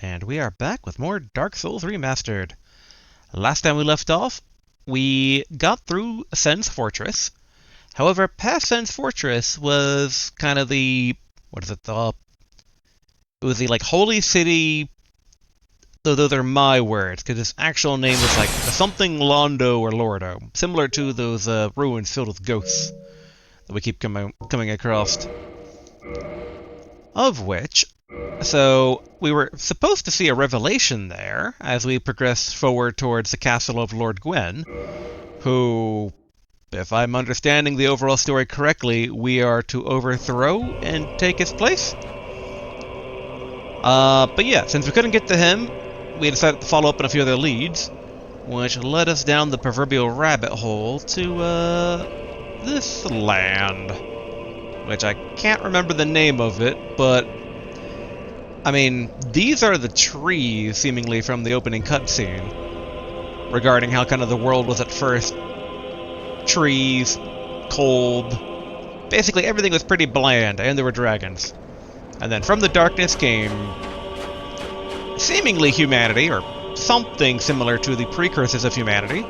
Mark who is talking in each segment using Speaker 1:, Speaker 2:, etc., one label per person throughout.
Speaker 1: And we are back with more Dark Souls Remastered. Last time we left off, we got through Sen's Fortress. However, past Sen's Fortress was kind of the... what is it? It was the, Holy City... Though they're my words, because its actual name is, something Londo or Lordo. Similar to those, ruins filled with ghosts that we keep coming across. Of which... So, we were supposed to see a revelation there as we progress forward towards the castle of Lord Gwen, who, if I'm understanding the overall story correctly, we are to overthrow and take his place. But yeah, since we couldn't get to him, we decided to follow up on a few other leads, which led us down the proverbial rabbit hole to, this land. Which I can't remember the name of it, but... I mean, these are the trees, seemingly, from the opening cutscene, regarding how kind of the world was at first. Trees, cold, basically everything was pretty bland, and there were dragons. And then from the darkness came, seemingly humanity, or something similar to the precursors of humanity.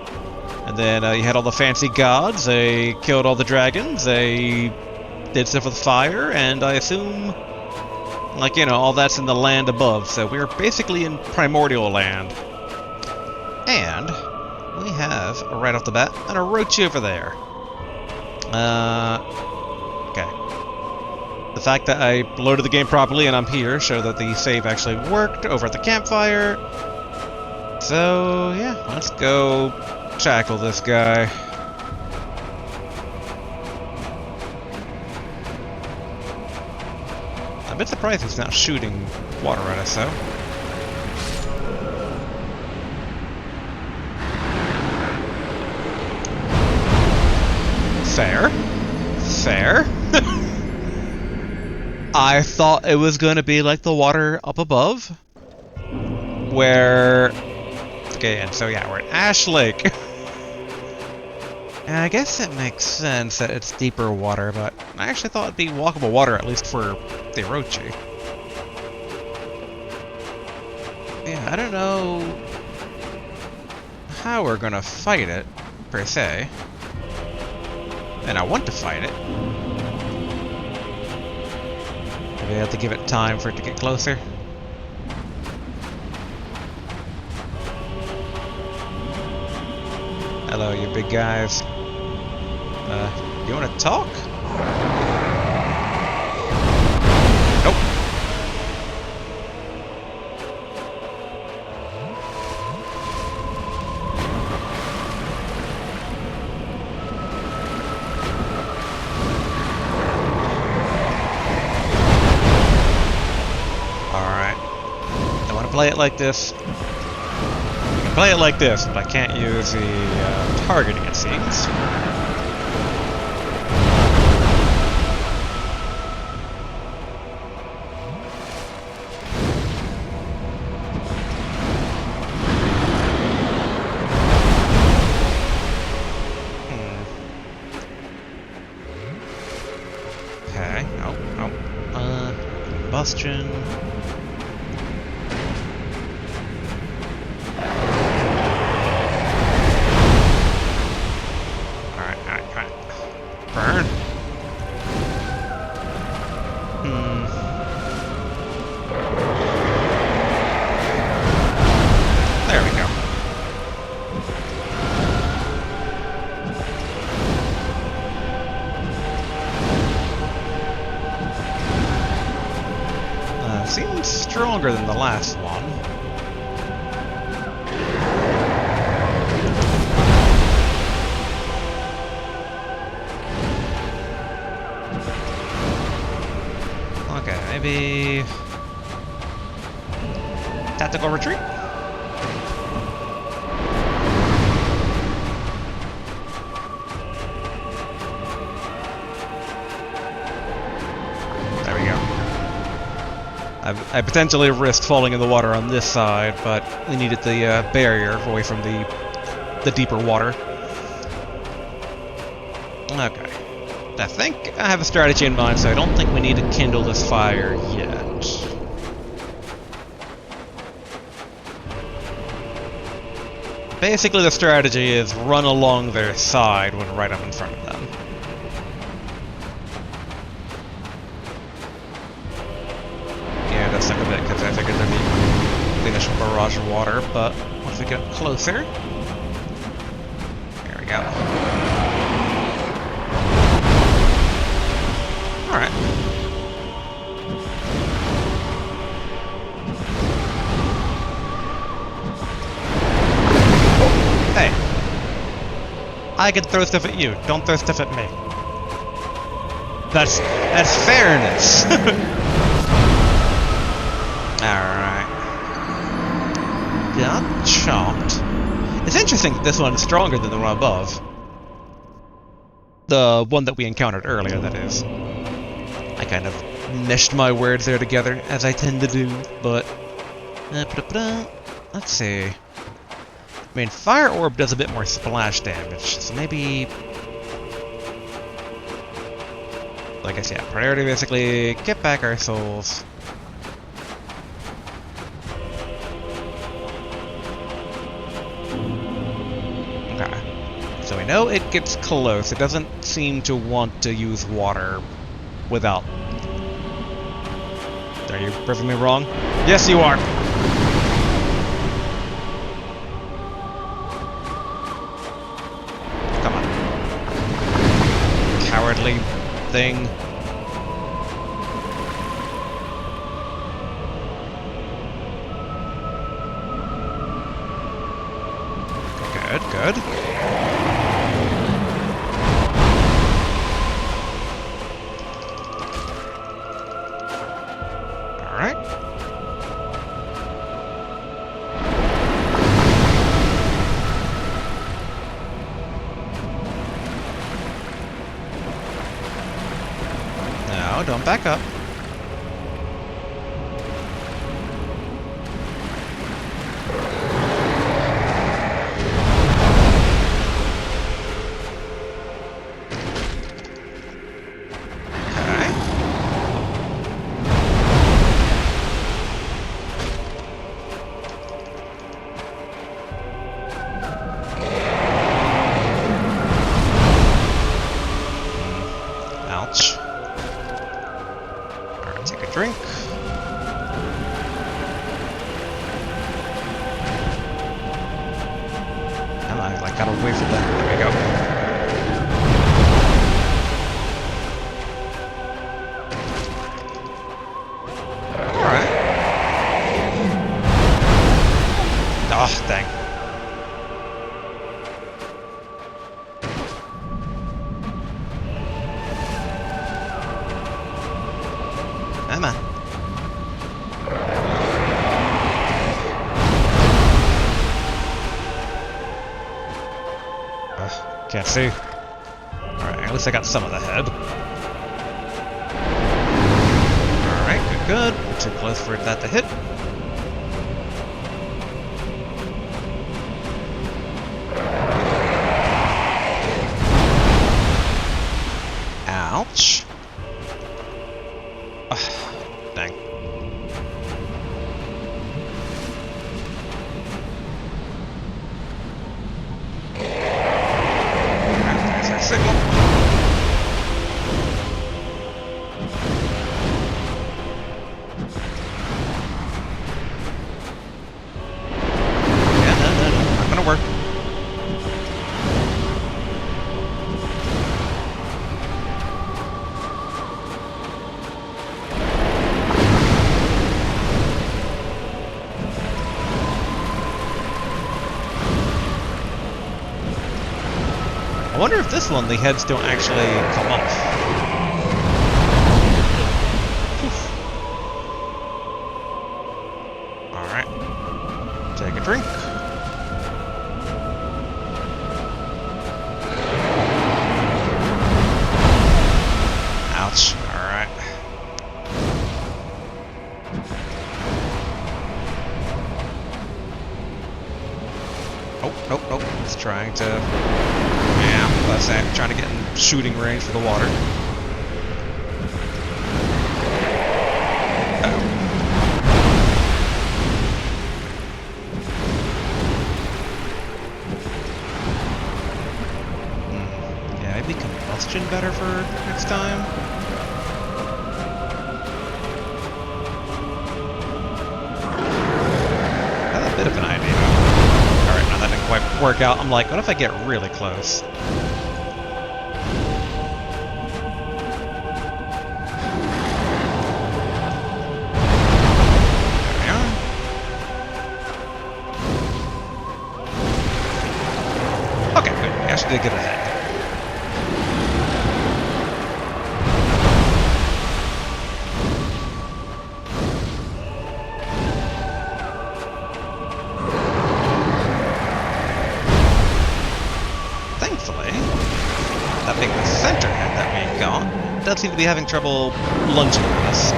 Speaker 1: And then you had all the fancy gods, they killed all the dragons, they did stuff with fire, and I assume... all that's in the land above, so we're basically in primordial land. And we have, right off the bat, an Orochi over there. Okay. The fact that I loaded the game properly and I'm here show that the save actually worked over at the campfire. So, yeah, let's go tackle this guy. I'm a bit surprised he's not shooting water at us, though. Fair. Fair. I thought it was going to be like the water up above. Where... Okay, and so yeah, we're at Ash Lake. And I guess it makes sense that it's deeper water, but I actually thought it'd be walkable water, at least for the Orochi. Yeah, I don't know how we're gonna fight it, per se. And I want to fight it. Maybe I have to give it time for it to get closer. Hello, you big guys. You want to talk? Nope. Alright. I want to play it like this. You can play it like this, but I can't use the targeting, it seems. Combustion. Alright. Burn. There we go. Seems stronger than the last one. Okay, maybe... tactical retreat? I potentially risked falling in the water on this side, but we needed the barrier away from the deeper water. Okay. I think I have a strategy in mind, so I don't think we need to kindle this fire yet. Basically, the strategy is run along their side when right up in front of them. Yeah, that suck a bit because I figured there'd be the initial barrage of water, but once we get closer, there we go. All right. Hey, I can throw stuff at you. Don't throw stuff at me. That's fairness. Alright. Got chomped. It's interesting that this one is stronger than the one above. The one that we encountered earlier, that is. I kind of meshed my words there together, as I tend to do, but... let's see. I mean, Fire Orb does a bit more splash damage, so maybe... I guess, yeah, priority basically, get back our souls. Okay. So we know it gets close. It doesn't seem to want to use water without... Are you proving me wrong? Yes, you are! Come on. Cowardly thing. Good, good. Alright. No, don't back up. Drink. Come on, like, gotta wait for that. There we go. Alright. Oh, dang. Come on. Can't see. Alright, at least I got some of the head. Alright, good, good. We're too close for that to hit. Ouch. Dang. There's our signal. Yeah, no, not gonna work. I wonder if this one the heads don't actually come off. Alright. Take a drink. Ouch. Alright. Oh, nope, nope. It's trying to... Yeah, that's that. Trying to get in shooting range for the water. next time. I have a bit of an idea. Alright, no, that didn't quite work out. I'm like, what if I get really close? Did get ahead. Thankfully, that being the center head that we got does seem to be having trouble lunging at us.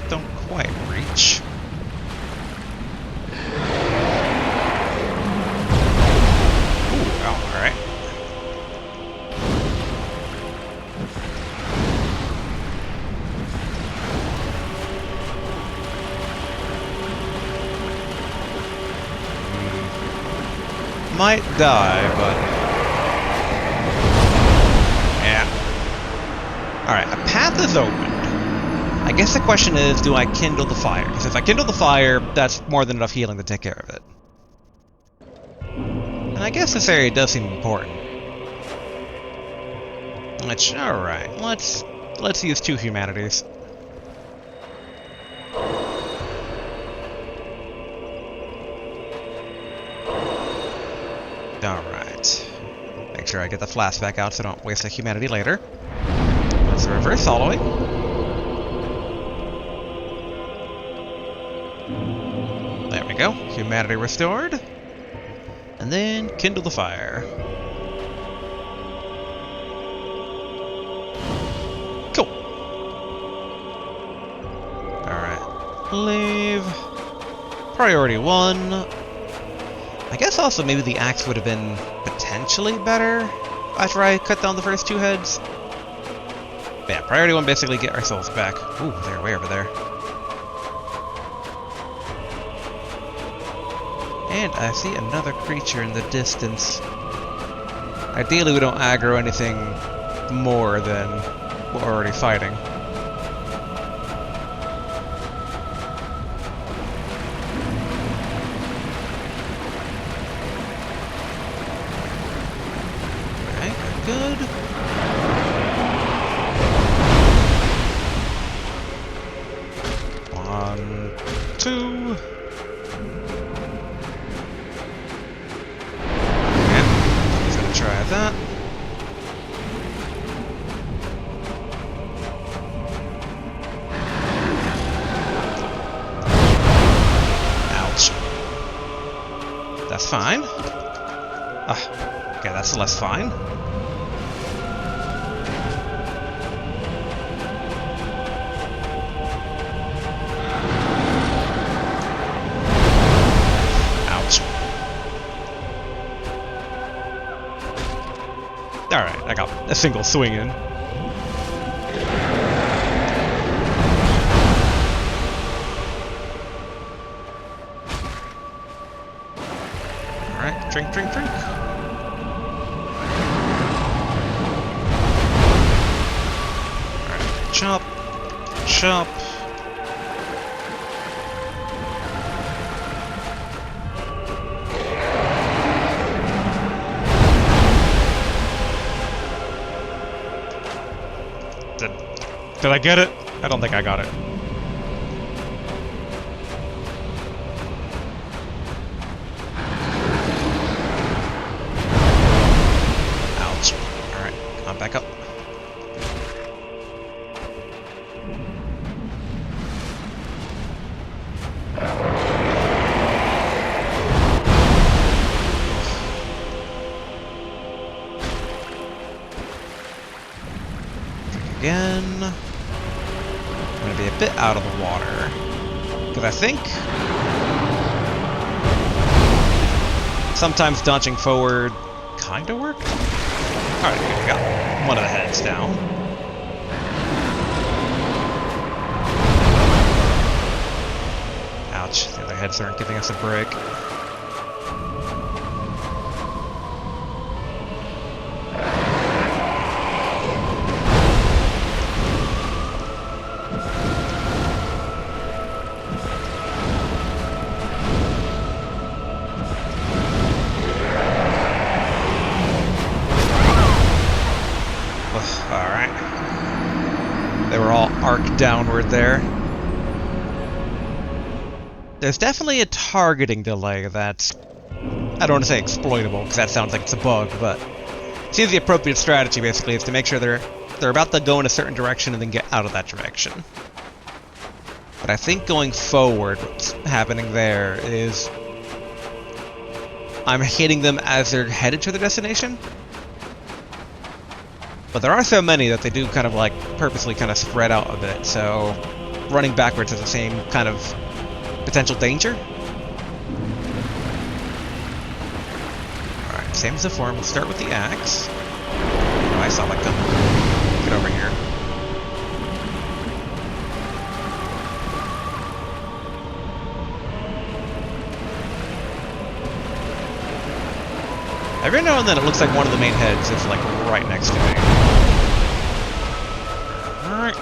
Speaker 1: Don't quite reach. Ooh, oh, alright. Might die, but... yeah. Alright, a path is open. I guess the question is, do I kindle the fire? Because if I kindle the fire, that's more than enough healing to take care of it. And I guess this area does seem important. Which, alright, let's use 2 humanities. Alright. Make sure I get the flask back out so I don't waste a humanity later. That's the reverse hollowing. There we go. Humanity restored. And then kindle the fire. Cool. Alright. Leave. Priority 1. I guess also maybe the axe would have been potentially better after I cut down the first 2 heads. But yeah, priority 1 basically get our souls back. Ooh, they're way over there. And I see another creature in the distance. Ideally, we don't aggro anything more than what we're already fighting. Okay, good. One, 2. Try that. Ouch. That's fine. Ah, okay, that's less fine. Alright, I got a single swing in. Alright, drink, drink, drink. Alright, chop, chop. Did I get it? I don't think I got it. Ouch. Alright, come on, back up. Drink again. I'm gonna be a bit out of the water. Because I think sometimes dodging forward kinda worked. Alright, we got one of the heads down. Ouch, the other heads aren't giving us a break. They were all arced downward there. There's definitely a targeting delay that's, I don't want to say exploitable, because that sounds like it's a bug, but it seems the appropriate strategy basically is to make sure they're about to go in a certain direction and then get out of that direction. But I think going forward, what's happening there is I'm hitting them as they're headed to their destination. But there are so many that they do kind of like purposely kind of spread out a bit, so running backwards has the same kind of potential danger. Alright, same as before, we'll start with the axe. Oh, I saw that coming. Get over here. Every now and then it looks like one of the main heads is like right next to me. Alright.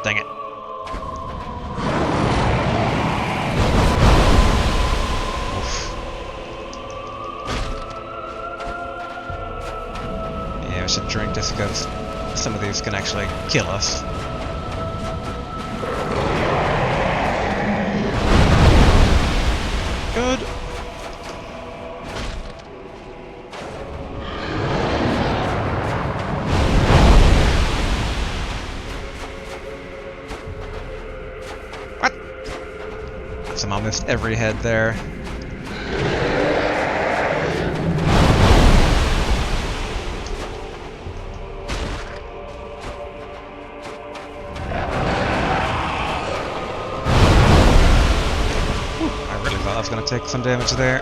Speaker 1: Dang it. Oof. Yeah, we should drink just because some of these can actually kill us. Good. Somehow missed every head there. Whew, I really thought I was going to take some damage there.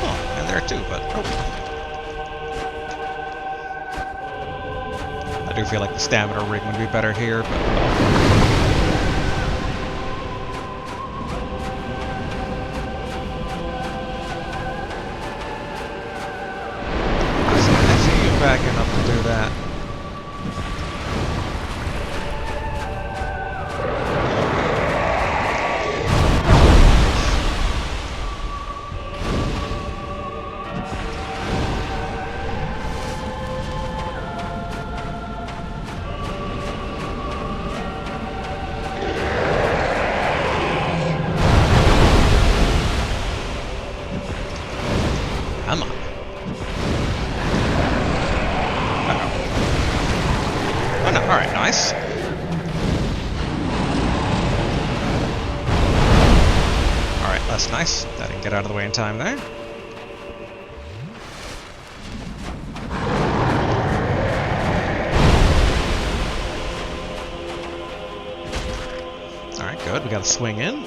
Speaker 1: Oh, and there too, but oh. I do feel like the stamina ring would be better here, but I see you backing up to do that. Come on. Uh-oh. Oh no, alright, nice. Alright, that's nice. I didn't get out of the way in time there. Alright, good. We got to swing in.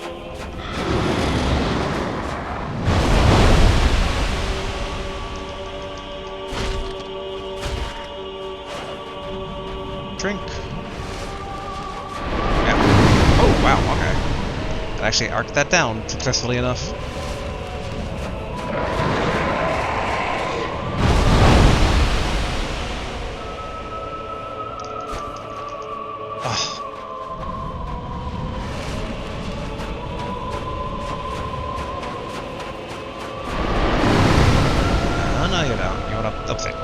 Speaker 1: Drink. Yeah. Oh, wow, okay. I actually arced that down successfully enough. Ugh. Oh, no, you don't. You want to upset.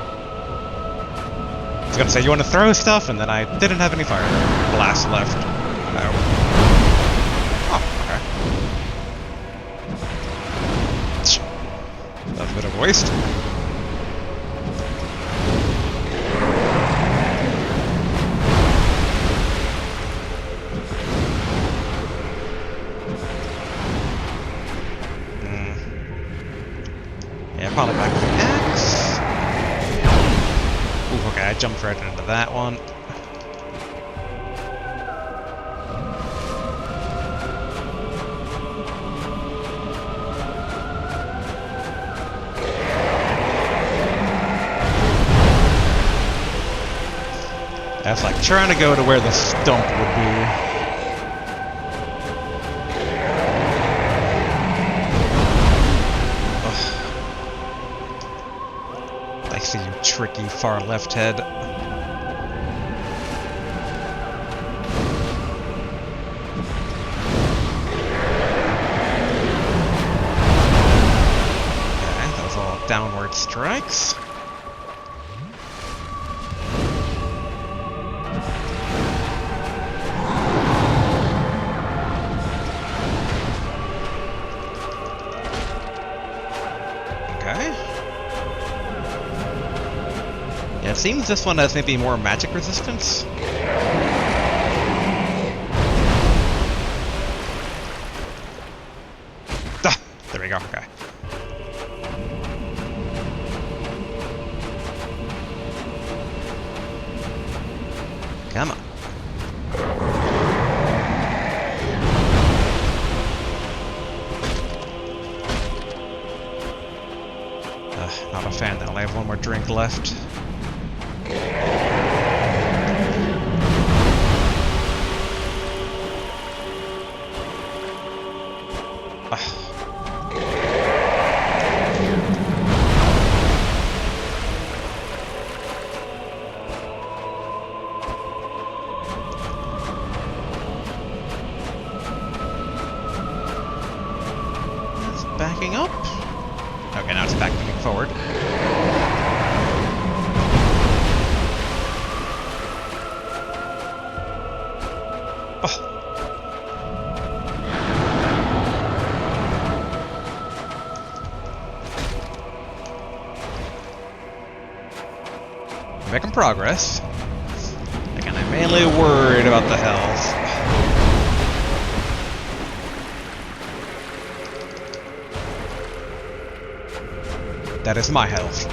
Speaker 1: I was gonna say, you want to throw stuff, and then I didn't have any fire blast left. No. Oh, okay. That's a bit of a waste. Yeah, probably back to the axe. Ooh, okay. I jumped right into that one. That's like trying to go to where the stump would be. Ugh. I see you, tricky far left head. Okay, those all downward strikes. It seems this one has maybe more magic resistance. Ah, there we go, okay. Come on. Not a fan, I only have one more drink left. It's backing up. Okay, now it's backing forward. Making progress. Again, I'm mainly worried about the health. That is my health.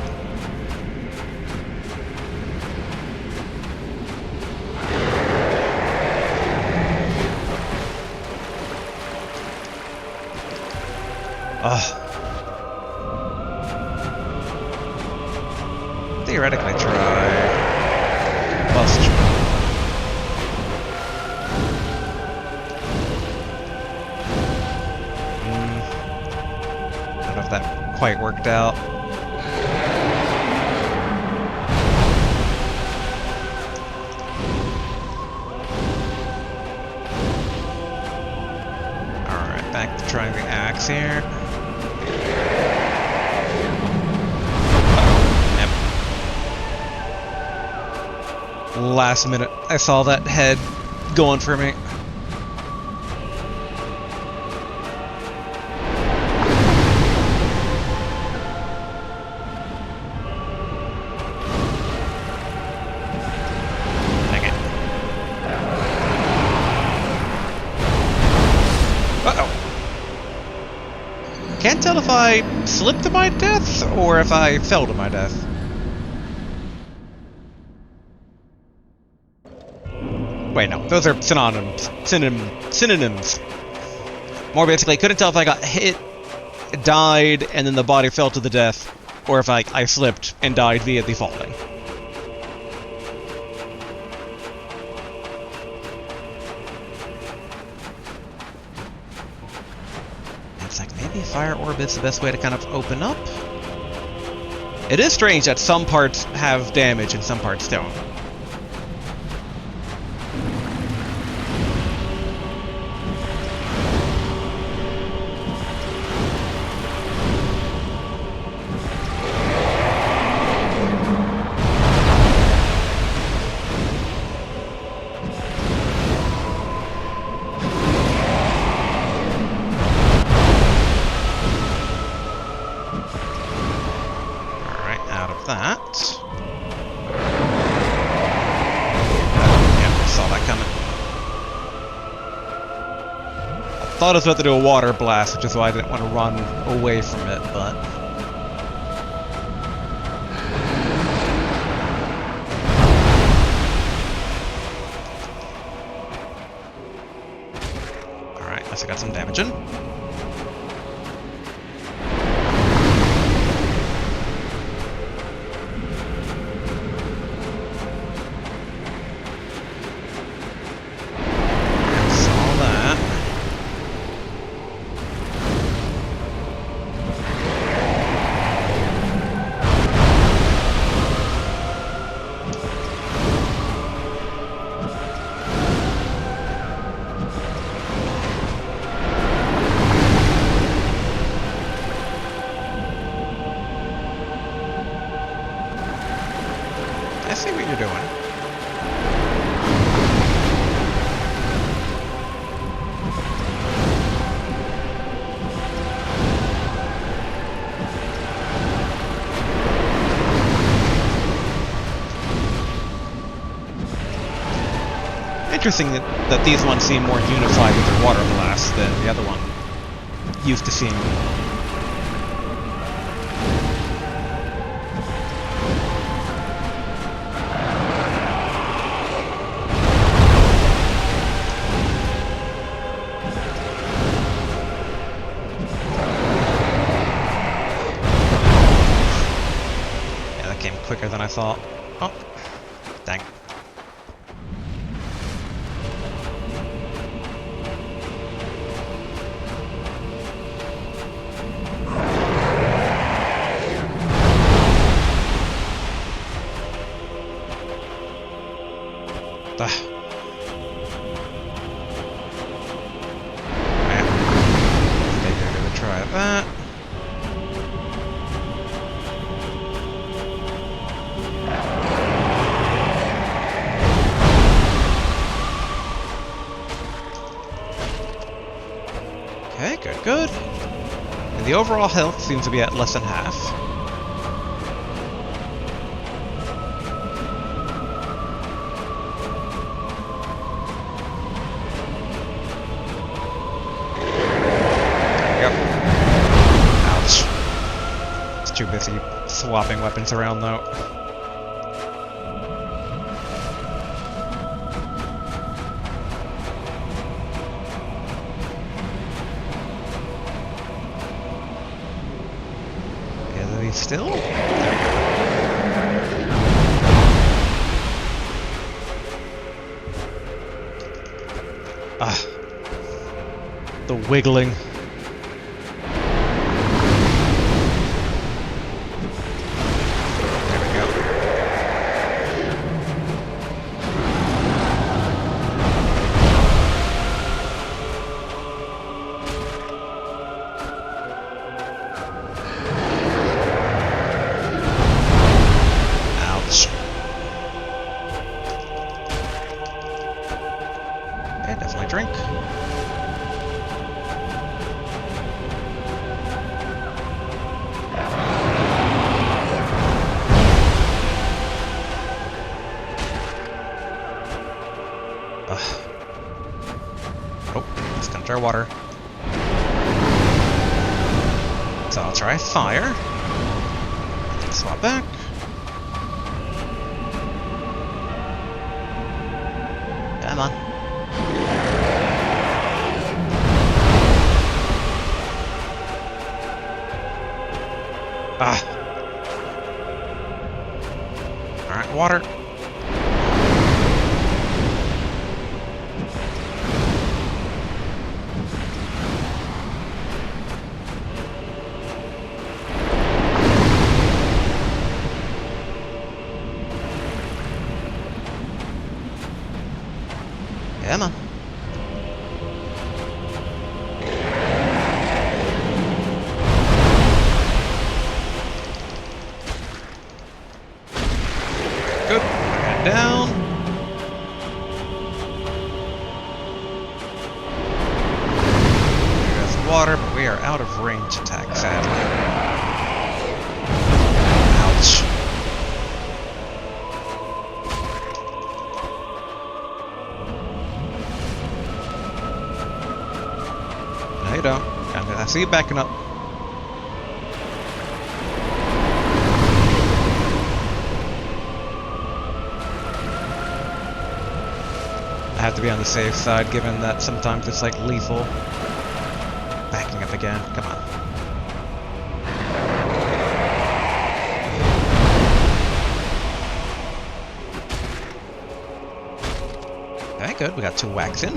Speaker 1: Ugh. Theoretically try. Must try. I don't know if that quite worked out. Alright, back to trying the axe here. Last minute, I saw that head going for me. Dang it. Uh-oh. Can't tell if I slipped to my death or if I fell to my death. Wait, no, those are synonyms. Synonyms. More basically, I couldn't tell if I got hit, died, and then the body fell to the death, or if I slipped and died via the falling. It's like, maybe fire orbit's the best way to kind of open up? It is strange that some parts have damage and some parts don't. I thought I was about to do a water blast, which is why I didn't want to run away from it, but... I got some damage in. I see what you're doing. Interesting that these ones seem more unified with their water blast than the other one used to seem. Quicker than I thought. Oh, dang. Maybe I'm gonna try that. Okay, good, good. And the overall health seems to be at less than half. There we go. Ouch. It's too busy swapping weapons around though. Still? There we go. Ah. The wiggling. There we go. Definitely drink. Oh, let's come to our water. So I'll try fire. Swap back. Come on. Ah. Alright, water. Come on. Good. Head down. There's water, but we are out of range attack, sadly. Ouch. No, you don't. I see you backing up. I have to be on the safe side, given that sometimes it's like lethal. Backing up again. Come on. Okay, good. We got 2 whacks in.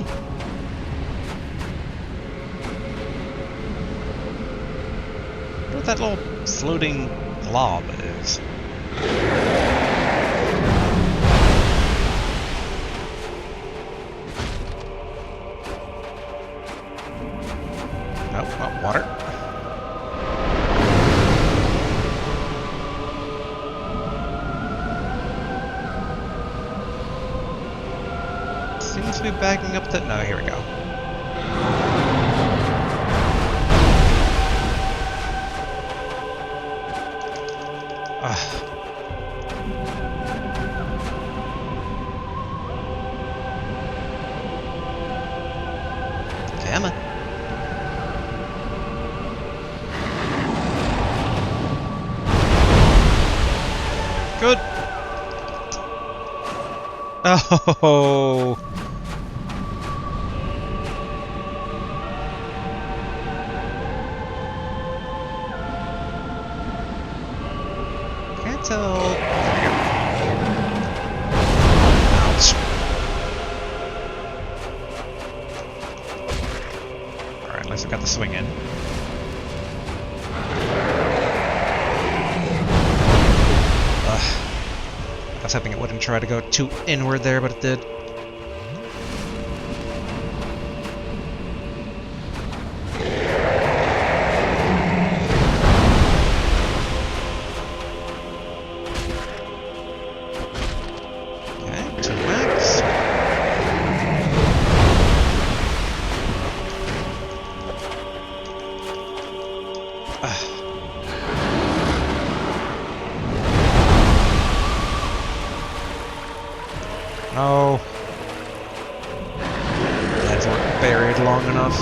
Speaker 1: What that little floating glob is. Nope, oh, water. Seems to be backing up that. No, here we go. Come on. Good. Oh. Can't tell. Ouch. Alright, at least I got the swing in. I was hoping it wouldn't try to go too inward there, but it did. Okay, 2 whacks. No. That's not buried long enough.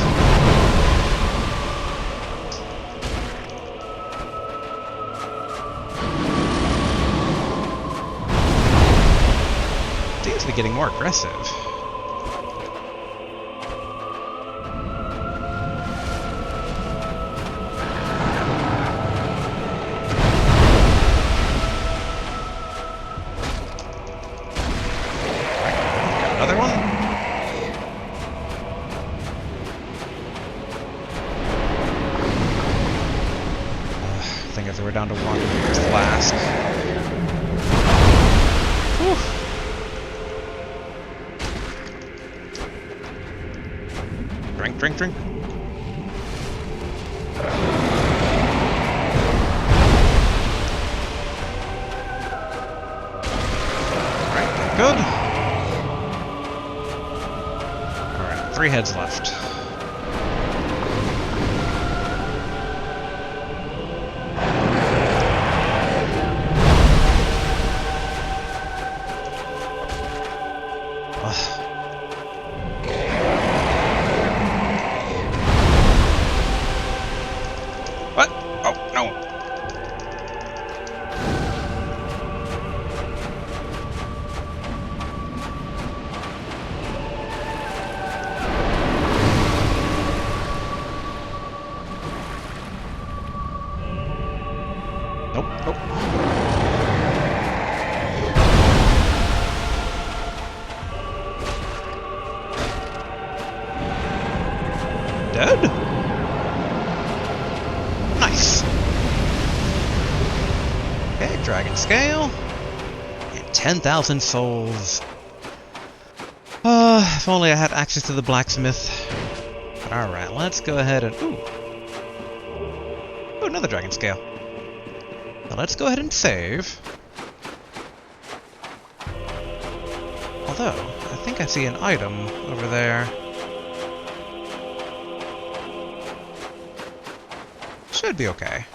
Speaker 1: Seems to be getting more aggressive. Another one? I think if we're down to 1 flask. Whew. Drink, drink, drink. Alright, good. 3 heads left. What? Oh, no. Nope, nope. Dead? Nice. Okay, dragon scale. And 10,000 souls. If only I had access to the blacksmith. But alright, let's go ahead and... Ooh, another dragon scale. Now let's go ahead and save. Although, I think I see an item over there. Should be okay.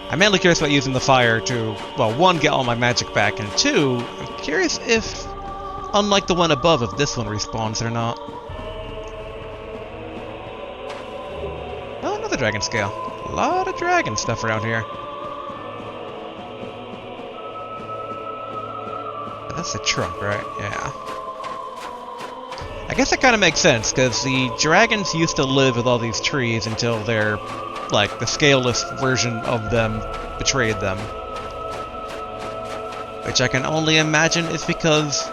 Speaker 1: I'm mainly curious about using the fire to, well, 1, get all my magic back, and 2, I'm curious if, unlike the one above, if this one respawns or not. Oh, another dragon scale. A lot of dragon stuff around here. But That's the trunk, right? Yeah. I guess that kind of makes sense, because the dragons used to live with all these trees until their, like, the scaleless version of them betrayed them. Which I can only imagine is because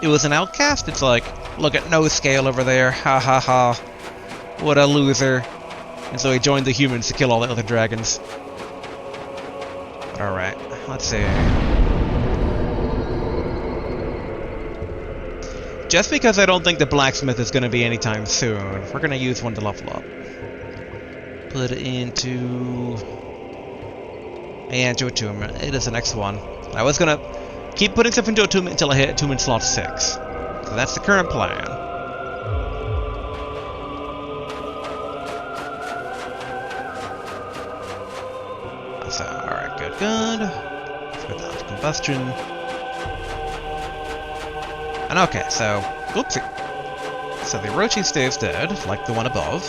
Speaker 1: it was an outcast. It's like, look at no scale over there, ha ha ha. What a loser. And so he joined the humans to kill all the other dragons. Alright, let's see. Just because I don't think the blacksmith is going to be anytime soon, we're going to use one to level up. Put it into... into attunement. It is the next one. I was going to keep putting stuff into attunement until I hit attunement slot 6. So that's the current plan. So, alright, good, good. Let's go down to combustion. And okay, so, whoopsie. So the Orochi stays dead, like the one above.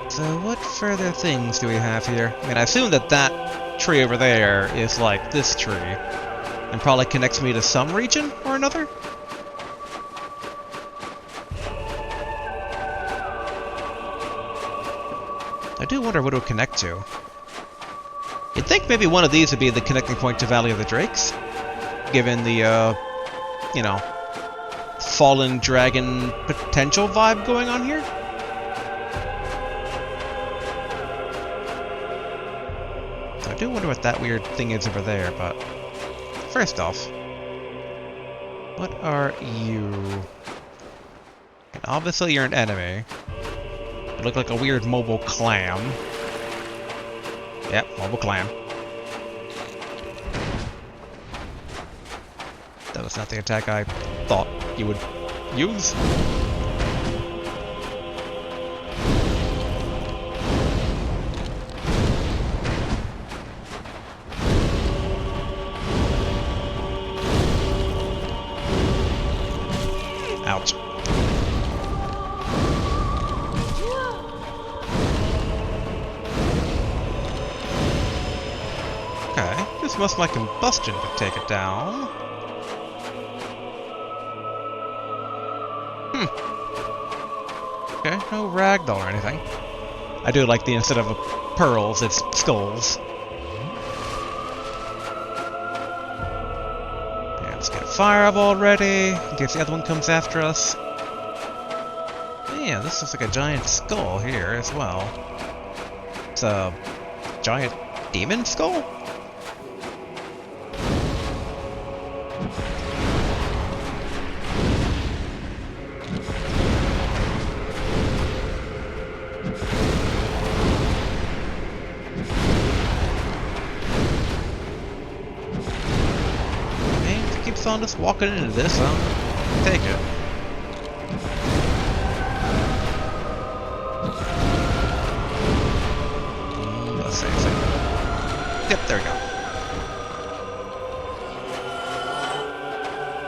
Speaker 1: So what further things do we have here? I mean, I assume that that tree over there is like this tree, and probably connects me to some region or another? I do wonder what it would connect to. You'd think maybe one of these would be the connecting point to Valley of the Drakes, given the, you know, fallen dragon potential vibe going on here. I do wonder what that weird thing is over there, but first off, what are you? And obviously you're an enemy. You look like a weird mobile clam. Yep, mobile clam. That was not the attack I thought you would use. Ouch. Okay, this must my combustion to take it down. Okay, no ragdoll or anything. I do like the instead of pearls, it's skulls. Yeah, let's get a fireball ready in case the other one comes after us. Yeah, this looks like a giant skull here as well. It's a giant demon skull? On just walking into this, I'll take it. Let's see. Yep, there we go.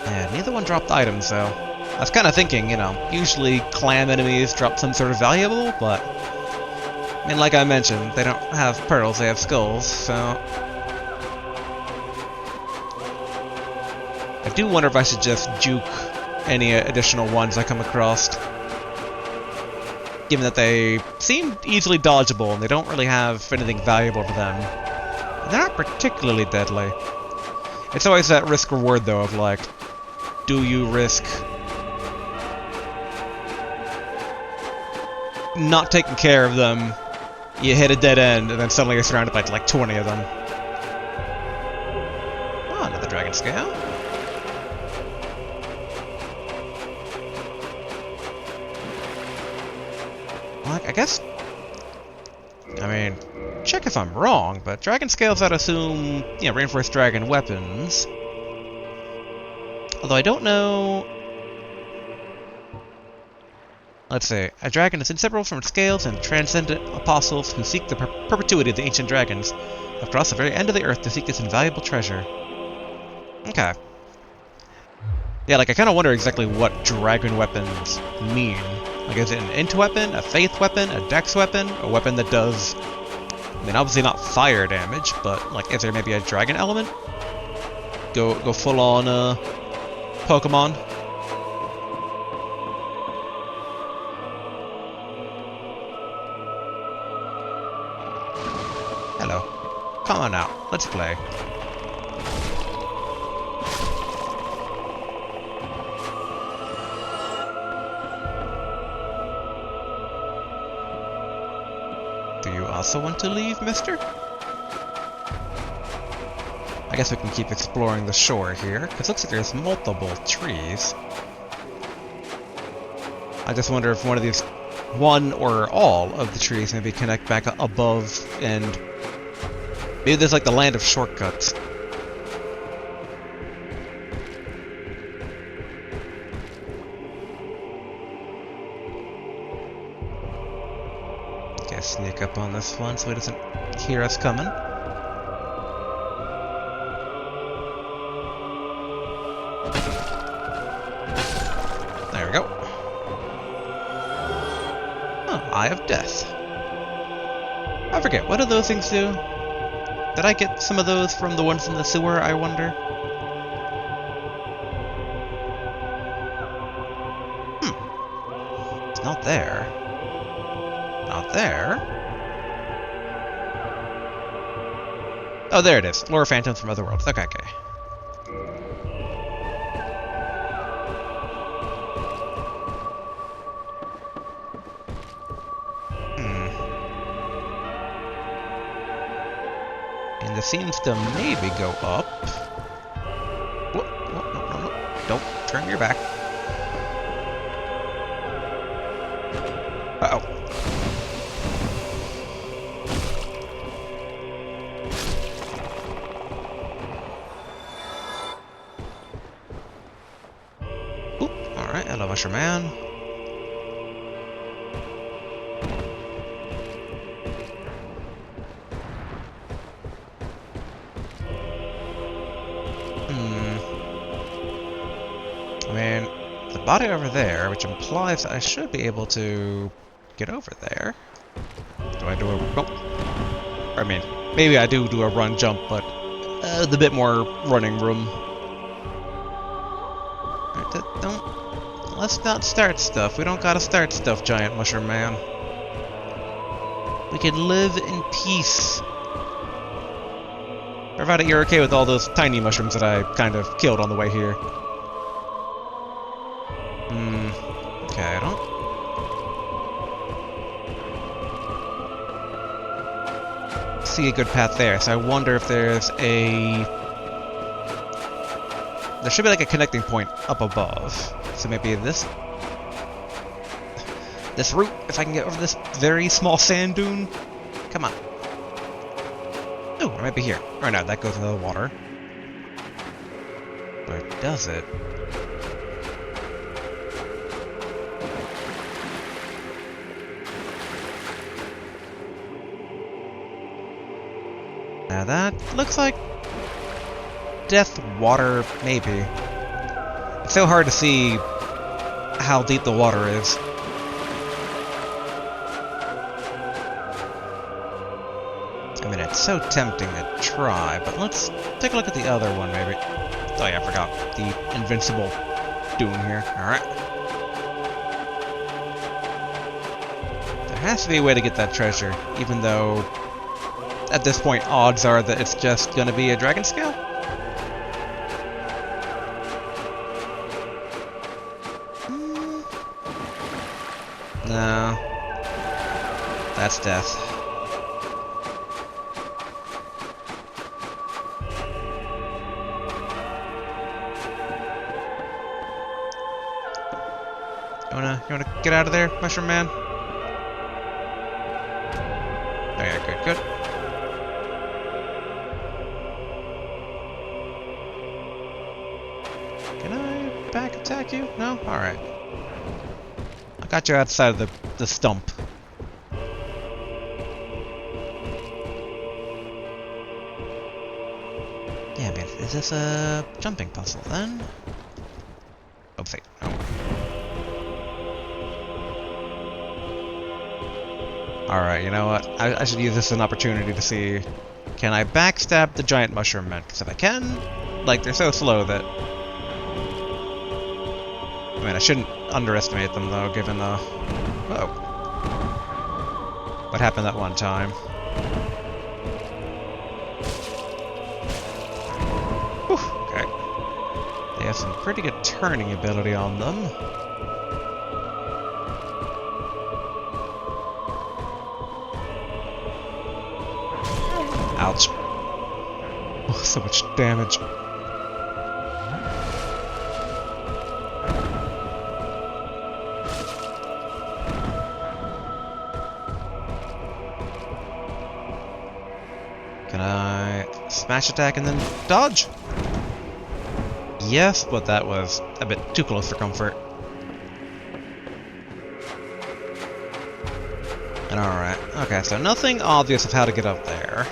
Speaker 1: Yeah, neither one dropped items, so I was kind of thinking, you know, usually clan enemies drop some sort of valuable, but I mean, like I mentioned, they don't have pearls, they have skulls, so I do wonder if I should just juke any additional ones I come across. Given that they seem easily dodgeable and they don't really have anything valuable to them. They're not particularly deadly. It's always that risk-reward though of like, do you risk not taking care of them, you hit a dead end, and then suddenly you're surrounded by like 20 of them. Oh, another dragon scale. I guess, I mean, check if I'm wrong, but dragon scales I'd assume, you know, reinforced dragon weapons. Although I don't know. Let's see. A dragon is inseparable from its scales, and transcendent apostles who seek the perpetuity of the ancient dragons have crossed the very end of the earth to seek this invaluable treasure. Okay. Yeah, like I kind of wonder exactly what dragon weapons mean. Like, is it an int weapon, a faith weapon, a dex weapon, a weapon that does, I mean, obviously not fire damage, but, like, is there maybe a dragon element? Go full on Pokemon. Hello. Come on now. Let's play. Do you also want to leave, mister? I guess we can keep exploring the shore here, because it looks like there's multiple trees. I just wonder if one or all of the trees maybe connect back above, and maybe there's like the land of shortcuts. Okay, sneak up on this one so he doesn't hear us coming. There we go. Oh, Eye of Death. I forget, what do those things do? Did I get some of those from the ones in the sewer, I wonder? It's not there. Not there. Oh, there it is. Lure Phantoms from Other Worlds. Okay, okay. And this seems to maybe go up. Whoop, whoop, no, no, no. Don't turn your back. Uh-oh. Oop, alright, hello, Mushroom Man. I mean, the body over there, which implies I should be able to get over there. Do I do a... Oh. I mean, maybe I do a run jump, but the bit more running room. Don't... Let's not start stuff. We don't gotta start stuff, Giant Mushroom Man. We can live in peace. Provided you're okay with all those tiny mushrooms that I kind of killed on the way here. Okay, I don't see a good path there, so I wonder if there's a... There should be like a connecting point up above. So maybe this route, if I can get over this very small sand dune. Come on. Ooh, I might be here. Or no, that goes into the water. Or does it? Now that looks like death water, maybe. It's so hard to see how deep the water is. I mean, it's so tempting to try, but let's take a look at the other one, maybe. Oh yeah, I forgot. The invincible dune here. Alright. There has to be a way to get that treasure, even though at this point odds are that it's just gonna be a dragon scale. No. That's death. You wanna get out of there, Mushroom Man? Oh yeah, good, good. Can I back attack you? No? Alright. I got you outside of the stump. Yeah, man, is this a jumping puzzle then? Oopsie. Oh. Alright, you know what? I should use this as an opportunity to see, can I backstab the giant mushroom man? Because if I can, like, they're so slow that... I mean, I shouldn't underestimate them, though, given, oh. What happened that one time? Whew, okay. They have some pretty good turning ability on them. Ouch. Oh, so much damage. Can I smash attack and then dodge? Yes, but that was a bit too close for comfort. And alright. Okay, so nothing obvious of how to get up there.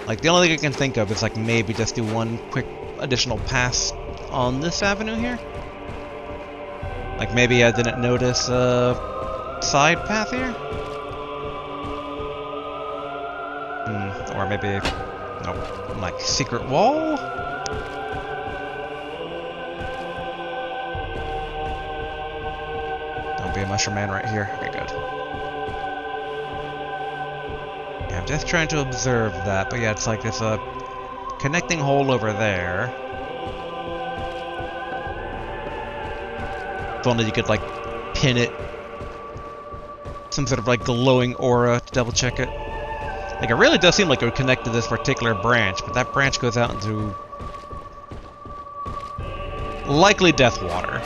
Speaker 1: Like, the only thing I can think of is, like, maybe just do one quick additional pass on this avenue here. Like, maybe I didn't notice a side path here? Or maybe... nope. Like, secret wall? Don't be a mushroom man right here. Okay, good. Yeah, I'm just trying to observe that, but yeah, it's like there's a connecting hole over there. If only you could, like, pin it. Some sort of, like, glowing aura to double check it. Like, it really does seem like it would connect to this particular branch, but that branch goes out into... likely death water.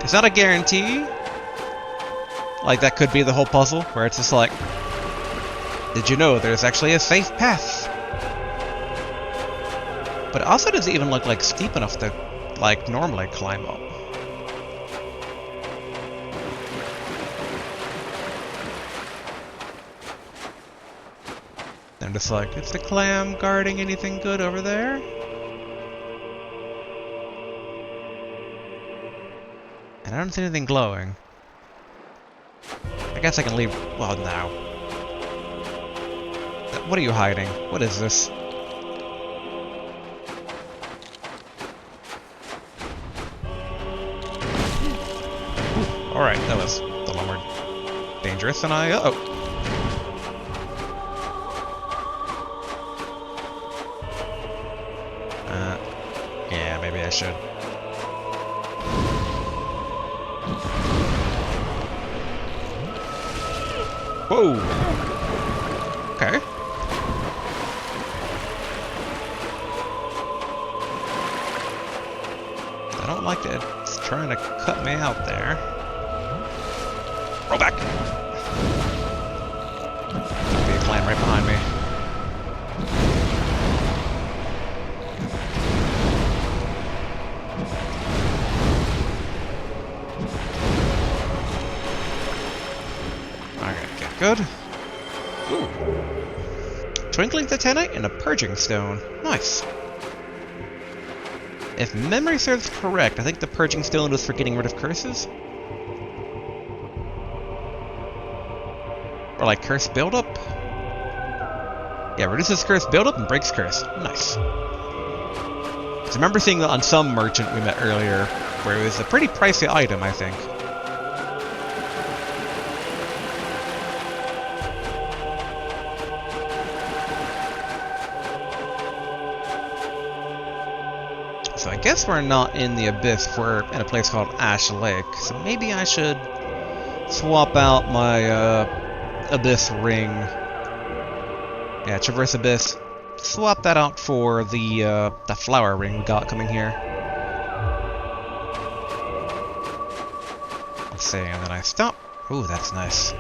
Speaker 1: It's not a guarantee. Like, that could be the whole puzzle, where it's just like... did you know there's actually a safe path? But it also doesn't even look, like, steep enough to, like, normally climb up. I'm just like, is the clam guarding anything good over there? And I don't see anything glowing. I guess I can leave... well, now. What are you hiding? What is this? Alright, that was a little more dangerous than I... uh-oh. Yeah, maybe I should. Whoa! Okay. I don't like that it's trying to cut me out there. Roll back! There'll be a clam right behind me. Good. Ooh. Twinkling Titanite and a Purging Stone. Nice. If memory serves correct, I think the Purging Stone was for getting rid of curses? Or like curse buildup? Yeah, reduces curse buildup and breaks curse. Nice. 'Cause I remember seeing that on some merchant we met earlier, where it was a pretty pricey item, I think. So I guess we're not in the Abyss, we're in a place called Ash Lake, so maybe I should swap out my Abyss ring. Yeah, Traverse Abyss. Swap that out for the flower ring we got coming here. Let's see, and then I stop. Ooh, that's nice.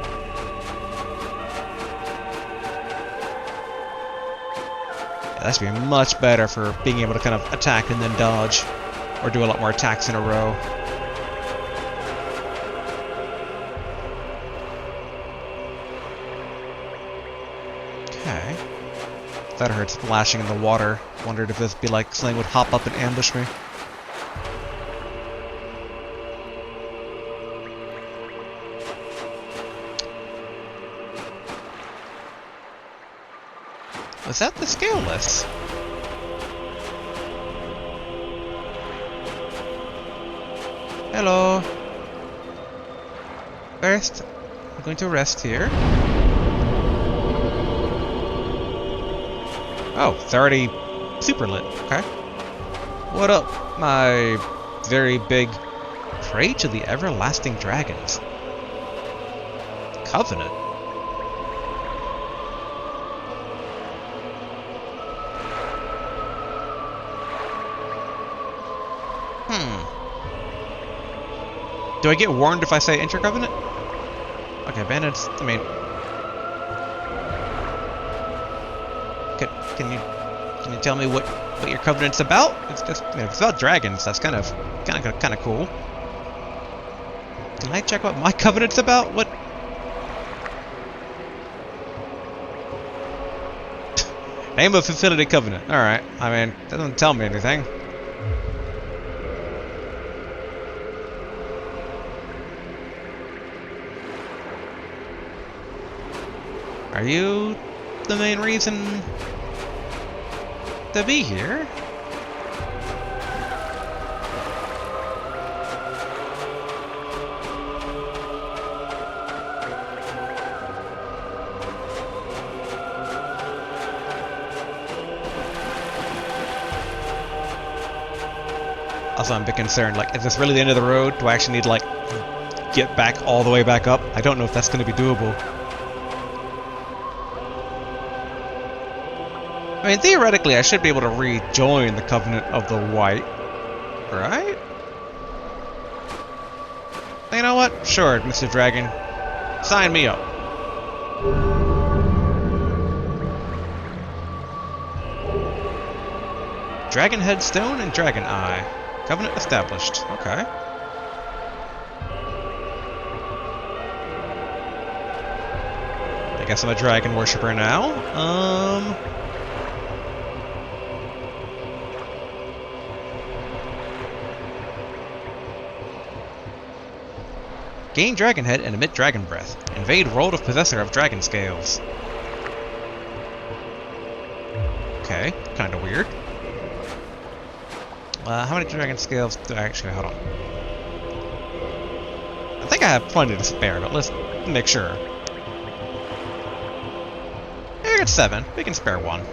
Speaker 1: That should be much better for being able to kind of attack and then dodge, or do a lot more attacks in a row. Okay. Thought I heard splashing in the water. Wondered if this would be like something would hop up and ambush me. Was that the scaleless? Hello. First, I'm going to rest here. Oh, it's already super lit. Okay. What up, my very big prey to the everlasting dragons? Covenant? Do I get warned if I say enter covenant? Okay, bandits, I mean... Can you tell me what your covenant's about? It's just, you know, it's about dragons. That's kind of cool. Can I check what my covenant's about? What? Name of Infinity Covenant. All right. I mean, that doesn't tell me anything. Are you the main reason to be here? Also, I'm a bit concerned, like, is this really the end of the road? Do I actually need to, like, get back all the way back up? I don't know if that's going to be doable. I mean, theoretically, I should be able to rejoin the Covenant of the White, right? You know what? Sure, Mr. Dragon. Sign me up. Dragon Headstone and Dragon Eye. Covenant established. Okay. I guess I'm a dragon worshipper now. Gain Dragon Head and emit Dragon Breath. Invade world of possessor of dragon scales. Okay, kinda weird. How many dragon scales do I actually... Hold on. I think I have plenty to spare, but let's make sure. Yeah, I got 7. We can spare 1.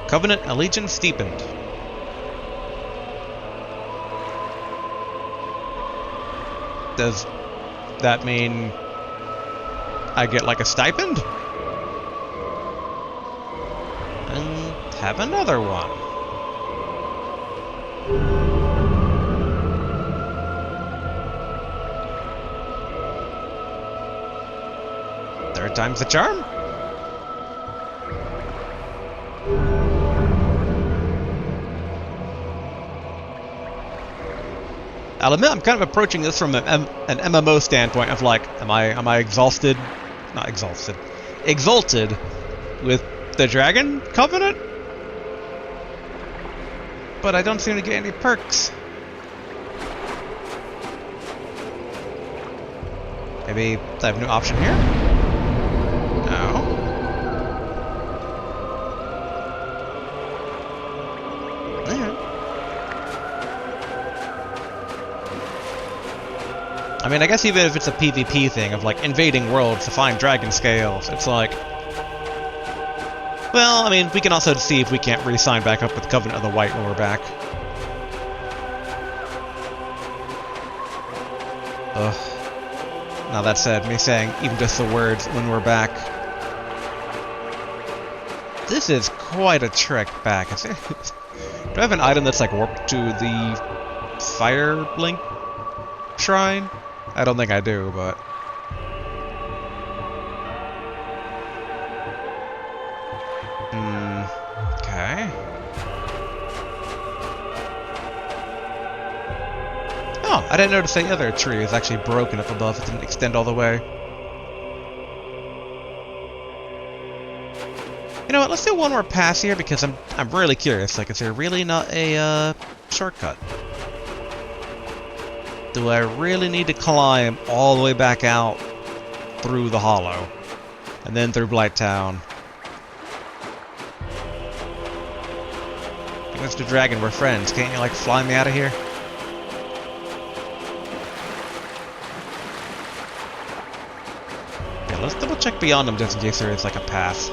Speaker 1: Covenant Allegiance Steepened. Does that mean I get like a stipend? And have another one. Third time's the charm? I'll admit I'm kind of approaching this from an MMO standpoint of like, am I exhausted? Not exhausted. Exalted with the Dragon Covenant? But I don't seem to get any perks. Maybe I have a new option here? No. I mean, I guess even if it's a PvP thing of, like, invading worlds to find dragon scales, it's like... Well, I mean, we can also see if we can't re-sign back up with Covenant of the White when we're back. Ugh. Now that said, me saying even just the words when we're back... This is quite a trek back. Do I have an item that's, like, warped to the Fire Link Shrine? I don't think I do, but... Okay. Oh, I didn't notice the other tree is actually broken up above. It didn't extend all the way. You know what? Let's do one more pass here because I'm really curious. Like, is there really not a shortcut? Do I really need to climb all the way back out through the hollow and then through Blighttown? Mr. Dragon, we're friends. Can't you like fly me out of here? Okay, let's double check beyond them just in case there is like a path.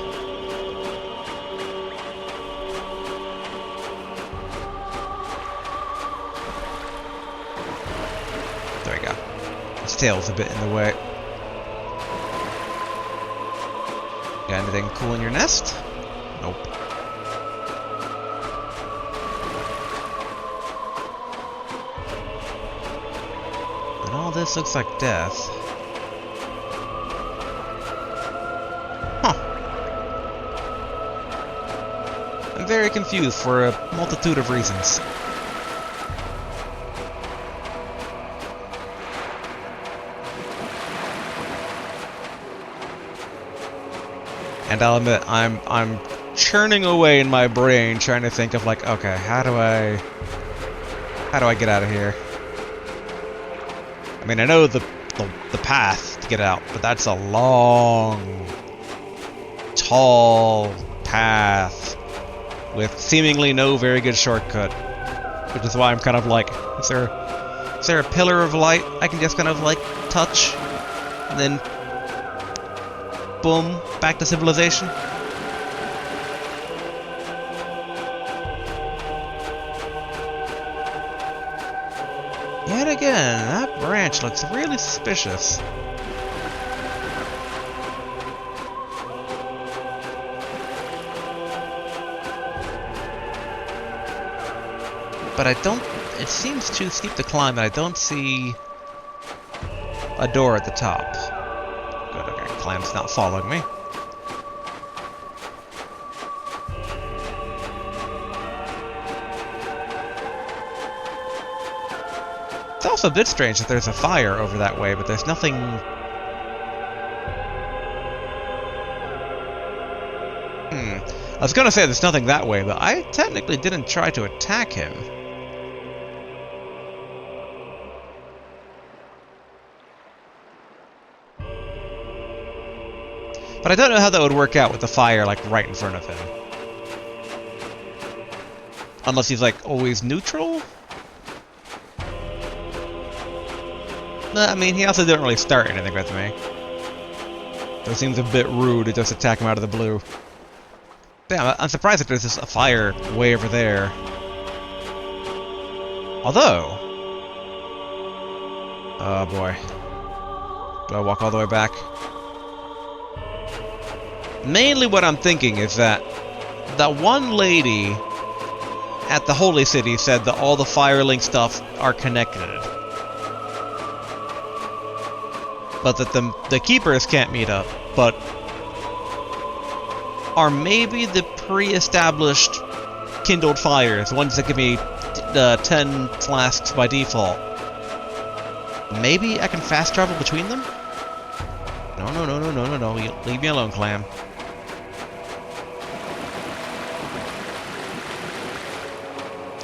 Speaker 1: His tail's a bit in the way. Got anything cool in your nest? Nope. And all this looks like death. Huh. I'm very confused for a multitude of reasons. And I'll admit, I'm churning away in my brain trying to think of like, okay, how do I get out of here? I mean, I know the path to get out, but that's a long, tall path with seemingly no very good shortcut, which is why I'm kind of like, is there a pillar of light I can just kind of like touch, and then boom, back to civilization? Yet again, that branch looks really suspicious. But I don't... it seems too steep to climb, and I don't see a door at the top. Good, okay, Clam's not following me. It's also a bit strange that there's a fire over that way, but there's nothing... I was gonna say there's nothing that way, but I technically didn't try to attack him. But I don't know how that would work out with the fire, like, right in front of him. Unless he's, like, always neutral? I mean, he also didn't really start anything with me. So it seems a bit rude to just attack him out of the blue. Damn, I'm surprised that there's just a fire way over there. Although... oh boy. Do I walk all the way back? Mainly what I'm thinking is that that one lady at the Holy City said that all the Firelink stuff are connected. But that the Keepers can't meet up, but are maybe the pre-established kindled fires, the ones that give me 10 flasks by default. Maybe I can fast travel between them? No, leave me alone, Clam.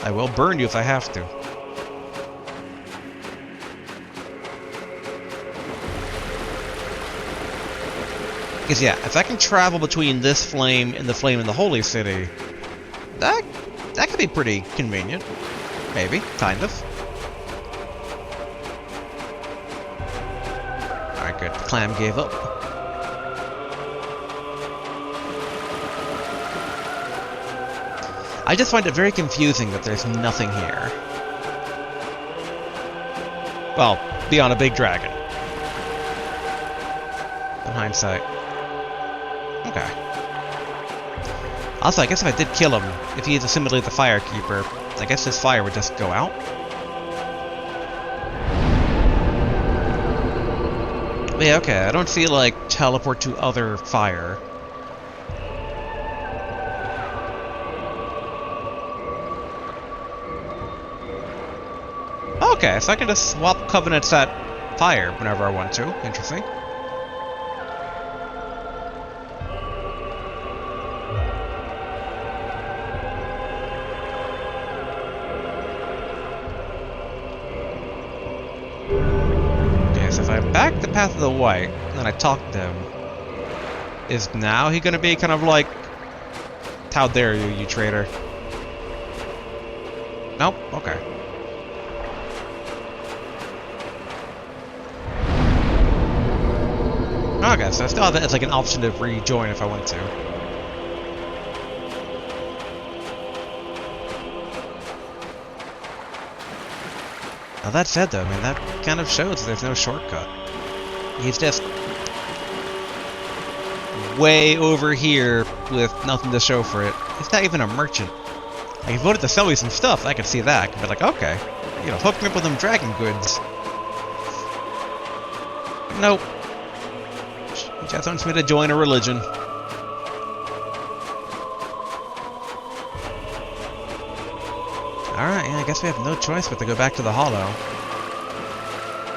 Speaker 1: I will burn you if I have to. Because yeah, if I can travel between this flame and the flame in the Holy City, that could be pretty convenient. Maybe, kind of. Alright, good. Clam gave up. I just find it very confusing that there's nothing here. Well, beyond a big dragon. In hindsight. Okay. Also, I guess if I did kill him, if he is assimilated the Firekeeper, I guess his fire would just go out. But yeah, okay, I don't see, like, teleport to other fire. Okay, so I can just swap covenants at fire whenever I want to. Interesting. back the Path of the White, and then I talked to him, is now he gonna be kind of like, how dare you, you traitor? Nope, okay. Okay, so I still have it as like an option to rejoin if I want to. Now that said though, man, that kind of shows there's no shortcut. He's just way over here with nothing to show for it. It's not even a merchant. Like, he wanted to sell me some stuff, I could see that. I could be like, okay, you know, hook me up with them dragon goods. Nope. He just wants me to join a religion. Alright, yeah, I guess we have no choice but to go back to the Hollow.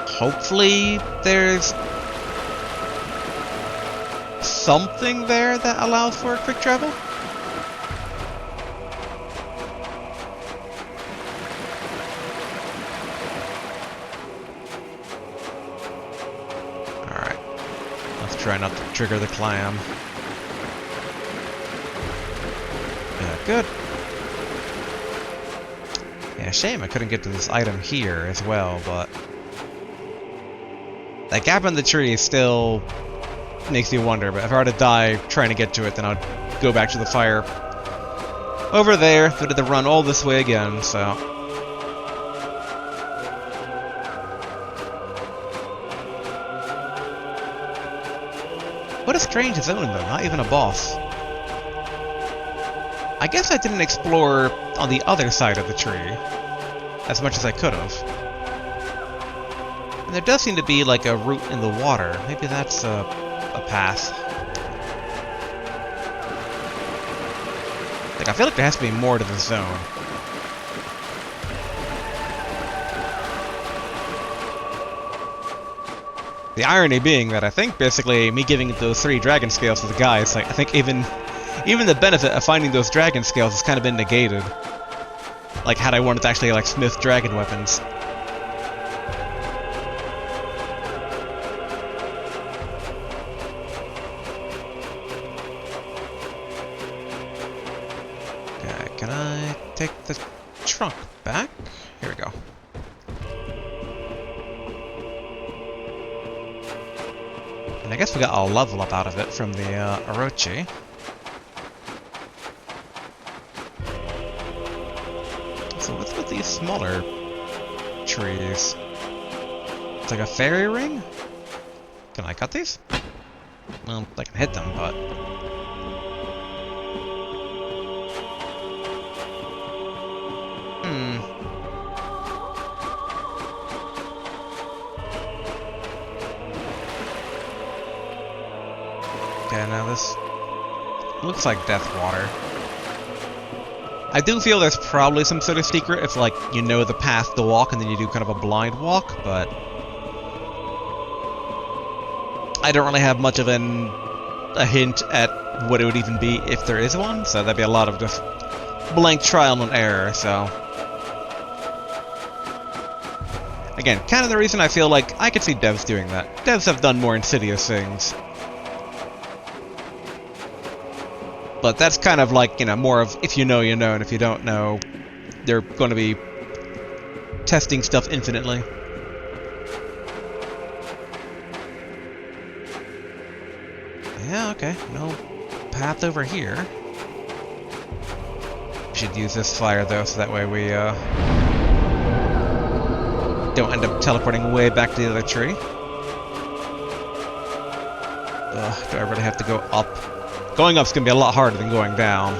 Speaker 1: Hopefully there's something there that allows for quick travel? Alright. Let's try not to trigger the clam. Yeah, good. Yeah, shame I couldn't get to this item here as well, but that gap in the tree still makes you wonder, but if I were to die trying to get to it, then I'd go back to the fire over there, but to run all this way again, so. What a strange zone though, not even a boss. I guess I didn't explore on the other side of the tree as much as I could have. And there does seem to be like a route in the water. Maybe that's a path. Like, I feel like there has to be more to the zone. The irony being that I think basically me giving those 3 dragon scales to the guys, like, I think even the benefit of finding those dragon scales has kind of been negated. Like, had I wanted to actually like smith dragon weapons. Okay, can I take the trunk back? Here we go. And I guess we got a level up out of it from the Orochi. So what's with these smaller trees? It's like a fairy ring? Can I cut these? Well, I can hit them, but... Okay, now this looks like death water. I do feel there's probably some sort of secret if, like, you know the path to walk and then you do kind of a blind walk, but I don't really have much of a hint at what it would even be if there is one, so that'd be a lot of just blank trial and error, so... Again, kind of the reason I feel like I could see devs doing that. Devs have done more insidious things. But that's kind of like, you know, more of if you know, you know, and if you don't know, they're going to be testing stuff infinitely. Yeah, okay, no path over here. We should use this fire though, so that way we don't end up teleporting way back to the other tree. Ugh, do I really have to go up? Going up's gonna be a lot harder than going down.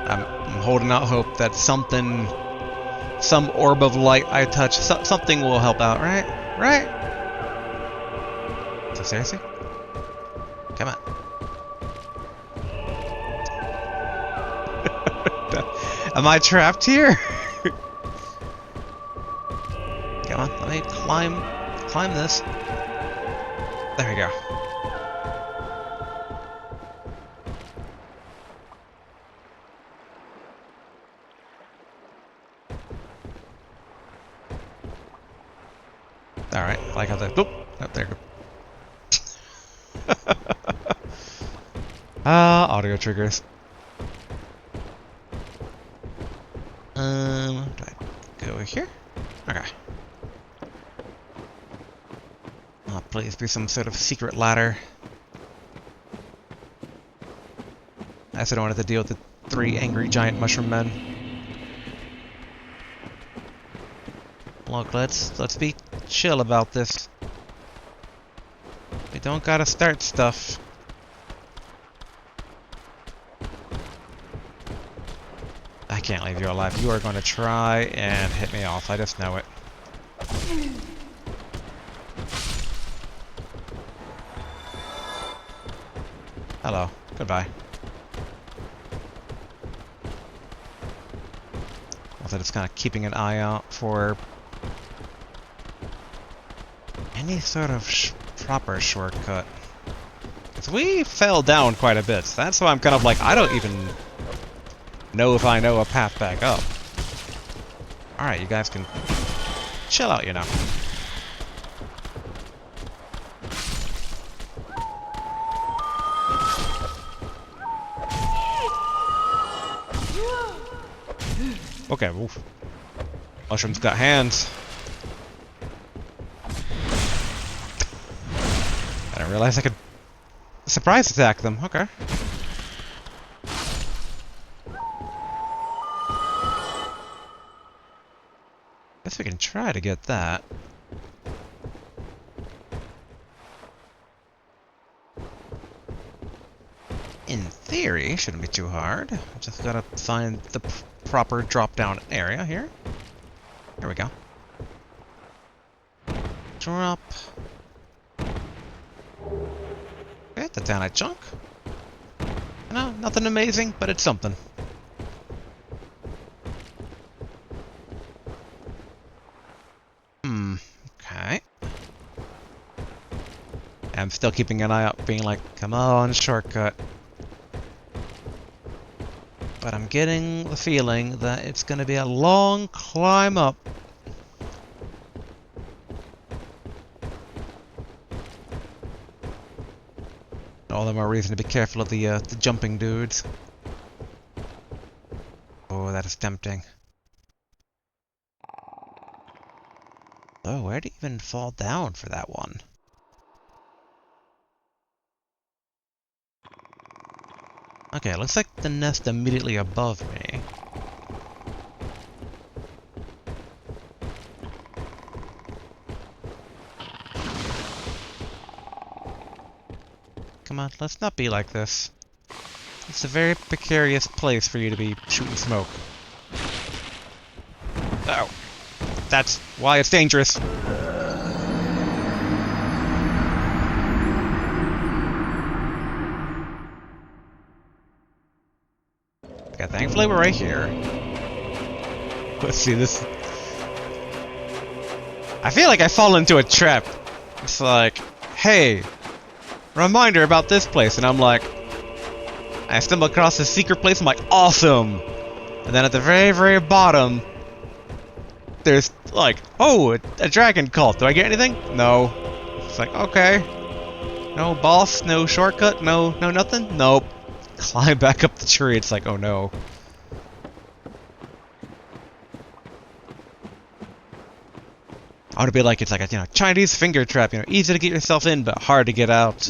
Speaker 1: I'm holding out hope that something, some orb of light I touch, something will help out, right? Right? So seriously? Come on. Am I trapped here? Come on, let me climb this. There we go. Alright, I like how that... Boop! Oh, there you go. Audio triggers. Do I go here? Okay. Oh, please be some sort of secret ladder. I also don't want to have to deal with the 3 angry giant mushroom men. Look, let's be chill about this. We don't gotta start stuff. I can't leave you alive. You are going to try and hit me off. I just know it. Hello. Goodbye. Also just kind of keeping an eye out for any sort of proper shortcut. Because we fell down quite a bit. So that's why I'm kind of like, I don't even know if I know a path back up. Alright, you guys can chill out, you know. Okay, oof. Mushroom's got hands. I didn't realize I could surprise attack them. Okay. Guess we can try to get that. In theory, shouldn't be too hard. Just gotta find the proper drop-down area here. There we go. Drop. Okay, the down chunk. No, nothing amazing, but it's something. Okay. I'm still keeping an eye out, being like, come on, shortcut. But I'm getting the feeling that it's going to be a long climb up. All the more reason to be careful of the jumping dudes. Oh, that is tempting. Oh, where'd he even fall down for that one? Okay, looks like the nest immediately above me. Come on, let's not be like this. It's a very precarious place for you to be shooting smoke. Oh. That's why it's dangerous. Okay, thankfully we're right here. Let's see this. I feel like I fall into a trap. It's like, hey, reminder about this place, and I'm like, I stumble across this secret place, I'm like, awesome! And then at the very, very bottom, there's like, oh, a dragon cult. Do I get anything? No. It's like, okay. No boss, no shortcut, no nothing? Nope. Climb back up the tree, it's like, oh no. I want to be like, it's like a, Chinese finger trap, easy to get yourself in, but hard to get out.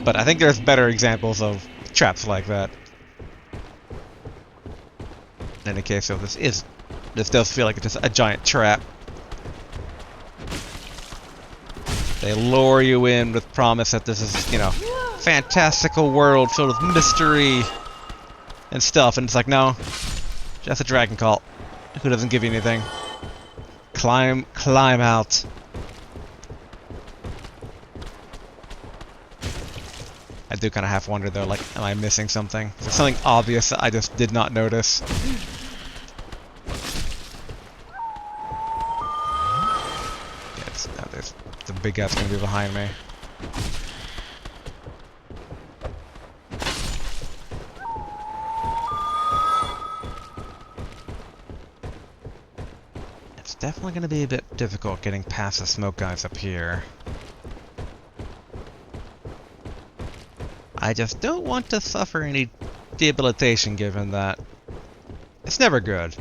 Speaker 1: But I think there's better examples of traps like that. In any case, so this does feel like it's just a giant trap. They lure you in with promise that this is, fantastical world filled with mystery and stuff, and it's like, no, just a dragon cult who doesn't give you anything. Climb out. I do kind of half wonder though, like, am I missing something? Is there something obvious that I just did not notice? Yeah, there's the big guy's gonna be behind me. definitely going to be a bit difficult getting past the smoke guys up here. I just don't want to suffer any debilitation given that it's never good.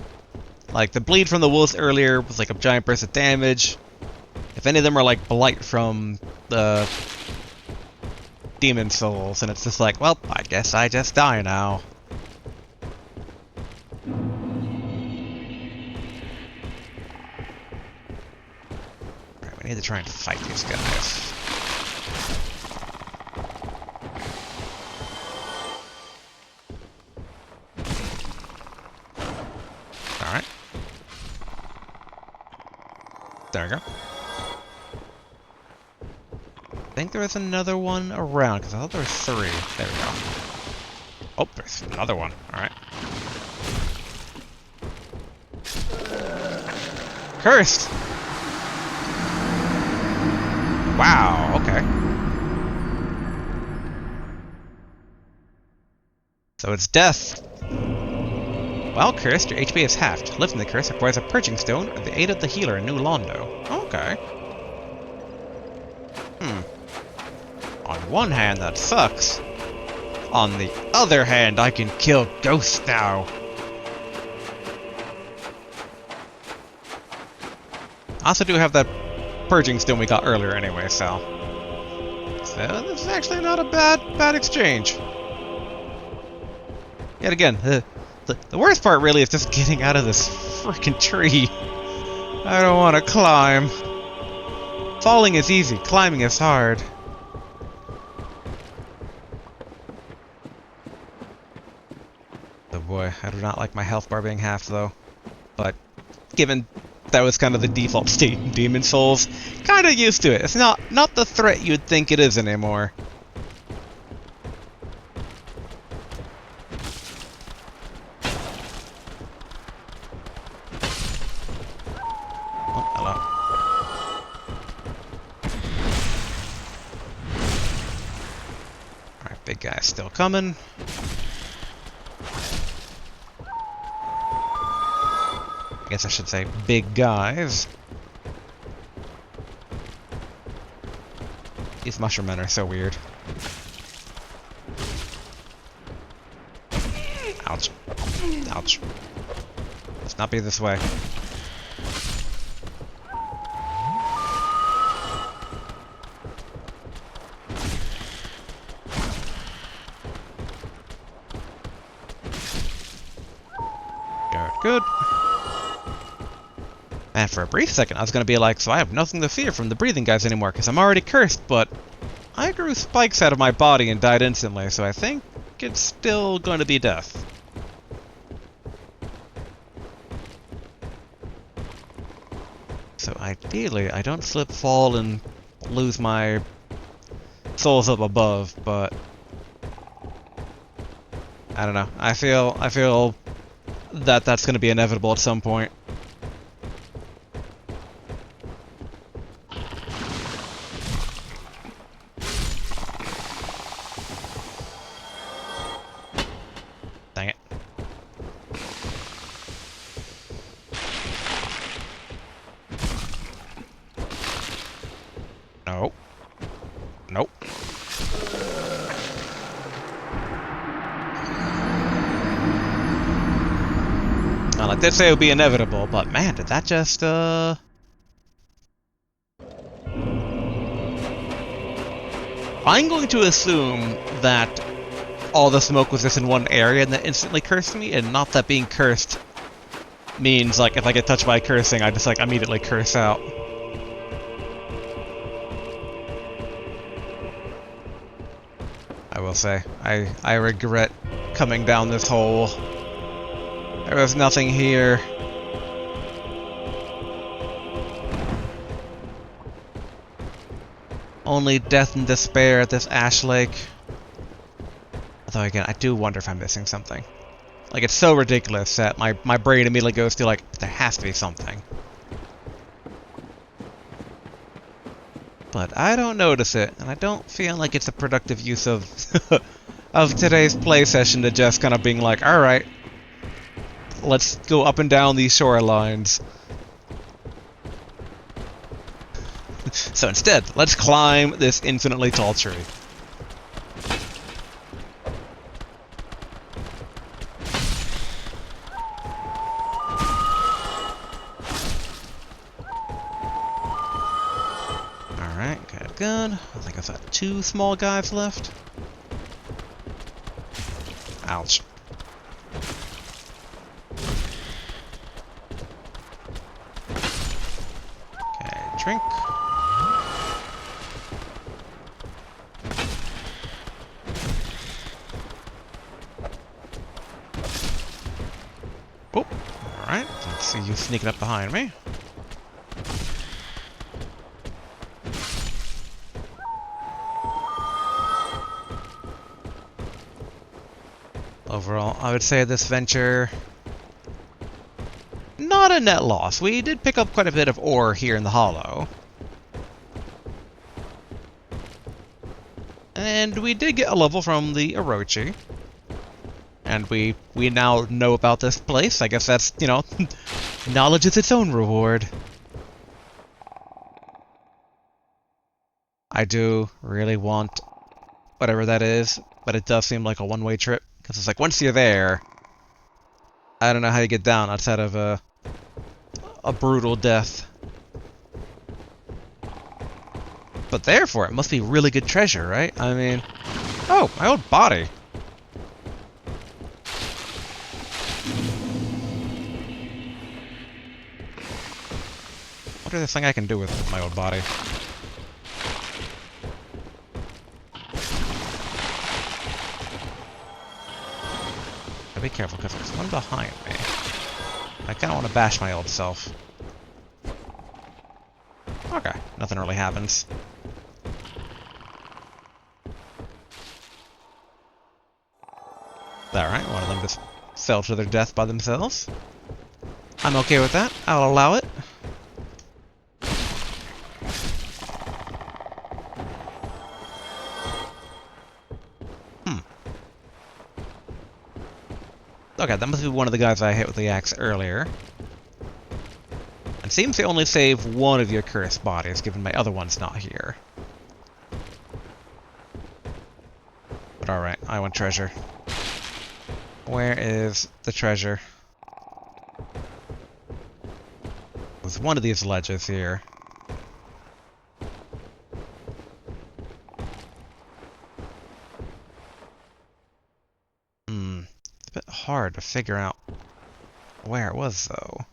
Speaker 1: Like, the bleed from the wolves earlier was like a giant burst of damage. If any of them are like blight from the demon souls, and it's just like, well, I guess I just die now. Alright, we need to try and fight these guys. Alright. There we go. I think there was another one around, because I thought there were 3. There we go. Oh, there's another one. Alright. Cursed! Wow, okay. So it's death. While cursed, your HP is halved. Lifting the curse requires a purging stone or the aid of the healer in New Londo. Okay. On one hand, that sucks. On the other hand, I can kill ghosts now. I also do have that purging stone we got earlier anyway, so this is actually not a bad exchange. Yet again, the worst part really is just getting out of this freaking tree. I don't want to climb. Falling is easy, climbing is hard. Oh boy, I do not like my health bar being half though. But given that was kind of the default state in Demon Souls, kind of used to it. It's not the threat you'd think it is anymore. Oh, hello. Alright, big guy's still coming. I guess I should say big guys. These mushroom men are so weird. Ouch. Ouch. Let's not be this way. Good. And for a brief second, I was going to be like, so I have nothing to fear from the breathing guys anymore, because I'm already cursed, but I grew spikes out of my body and died instantly, so I think it's still going to be death. So ideally, I don't slip, fall, and lose my souls up above, but I don't know. I feel that that's going to be inevitable at some point. Dang it. No. Nope. Well, I did say it would be inevitable, but man, did that just, I'm going to assume that all the smoke was just in one area and that instantly cursed me, and not that being cursed means, like, if I get touched by cursing, I just, like, immediately curse out. I will say, I regret coming down this hole. There was nothing here. Only death and despair at this ash lake. Although again, I do wonder if I'm missing something. Like, it's so ridiculous that my brain immediately goes to, like, there has to be something. But I don't notice it, and I don't feel like it's a productive use of of today's play session to just kind of being like, alright, let's go up and down these shorelines. So instead, let's climb this infinitely tall tree. Alright, good. I think I've got 2 small guys left. Ouch. Okay, drink. Oh, alright. Let's see you sneaking up behind me. Overall, I would say this venture, not a net loss. We did pick up quite a bit of ore here in the hollow. And we did get a level from the Orochi. And we now know about this place. I guess that's, you know, knowledge is its own reward. I do really want whatever that is, but it does seem like a one-way trip. Because it's like, once you're there, I don't know how you get down outside of a brutal death. But therefore, it must be really good treasure, right? I mean... Oh, my old body! What is this thing I can do with my old body? Be careful, because there's one behind me. I kind of want to bash my old self. Okay, nothing really happens. Alright, one of them just fell to their death by themselves. I'm okay with that. I'll allow it. Okay, that must be one of the guys I hit with the axe earlier. It seems to only save one of the accursed bodies, given my other one's not here. But alright, I want treasure. Where is the treasure? There's one of these ledges here. It's a bit hard to figure out where it was, though.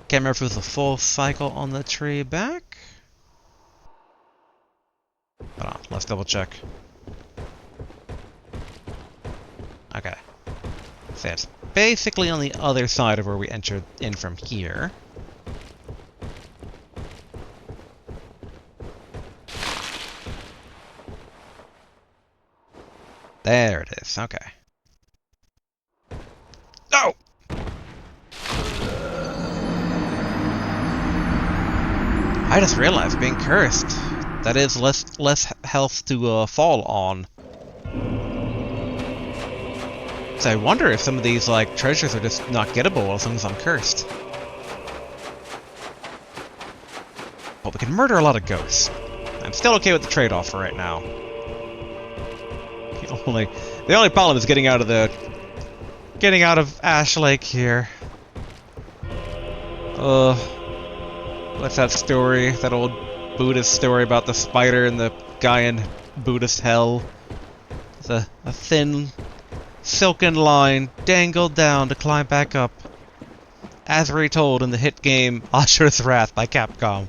Speaker 1: Can't remember if it was a full cycle on the tree back. Hold on, let's double check. Okay. So it's basically on the other side of where we entered in from here. There it is, okay. Oh! I just realized, being cursed, that is less health to fall on. So I wonder if some of these, like, treasures are just not gettable as long as I'm cursed. Well, we can murder a lot of ghosts. I'm still okay with the trade-off for right now. The only problem is getting out of Ash Lake here. What's that story? That old Buddhist story about the spider and the guy in Buddhist hell. It's a thin, silken line dangled down to climb back up. As retold in the hit game Ashura's Wrath by Capcom.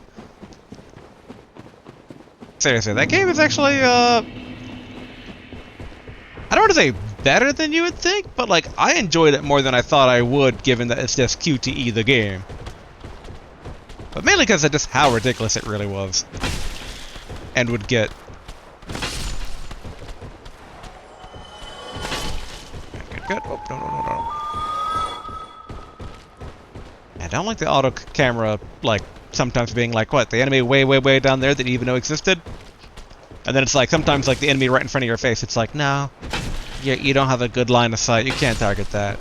Speaker 1: Seriously, that game is actually, I don't want to say better than you would think, but like, I enjoyed it more than I thought I would, given that it's just QTE the game. But mainly because of just how ridiculous it really was. And would get. Good. Oh, no. I don't like the auto camera, like, sometimes being like, what, the enemy way down there that you even know existed? And then it's like, sometimes like the enemy right in front of your face, it's like, no, you don't have a good line of sight, you can't target that.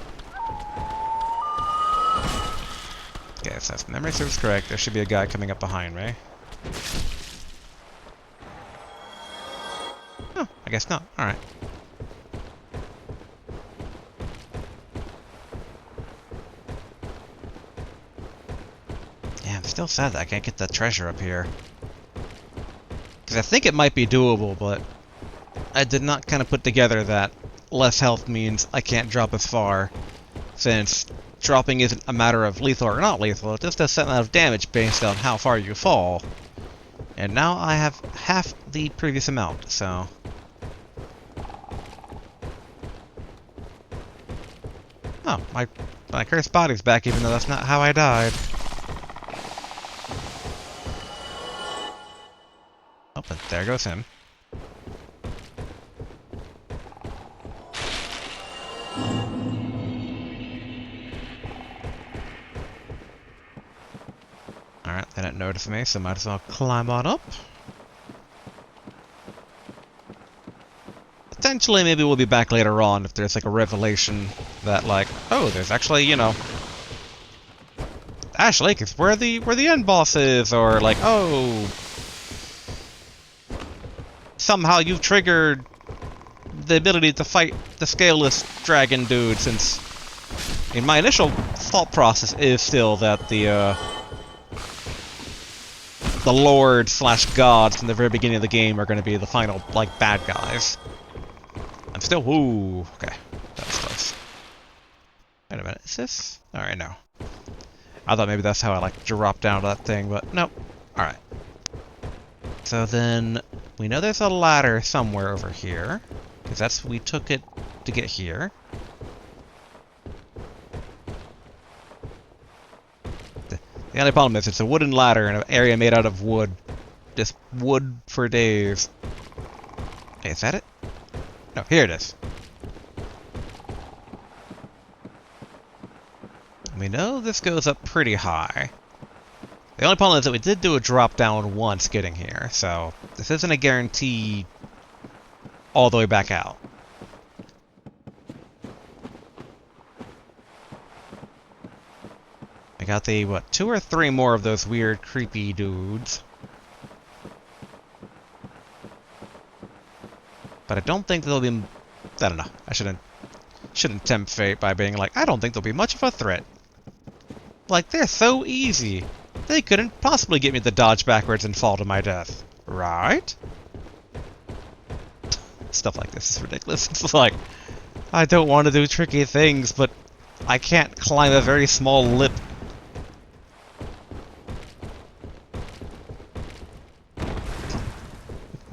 Speaker 1: Okay, so if memory serves correct, there should be a guy coming up behind me. Oh, I guess not. Alright. Yeah, I'm still sad that I can't get that treasure up here. Because I think it might be doable, but I did not kind of put together that less health means I can't drop as far, since dropping isn't a matter of lethal or not lethal, it just does a certain amount of damage based on how far you fall. And now I have half the previous amount, so... Oh, my cursed body's back, even though that's not how I died. Oh, but there goes him. Alright, they didn't notice me, so might as well climb on up. Potentially, maybe we'll be back later on if there's like a revelation that like, oh, there's actually, you know, Ash Lake is where the end boss is, or like, oh, somehow you've triggered the ability to fight the scaleless dragon dude, since in my initial thought process is still that the Lord / gods from the very beginning of the game are going to be the final, like, bad guys. I'm still... Ooh, okay. That was close. Wait a minute, is this... Alright, no. I thought maybe that's how I, like, dropped down to that thing, but nope. Alright. So then, we know there's a ladder somewhere over here, because that's... we took it to get here. The only problem is it's a wooden ladder in an area made out of wood. Just wood for days. Hey, is that it? No, here it is. We know this goes up pretty high. The only problem is that we did do a drop down once getting here, so this isn't a guarantee all the way back out. I got the, what, 2 or 3 more of those weird, creepy dudes. But I don't think they'll be... I don't know. I shouldn't tempt fate by being like, I don't think they'll be much of a threat. Like, they're so easy. They couldn't possibly get me to dodge backwards and fall to my death. Right? Stuff like this is ridiculous. It's like, I don't want to do tricky things, but I can't climb a very small lip.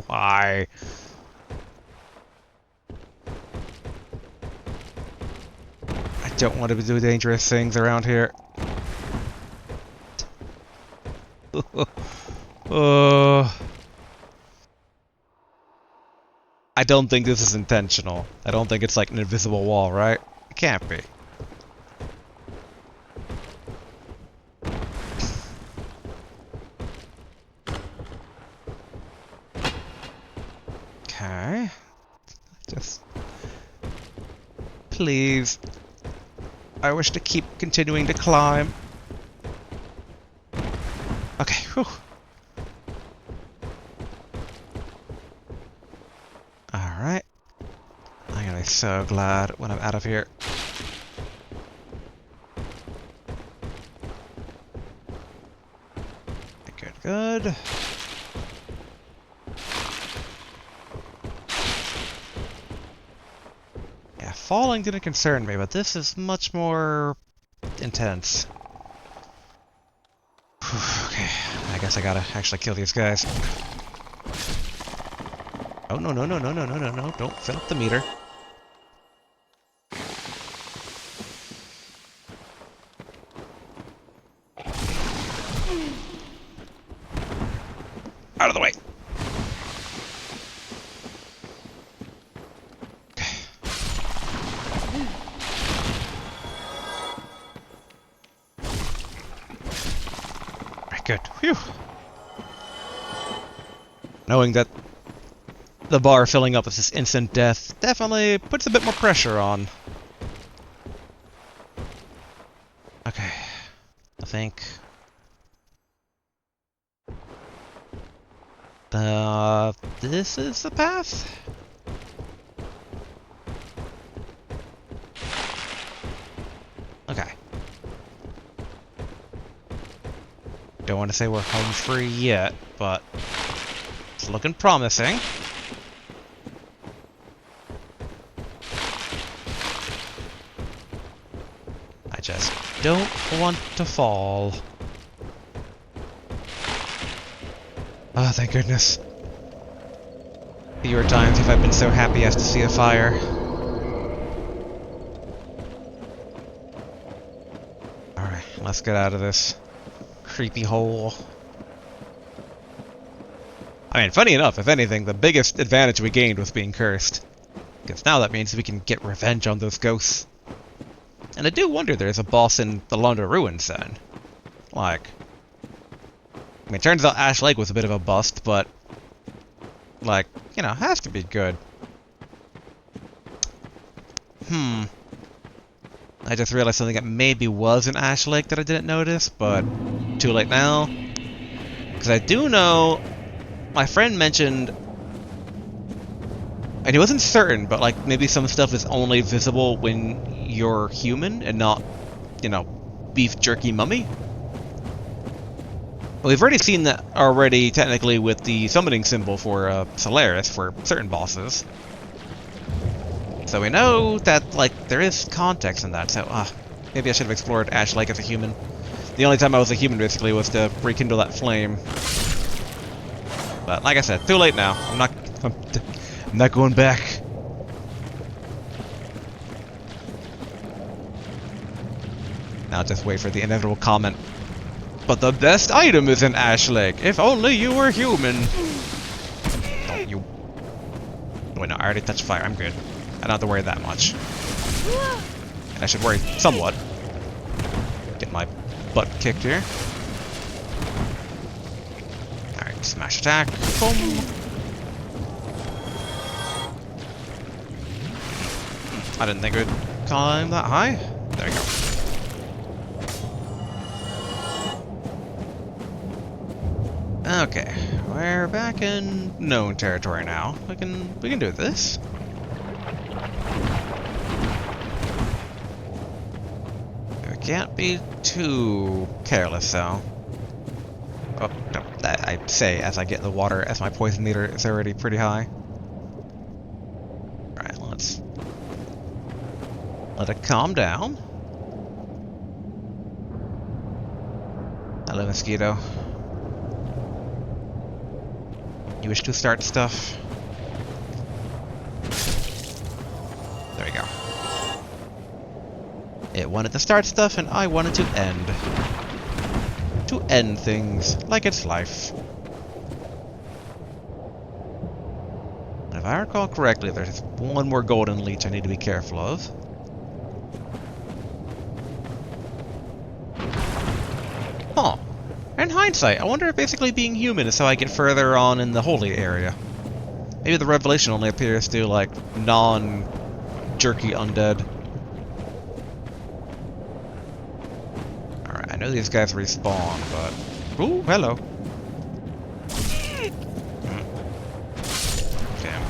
Speaker 1: Why? I don't want to do dangerous things around here. I don't think this is intentional. I don't think it's like an invisible wall, right? It can't be. Okay. Just... please. I wish to keep continuing to climb. Okay, whew. Alright. I'm gonna be so glad when I'm out of here. Good, good. Yeah, falling didn't concern me, but this is much more intense. Okay, I guess I gotta actually kill these guys. Oh, no, no, no, no, no, no, no, no, don't fill up the meter. Out of the way! Good. Phew. Knowing that the bar filling up with this instant death definitely puts a bit more pressure on. Okay. I think. This is the path? Okay. Don't want to say we're home free yet, but it's looking promising. I just don't want to fall. Oh, thank goodness. Fewer times have I been so happy as to see a fire. Alright, let's get out of this creepy hole. I mean, funny enough, if anything, the biggest advantage we gained was being cursed. Because now that means we can get revenge on those ghosts. And I do wonder there's a boss in the Londo Ruins then. Like... I mean, turns out Ash Lake was a bit of a bust, but... like, you know, has to be good. I just realized something that maybe was in Ash Lake that I didn't notice, but too late now. Because I do know... my friend mentioned... and he wasn't certain, but like, maybe some stuff is only visible when you're human and not, you know, beef jerky mummy. Well, we've already seen that already, technically, with the summoning symbol for Solaris for certain bosses. So we know that, like, there is context in that, so, maybe I should have explored Ash Lake as a human. The only time I was a human, basically, was to rekindle that flame. But, like I said, too late now. I'm not going back. Now just wait for the inevitable comment. But the best item is in Ash Lake. If only you were human. Don't you... wait, no, I already touched fire. I'm good. I don't have to worry that much. And I should worry somewhat. Get my butt kicked here. Alright, smash attack. Boom. I didn't think it would climb that high. There we go. Okay, we're back in known territory now. We can do this. We can't be too careless though. Oh no, that I say as I get in the water, as my poison meter is already pretty high. Alright, let's let it calm down. Hello, mosquito. You wish to start stuff? There we go. It wanted to start stuff and I wanted to end. To end things, like it's life. And if I recall correctly, there's one more golden leech I need to be careful of. Huh. In hindsight, I wonder if basically being human is how I get further on in the holy area. Maybe the revelation only appears to, like, non-jerky undead. Alright, I know these guys respawn, but... ooh, hello. Okay, I'm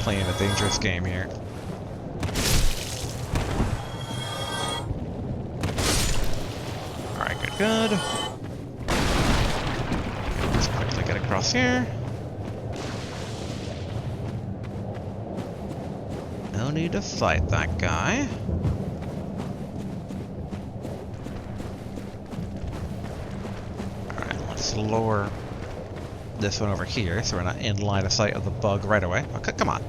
Speaker 1: playing a dangerous game here. Alright, good. Get across here. No need to fight that guy. Alright, let's lower this one over here so we're not in line of sight of the bug right away. Okay, come on.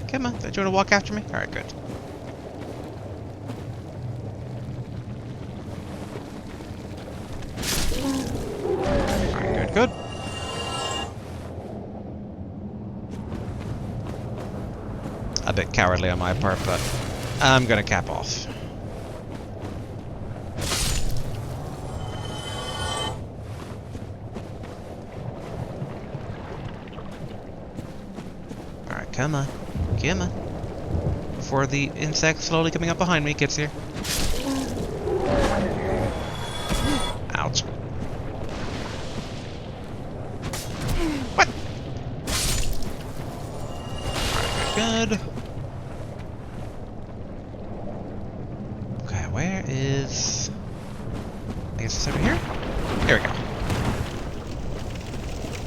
Speaker 1: Come on, don't you want to walk after me? Alright, good. Alright, good. A bit cowardly on my part, but I'm gonna cap off. Alright, come on. Come on. Before the insect slowly coming up behind me gets here. good. Okay, where is... I guess it's over here? Here we go.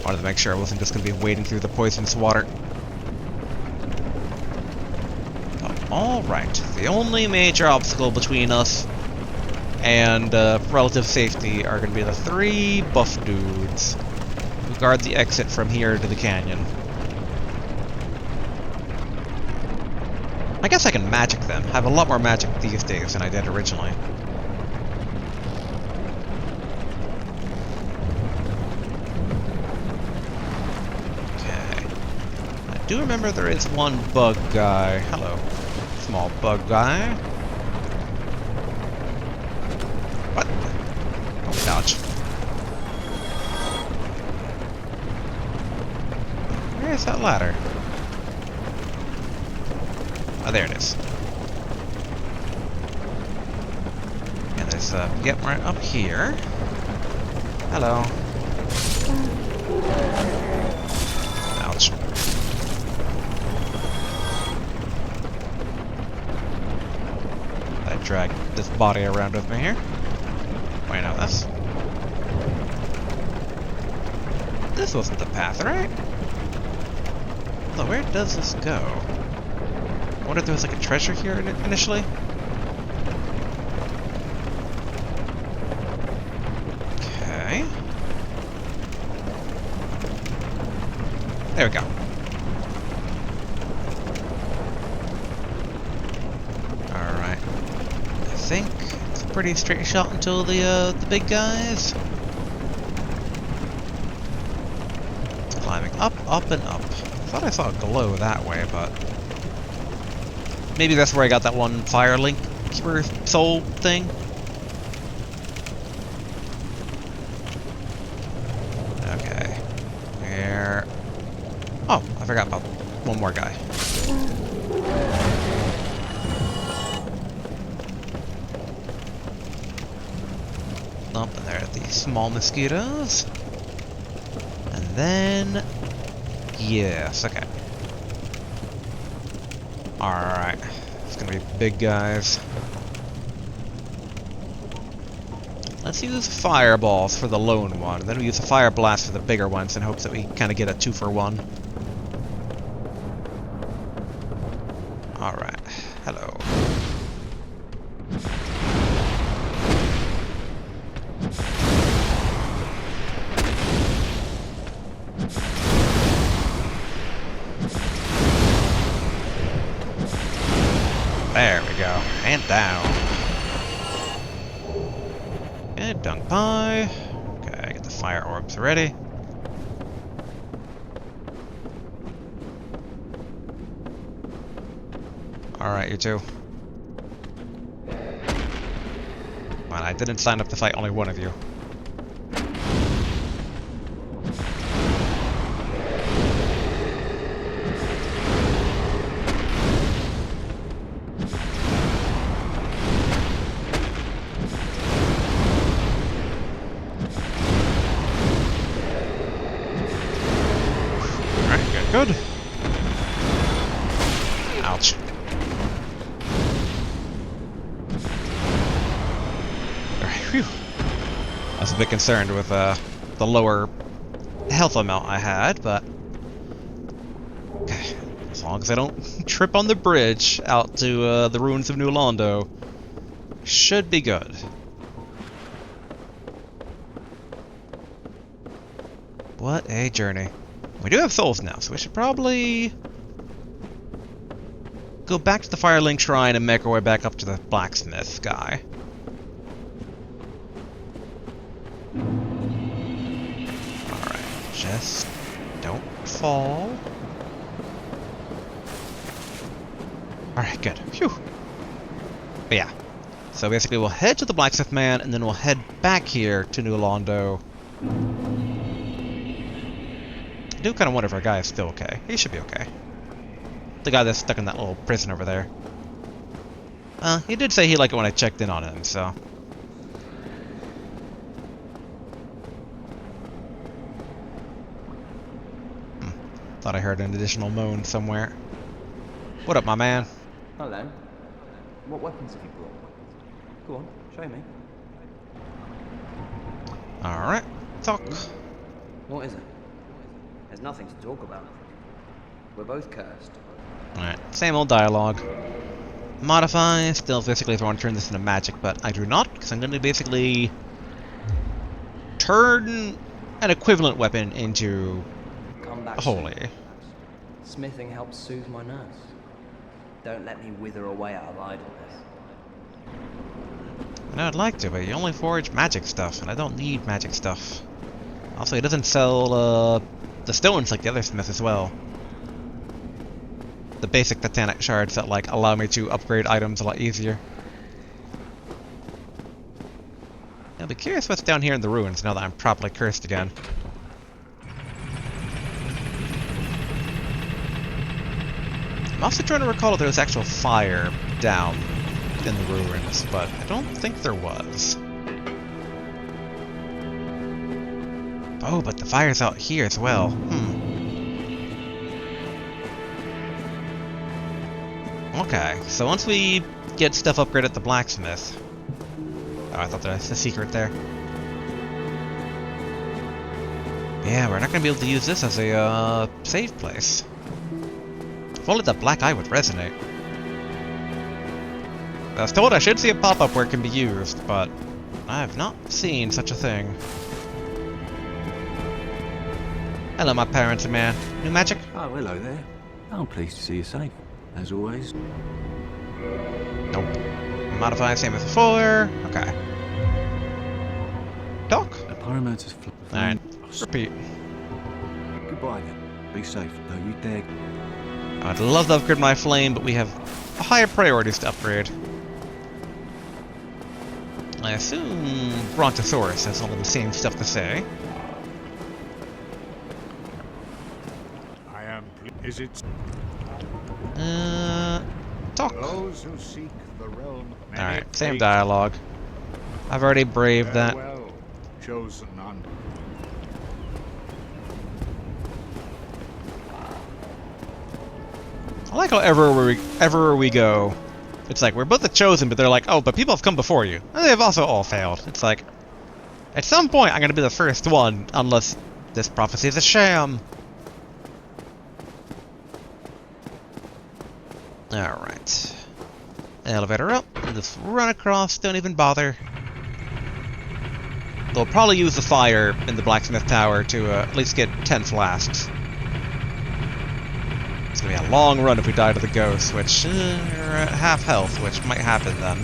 Speaker 1: Wanted to make sure I wasn't just going to be wading through the poisonous water. Alright, the only major obstacle between us and relative safety are going to be the 3 buff dudes who guard the exit from here to the canyon. I guess I can magic them. I have a lot more magic these days than I did originally. Okay. I do remember there is one bug guy. Hello. Small bug guy. What? Oh, dodge. Where is that ladder? Oh, there it is. And there's get right up here. Hello. Ouch. I drag this body around with me here. Wait, no, this wasn't the path, right? So where does this go? I wonder if there was like a treasure here initially? Okay. There we go. Alright. I think it's a pretty straight shot until the big guys. It's climbing up, up, and up. I thought I saw a glow that way, but... maybe that's where I got that one fire link keeper soul thing. Okay. Where... oh, I forgot about one more guy. Up and there are these small mosquitoes. And then... yes, okay. Alright. It's gonna be big guys. Let's use fireballs for the lone one, and then we use a fire blast for the bigger ones in hopes that we kind of get a 2-for-1. Alright. Hello. There we go. And down. Good, dung pie. Okay, get the fire orbs ready. Alright, you two. Well, I didn't sign up to fight only one of you. Good. Ouch. Alright, phew. I was a bit concerned with the lower health amount I had, but... okay. As long as I don't trip on the bridge out to the Ruins of New Londo, should be good. What a journey. We do have souls now, so we should probably go back to the Firelink Shrine and make our way back up to the blacksmith guy. Alright, just don't fall. Alright, good. Phew. But yeah, so basically we'll head to the blacksmith man, and then we'll head back here to New Londo. I do kind of wonder if our guy is still okay. He should be okay. The guy that's stuck in that little prison over there. He did say he liked it when I checked in on him, so... thought I heard an additional moan somewhere. What up, my man?
Speaker 2: Hello. What weapons have you brought? Go on, show me.
Speaker 1: Alright, talk.
Speaker 2: What is it? There's nothing to talk about. We're both cursed.
Speaker 1: Alright, same old dialogue. Modify, still basically if I want to turn this into magic, but I do not, because I'm going to basically turn an equivalent weapon into
Speaker 2: Come back
Speaker 1: holy.
Speaker 2: soon. Smithing helps soothe my nerves. Don't let me wither away out of idleness.
Speaker 1: And I'd like to, but you only forge magic stuff, and I don't need magic stuff. Also, he doesn't sell the stones like the other smith as well. The basic Titanic shards that like allow me to upgrade items a lot easier. I'll be curious what's down here in the ruins now that I'm properly cursed again. I'm also trying to recall if there was actual fire down in the ruins, but I don't think there was. Oh, but the fire's out here as well. Okay, so once we get stuff upgraded at the blacksmith... Oh, I thought there was a secret there. Yeah, we're not going to be able to use this as a save place. If only the black eye would resonate. I was told I should see a pop-up where it can be used, but I have not seen such a thing. Hello, my parents, man. New magic?
Speaker 3: Oh, hello there. I'm pleased to see you safe, as always.
Speaker 1: Nope. Modify, same as before. Okay. Talk?
Speaker 3: The pyromancer's
Speaker 1: Alright. Repeat.
Speaker 3: Goodbye then. Be safe. Don't you dare.
Speaker 1: I'd love to upgrade my flame, but we have higher priorities to upgrade. I assume Brontosaurus has all of the same stuff to say.
Speaker 4: I am. Is it
Speaker 1: Talk.
Speaker 4: those who seek the realm?
Speaker 1: Alright, same dialogue. I've already braved that.
Speaker 4: Farewell, chosen none.
Speaker 1: I like how everywhere we go, it's like, we're both the chosen, but they're like, oh, but people have come before you. And they've also all failed. It's like, at some point, I'm going to be the first one, unless this prophecy is a sham. Alright. Elevator up. Just run across, don't even bother. They'll probably use the fire in the blacksmith tower to at least get 10 flasks. It's gonna be a long run if we die to the ghost, which are at half health, which might happen then.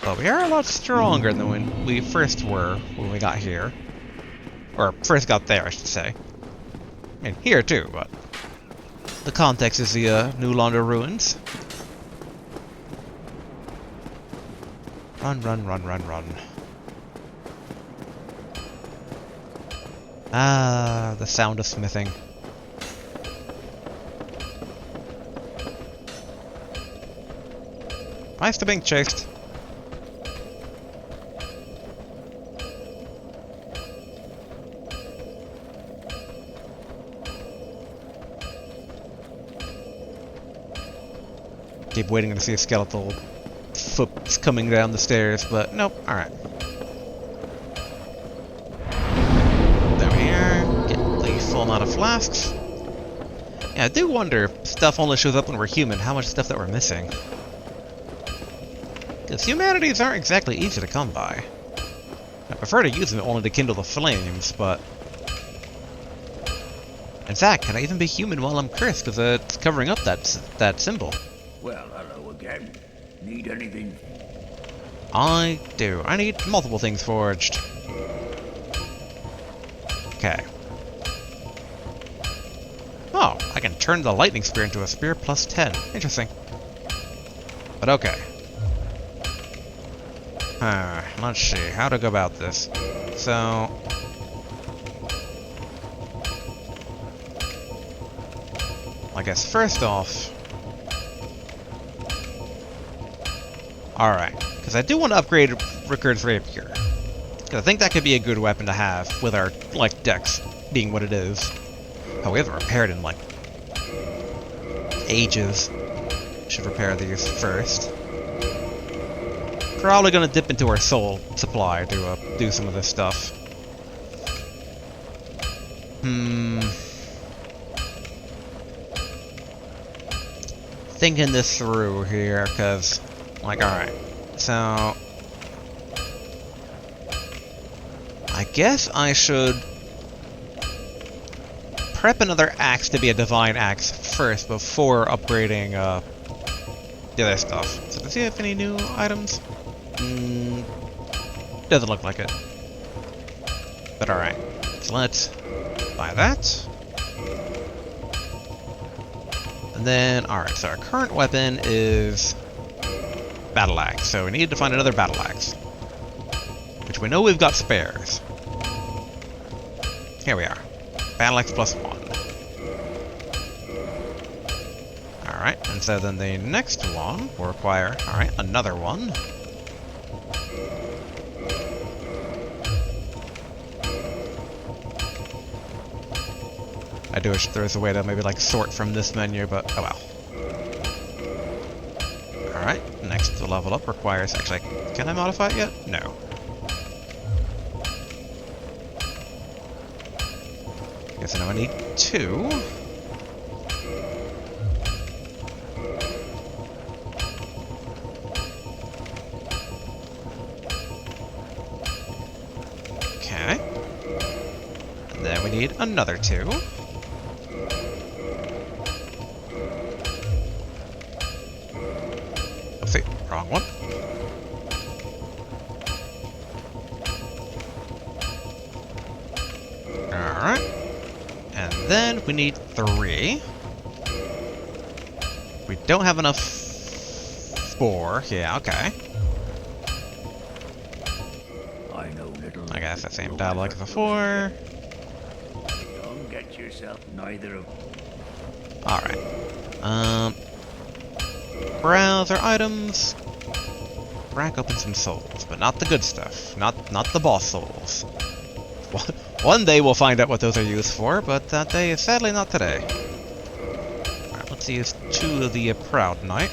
Speaker 1: But we are a lot stronger than when we first were when we got here. Or first got there, I should say. I mean, here too, but the context is the New Londo ruins. Run, run, run, run, run. Ah, the sound of smithing. Am I still being chased? Keep waiting to see a skeletal foot coming down the stairs, but nope. Alright. There we are. Get the full amount of flasks. Yeah, I do wonder if stuff only shows up when we're human, how much stuff that we're missing. Because humanities aren't exactly easy to come by. I prefer to use them only to kindle the flames, but... In fact, can I even be human while I'm cursed? Because it's covering up that symbol.
Speaker 5: Well, hello again. Need anything?
Speaker 1: I do. I need multiple things forged. Okay. Oh, I can turn the lightning spear into a spear plus 10. Interesting. But okay. Let's see. How to go about this. So... I guess first off... Alright, because I do want to upgrade Rickard's Rapier. Because I think that could be a good weapon to have with our, like, dex. being what it is. Oh, we haven't repaired in, like, ages. Should repair these first. Probably gonna dip into our soul supply to do some of this stuff. Thinking this through here, because, like, alright. So, I guess I should prep another axe to be a divine axe first before upgrading the other stuff. So does he have any new items? Doesn't look like it. But alright. So let's buy that. And then, alright, so our current weapon is battle axe. So we need to find another battle axe. Which we know we've got spares. Here we are. Battle axe +1. Alright, and so then the next one will require, alright, another one. I do wish there was a way to maybe like sort from this menu, but oh well. Alright, next to level up requires, actually, can I modify it yet? No. Guess now I need 2. Okay. And then we need another 2. Oopsie, wrong one. Alright. And then we need 3. We don't have enough 4. Yeah, okay.
Speaker 5: I know little.
Speaker 1: I guess that same dialogue as before.
Speaker 5: Don't get yourself neither of.
Speaker 1: Alright. Browse our items. Crack open some souls, but not the good stuff. Not the boss souls. One day we'll find out what those are used for, but that day is sadly not today. Alright, let's use 2 of the Proud Knight.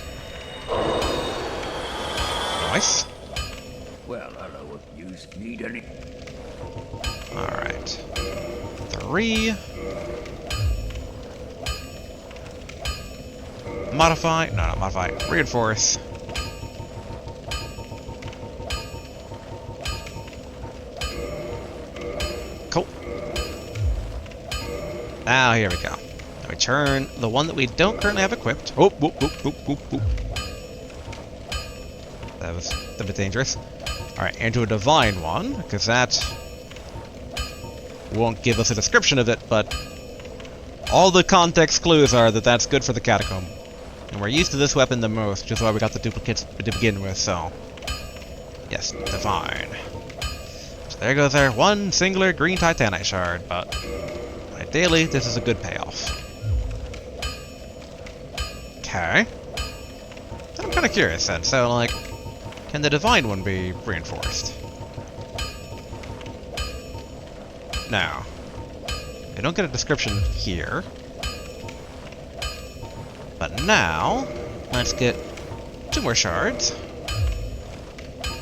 Speaker 1: Nice.
Speaker 5: Well, hello, if you need any.
Speaker 1: Alright. 3. Modify. No, not modify. Reinforce. Cool. Now, here we go. Now we turn the one that we don't currently have equipped. Oh, whoop, whoop, whoop, whoop, whoop. That was a bit dangerous. Alright, into a divine one, because that won't give us a description of it, but all the context clues are that that's good for the catacomb. And we're used to this weapon the most, which is why we got the duplicates to begin with, so... Yes, divine. So there goes our one singular green titanite shard, but... ideally, this is a good payoff. Okay. I'm kinda curious then, so like... can the divine one be reinforced? No. I don't get a description here. But now, let's get 2 more shards.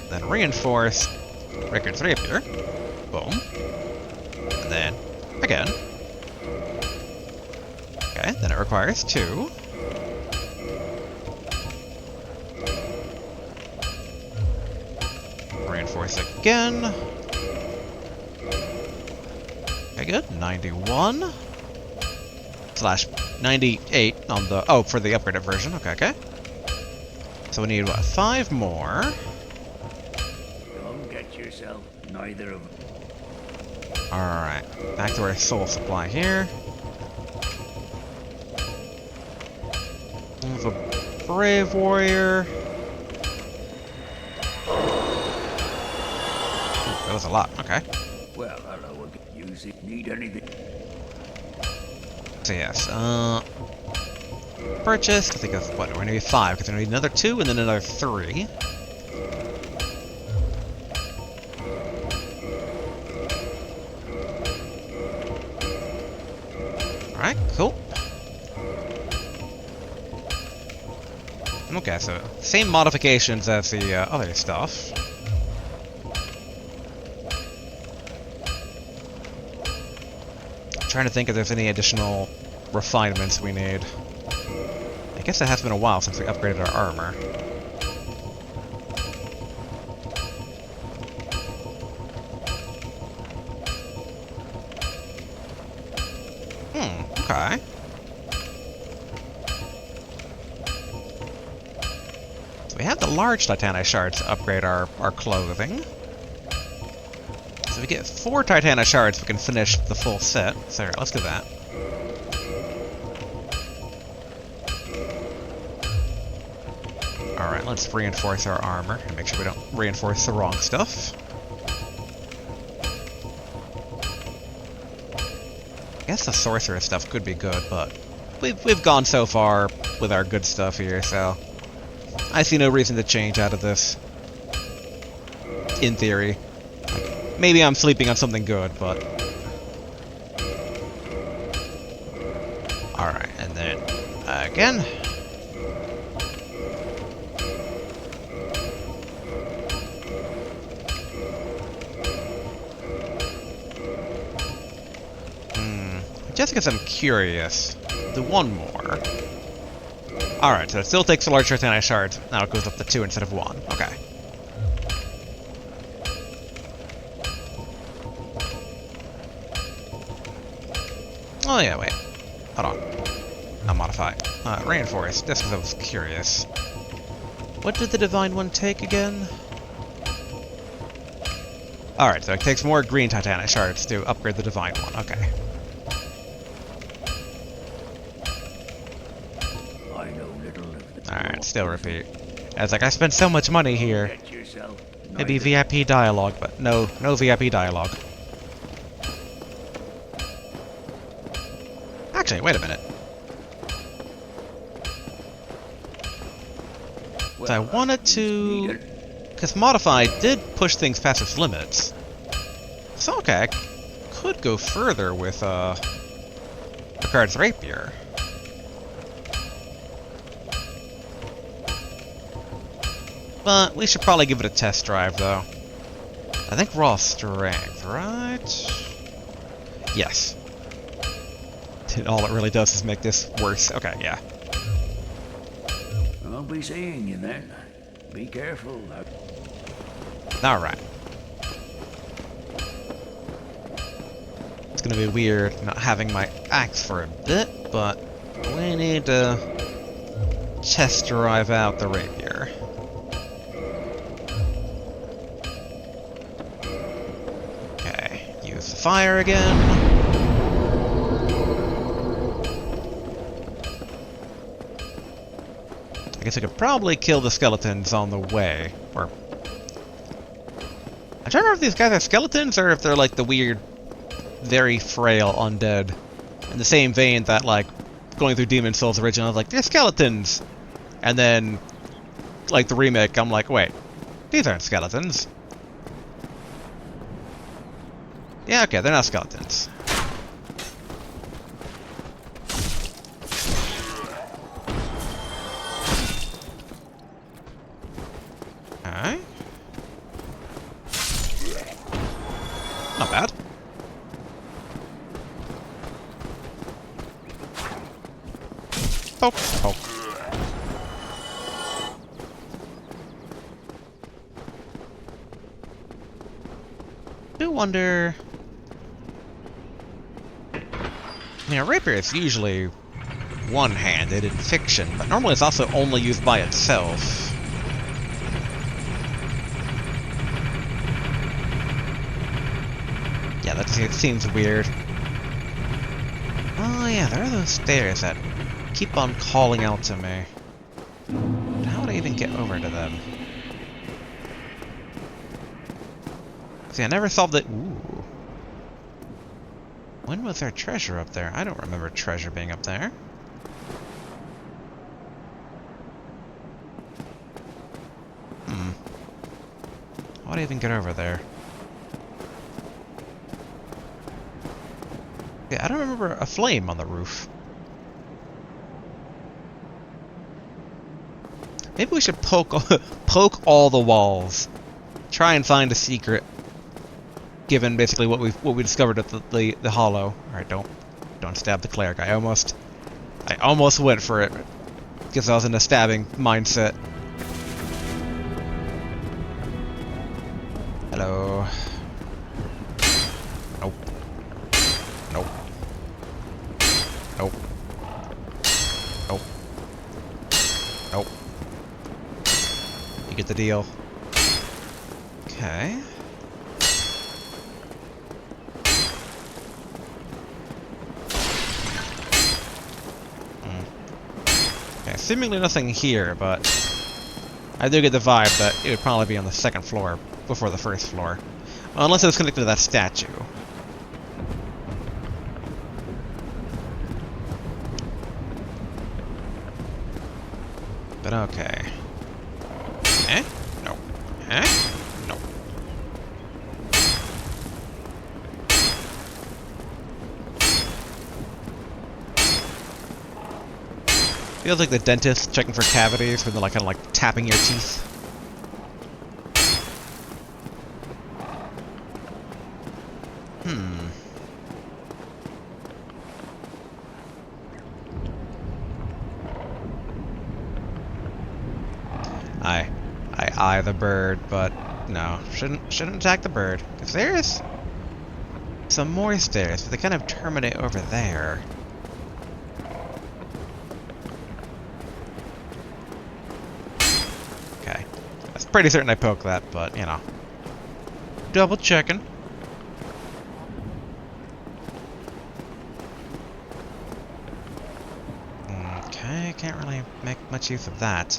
Speaker 1: Then reinforce Rickard's rapier. Boom. And then, again. Okay, then it requires 2. Reinforce again. Okay, good. 91. Slash 98 on the... oh, for the upgraded version. Okay, okay. So we need, what, 5 more?
Speaker 5: Don't get yourself neither of.
Speaker 1: Alright. Back to our soul supply here. There's a brave warrior. That was a lot. Okay.
Speaker 5: Well, hello, use it. Need anything?
Speaker 1: So yes, purchase, I think of, what, we're gonna need 5, because we're gonna need another 2, and then another 3. Alright, cool. Okay, so same modifications as the other stuff. Trying to think if there's any additional refinements we need. I guess it has been a while since we upgraded our armor. Okay. So we have the large Titanic shards to upgrade our clothing. So if we get 4 Titanic shards, we can finish the full set. So here, let's do that. Alright, let's reinforce our armor and make sure we don't reinforce the wrong stuff. I guess the sorcerer stuff could be good, but we've gone so far with our good stuff here, so I see no reason to change out of this. In theory. Like, maybe I'm sleeping on something good, but... Alright, and then again. Just because I'm curious, do one more. Alright, so it still takes a large Titanic shard. Now it goes up to 2 instead of 1. Okay. Oh yeah, wait. Hold on. Not modify. Reinforce, just because I was curious. What did the Divine one take again? Alright, so it takes more green Titanic shards to upgrade the Divine one. Okay. Alright, still repeat. I was like, I spent so much money here. Maybe VIP dialogue, but no VIP dialogue. Actually, wait a minute. So I wanted to... Because Modify did push things past its limits. So okay, I could go further with, Picard's Rapier. But we should probably give it a test drive, though. I think raw strength, right? Yes. All it really does is make this worse. Okay, yeah.
Speaker 5: I'll be seeing you then. Be careful.
Speaker 1: Alright. It's gonna be weird not having my axe for a bit, but we need to test drive out the rapier. Fire again. I guess I could probably kill the skeletons on the way. Or I'm trying to remember if these guys are skeletons or if they're like the weird, very frail undead. In the same vein that like going through Demon Souls original, I was like, they're skeletons. And then like the remake, I'm like, wait, these aren't skeletons. Yeah, okay, they're not skeletons. Alright. Not bad. Poke, poke. I wonder... Yeah, rapier is usually one-handed in fiction, but normally it's also only used by itself. Yeah, that seems weird. Oh yeah, there are those stairs that keep on calling out to me. But how would I even get over to them? See, I never solved it. Ooh. When was there treasure up there? I don't remember treasure being up there. How would I even get over there? Yeah, I don't remember a flame on the roof. Maybe we should poke poke all the walls. Try and find a secret. Given basically what we discovered at the hollow. Alright, don't stab the cleric. I almost went for it. Because I was in a stabbing mindset. Hello. Nope. Nope. Nope. Nope. Nope. You get the deal. Okay. Okay, seemingly nothing here, but I do get the vibe that it would probably be on the second floor before the first floor. Well, unless it was connected to that statue. But okay. Eh? No. Eh? No. Feels like the dentist checking for cavities when they're like kind of like tapping your teeth. I eye the bird, but no, shouldn't attack the bird. Because there's some more stairs, but they kind of terminate over there. Okay, that's pretty certain I poked that, but you know, double checking. Okay, can't really make much use of that.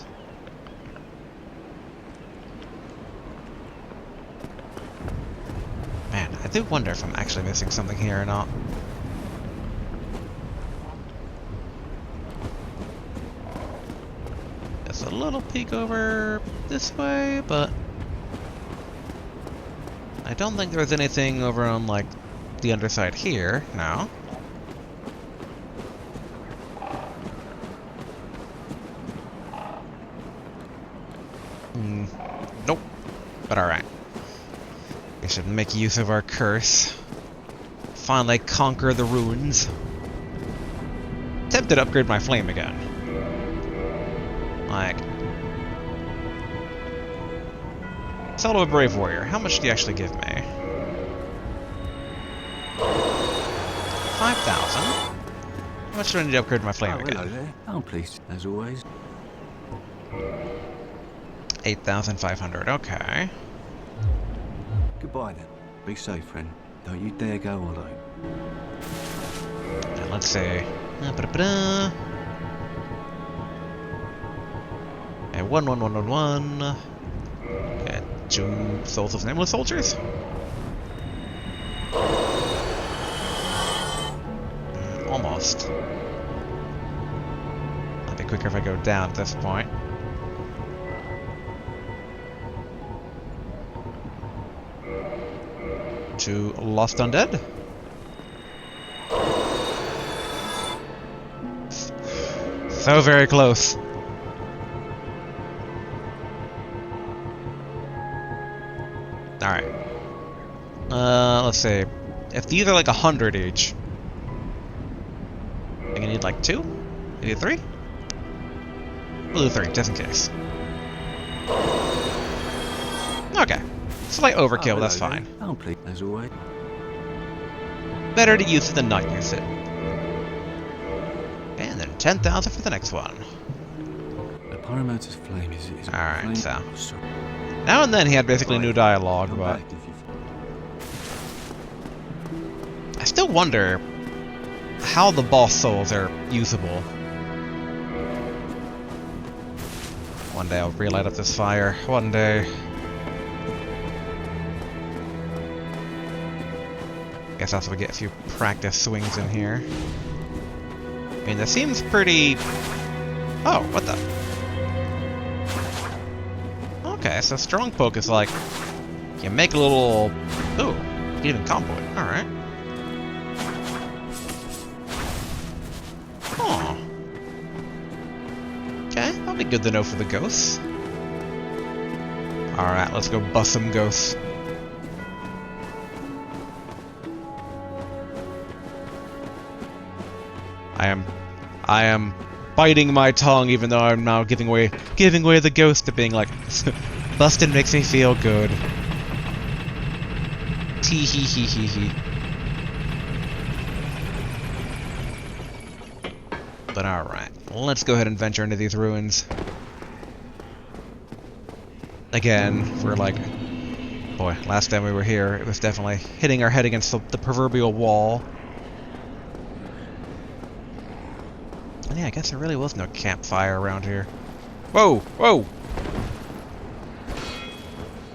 Speaker 1: I do wonder if I'm actually missing something here or not. Just a little peek over this way, but I don't think there's anything over on, like, the underside here, no. Nope. But alright. We should make use of our curse. Finally conquer the ruins. Tempted to upgrade my flame again. Like... Soul of a Brave Warrior. How much do you actually give me? 5,000? How much do I need to upgrade my flame again?
Speaker 3: Hello there. Oh, please, as always.
Speaker 1: 8,500, okay.
Speaker 3: Goodbye then. Be safe, friend. Don't you dare go alone.
Speaker 1: And let's see. Okay, 11111. Okay, 2 Souls of Nameless Soldiers. Almost. Might be quicker if I go down at this point. 2 Lost Undead. So very close. Alright. Let's see. If these are like 100 each, I think I need like 2? Maybe 3? We'll do 3, just in case. Okay. Slight overkill, that's fine.
Speaker 3: Oh, please, as always.
Speaker 1: Better to use it than not use it. And then 10,000 for the next one.
Speaker 3: The pyromancer's flame is
Speaker 1: Alright, so.
Speaker 3: Sorry.
Speaker 1: Now and then he had basically new dialogue,
Speaker 3: Come
Speaker 1: but
Speaker 3: back if you...
Speaker 1: I still wonder how the boss souls are usable. One day I'll relight up this fire. One day. Guess also we get a few practice swings in here. I mean, that seems pretty... Oh, what the... Okay, so strong poke is like... You make a little... Ooh, you can even combo it. Alright. be good to know for the ghosts. Alright, let's go bust some ghosts. I am biting my tongue, even though I'm now giving away the ghost to being like, busting makes me feel good. Tee hee hee hee hee. But alright, let's go ahead and venture into these ruins. Again, we're like, boy, last time we were here, it was definitely hitting our head against the proverbial wall. And yeah, I guess there really was no campfire around here. Whoa! Whoa!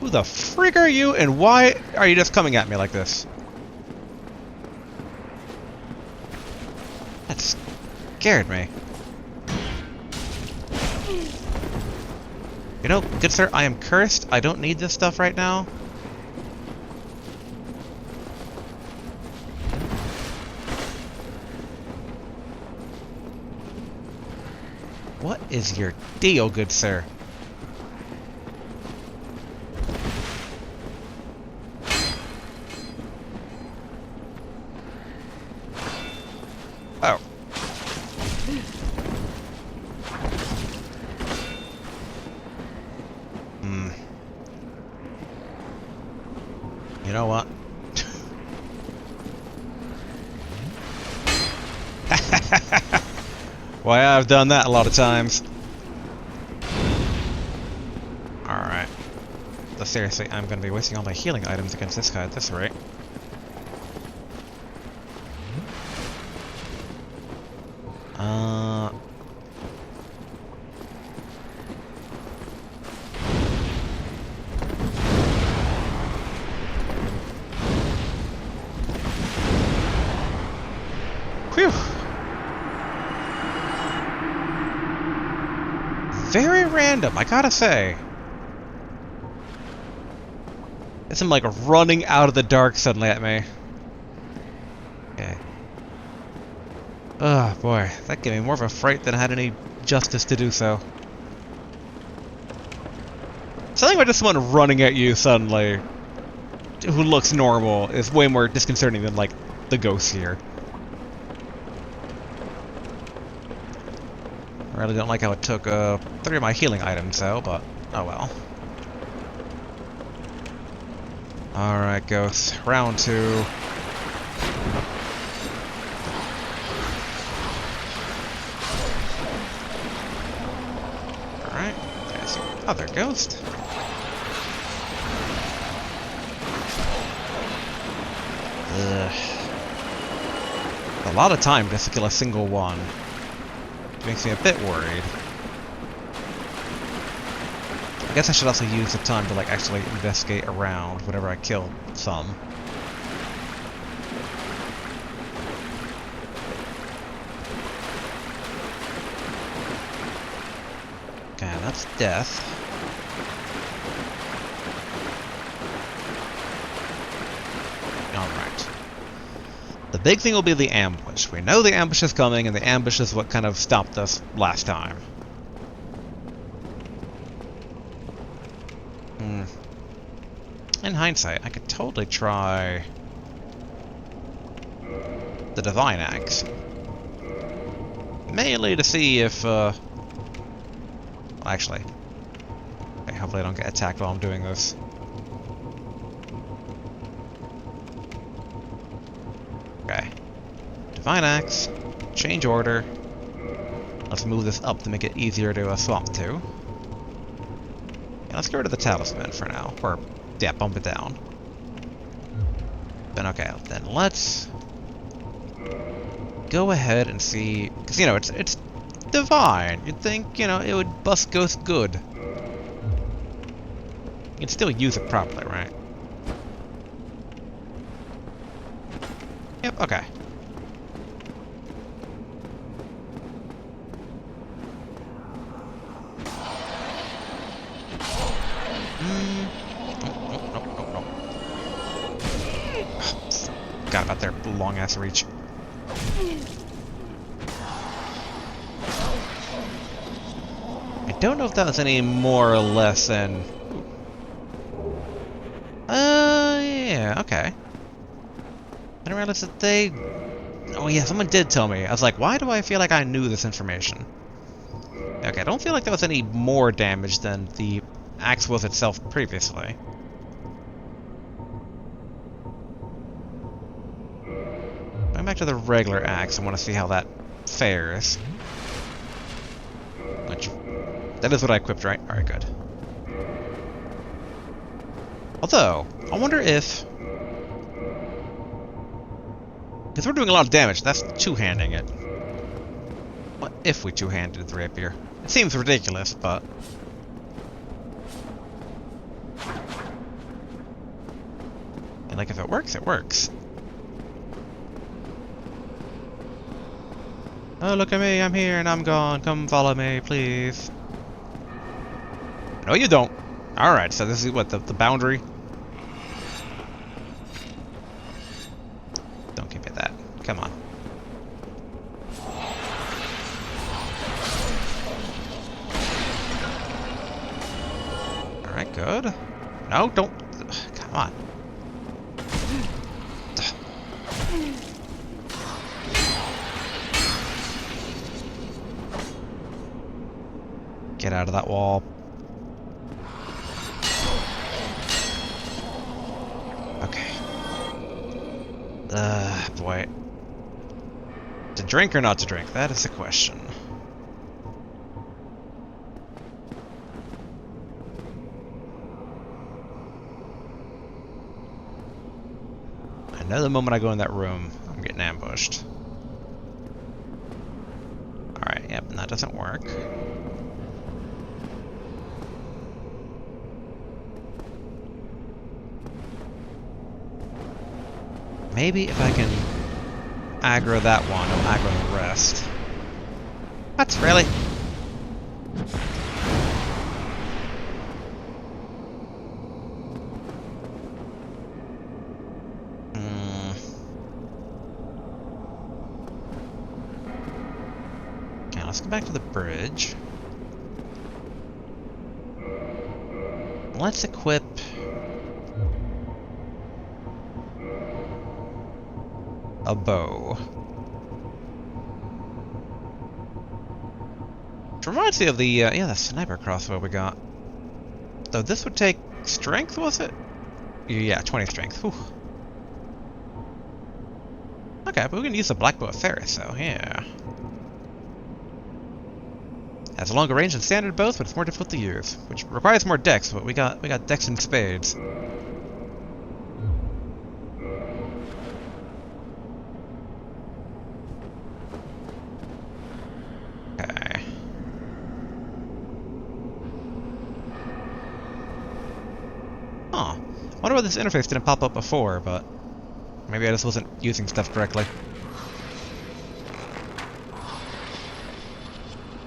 Speaker 1: Who the frig are you, and why are you just coming at me like this? That scared me. You know, good sir, I am cursed. I don't need this stuff right now. What is your deal, good sir? Oh. You know what? Why, I've done that a lot of times. Alright. So seriously, I'm gonna be wasting all my healing items against this guy at this rate. Whew! Very random, I gotta say. It's him like running out of the dark suddenly at me. Okay. Oh boy, that gave me more of a fright than I had any justice to do so. Something about just someone running at you suddenly, who looks normal, is way more disconcerting than, like, the ghosts here. I really don't like how it took 3 of my healing items though, but oh well. Alright, ghosts. Round 2. Alright, there's your other ghost. Ugh. A lot of time just to kill a single one. Makes me a bit worried. I guess I should also use the time to, like, actually investigate around whenever I kill some. Okay, that's death. Alright. The big thing will be the ambush. We know the ambush is coming, and the ambush is what kind of stopped us last time. In hindsight, I could totally try the Divine Axe. Mainly to see if, well, actually, okay, hopefully I don't get attacked while I'm doing this. Okay. Divine Axe, change order. Let's move this up to make it easier to swap to. Yeah, let's get rid of the Talisman for now, or, yeah, bump it down. Then okay, then let's go ahead and see, because, you know, it's divine. You'd think, you know, it would bust ghost good. You can still use it properly, right? Yep, okay. Forgot about their long-ass reach. I don't know if that was any more or less than... yeah, okay. I didn't realize that they... Oh yeah, someone did tell me. I was like, why do I feel like I knew this information? Okay, I don't feel like there was any more damage than the axe was itself previously. Going back to the regular axe, I want to see how that fares. Which... That is what I equipped, right? Alright, good. Although, I wonder if... Because we're doing a lot of damage, that's two-handing it. What if we two-handed the rapier? It seems ridiculous, but... And like, if it works, it works. Oh, look at me, I'm here and I'm gone. Come follow me, please. No, you don't. Alright, so this is what, the boundary? Don't give me that. Come on. Alright, good. No, don't. Come on. Get out of that wall. Okay. Boy. To drink or not to drink? That is the question. I know the moment I go in that room, I'm getting ambushed. Alright, yep, and that doesn't work. Maybe if I can aggro that one, I'll aggro the rest. What? Really? Okay, let's go back to the bridge. Let's equip... a bow. Which reminds me of the, yeah, the sniper crossbow we got. Though this would take strength, was it? Yeah, 20 strength. Whew. Okay, but we can use the black bow of Ferris, so yeah. Has a longer range than standard bows, but it's more difficult to use, which requires more dex. But we got dex in spades. I wonder why this interface didn't pop up before, but maybe I just wasn't using stuff correctly.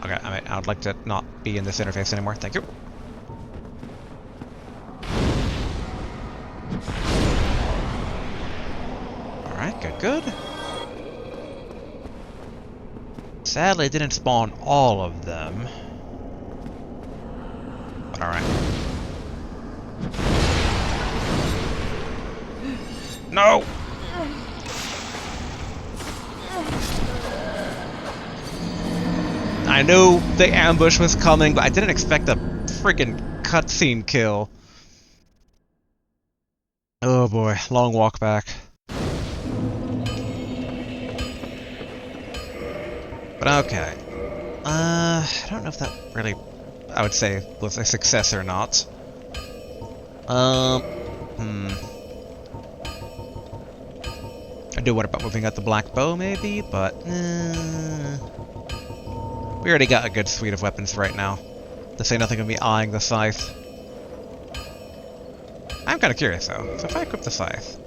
Speaker 1: Okay, I would like to not be in this interface anymore. Thank you. Alright, good. Sadly, it didn't spawn all of them. But alright. No! I knew the ambush was coming, but I didn't expect a friggin' cutscene kill. Oh boy, long walk back. But okay. I don't know if that really, I would say, was a success or not. I do wonder about moving out the black bow, maybe, but we already got a good suite of weapons right now. To say nothing of me eyeing the scythe. I'm kind of curious though. So if I equip the scythe,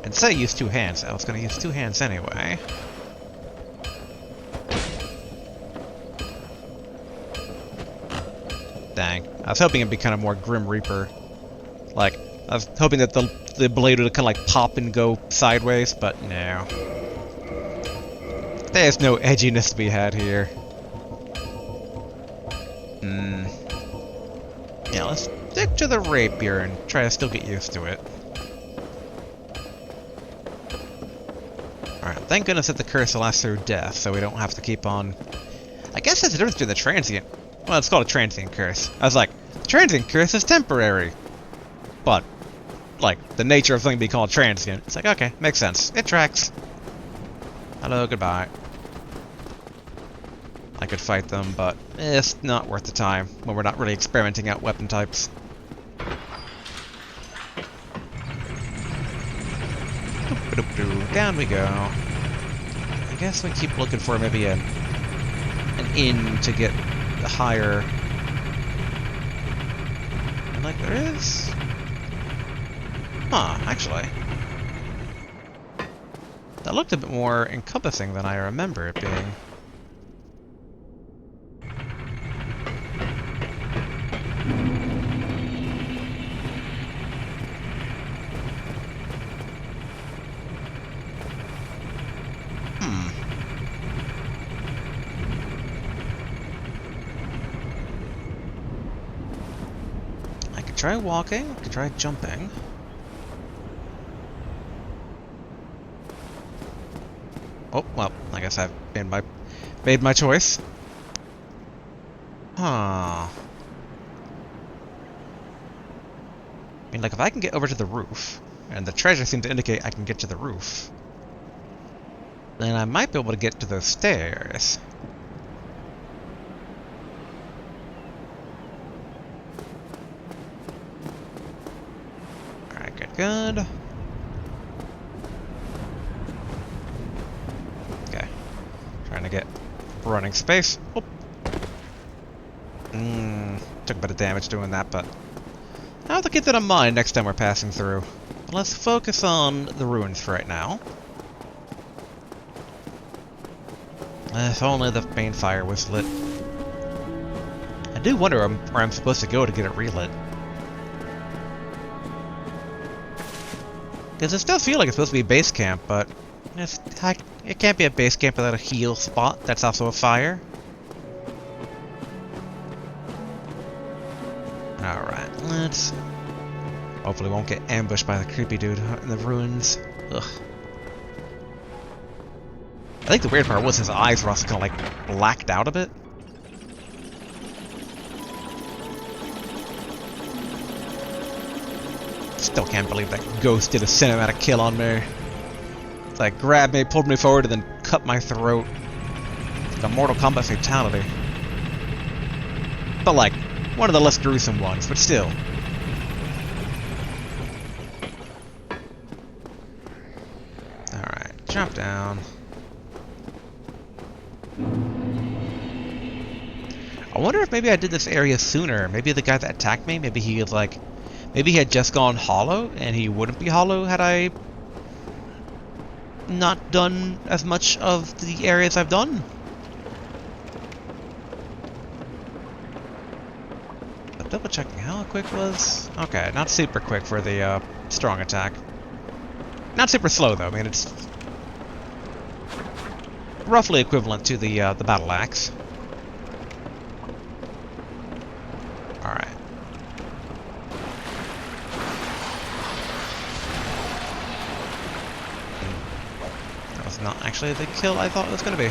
Speaker 1: and say use two hands, I was going to use two hands anyway. Dang, I was hoping it'd be kind of more Grim Reaper. Like, I was hoping that the blade would kind of like pop and go sideways, but no. There's no edginess to be had here. Yeah, let's stick to the rapier and try to still get used to it. Alright, thank goodness that the curse lasts through death, so we don't have to keep on... I guess that's the difference between the transient... Well, it's called a transient curse. I was like, the transient curse is temporary. But, like, the nature of something being called transient, it's like, okay, makes sense. It tracks. Hello, goodbye. I could fight them, but it's not worth the time when we're not really experimenting out weapon types. Down we go. I guess we keep looking for maybe an inn to get the higher... And like there is... Huh, actually. That looked a bit more encompassing than I remember it being. Try walking, could try jumping. Oh, well, I guess I've made my choice. Huh. I mean, like, if I can get over to the roof, and the treasure seems to indicate I can get to the roof, then I might be able to get to those stairs. Good. Okay. Trying to get running space. Oh. Took a bit of damage doing that, but I'll have to keep that in mind next time we're passing through. But let's focus on the ruins for right now. If only the main fire was lit. I do wonder where I'm supposed to go to get it relit. Because it does feel like it's supposed to be base camp, but it can't be a base camp without a heal spot that's also a fire. Alright, let's... Hopefully we won't get ambushed by the creepy dude in the ruins. Ugh. I think the weird part was his eyes were also kind of like blacked out a bit. Still can't believe that ghost did a cinematic kill on me. It's like grabbed me, pulled me forward, and then cut my throat. It's like a Mortal Kombat fatality. But like, one of the less gruesome ones, but still. Alright, jump down. I wonder if maybe I did this area sooner. Maybe the guy that attacked me, maybe he had like... Maybe he had just gone hollow, and he wouldn't be hollow had I not done as much of the areas I've done. But double checking how quick was... Okay, not super quick for the strong attack. Not super slow though, I mean it's roughly equivalent to the battle axe. Alright. Not actually the kill I thought it was going to be.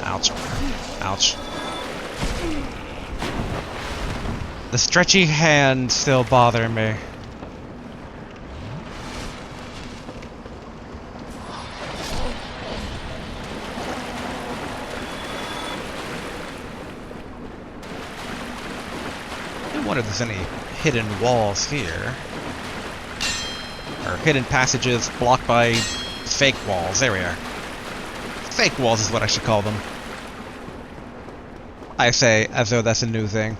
Speaker 1: Ouch. Ouch. The stretchy hand still bothering me. I wonder if there's any hidden walls here. Or hidden passages blocked by fake walls. There we are. Fake walls is what I should call them. I say as though that's a new thing.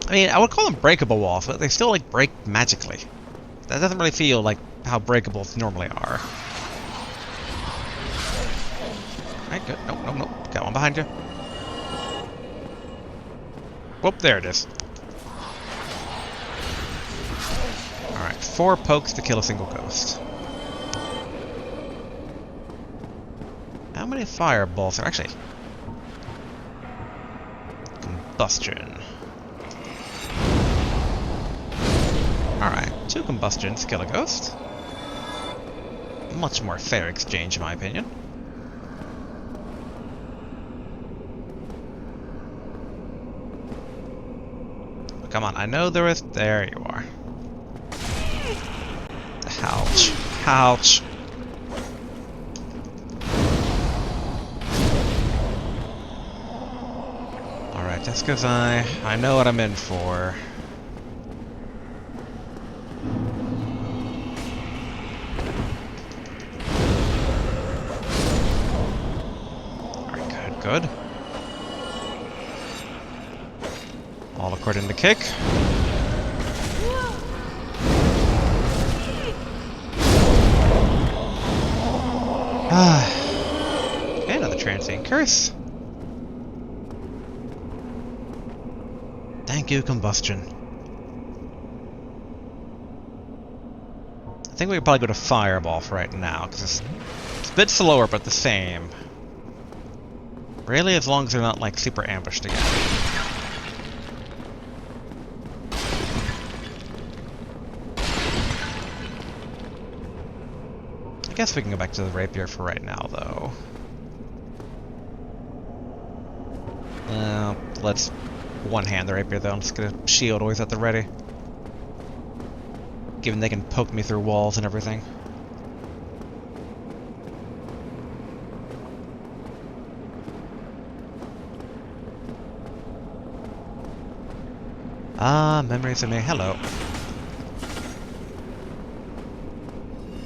Speaker 1: I mean, I would call them breakable walls, but they still like break magically. That doesn't really feel like how breakables normally are. Alright, good. Nope, nope, nope. Got one behind you. Whoop, there it is. Alright, 4 pokes to kill a single ghost. How many fireballs are actually... Combustion. Alright, 2 combustions, kill a ghost. Much more fair exchange, in my opinion. Oh, come on, I know there is... There you are. Ouch. Ouch. Alright, just because I know what I'm in for. Alright, good. All according to kick. Okay, another transient curse. Thank you, combustion. I think we could probably go to fireball for right now, because it's a bit slower, but the same. Really, as long as they're not, like, super ambushed again. I guess we can go back to the rapier for right now, though. Let's one-hand the rapier, though. I'm just gonna shield always at the ready. Given they can poke me through walls and everything. Ah, memories of me. Hello.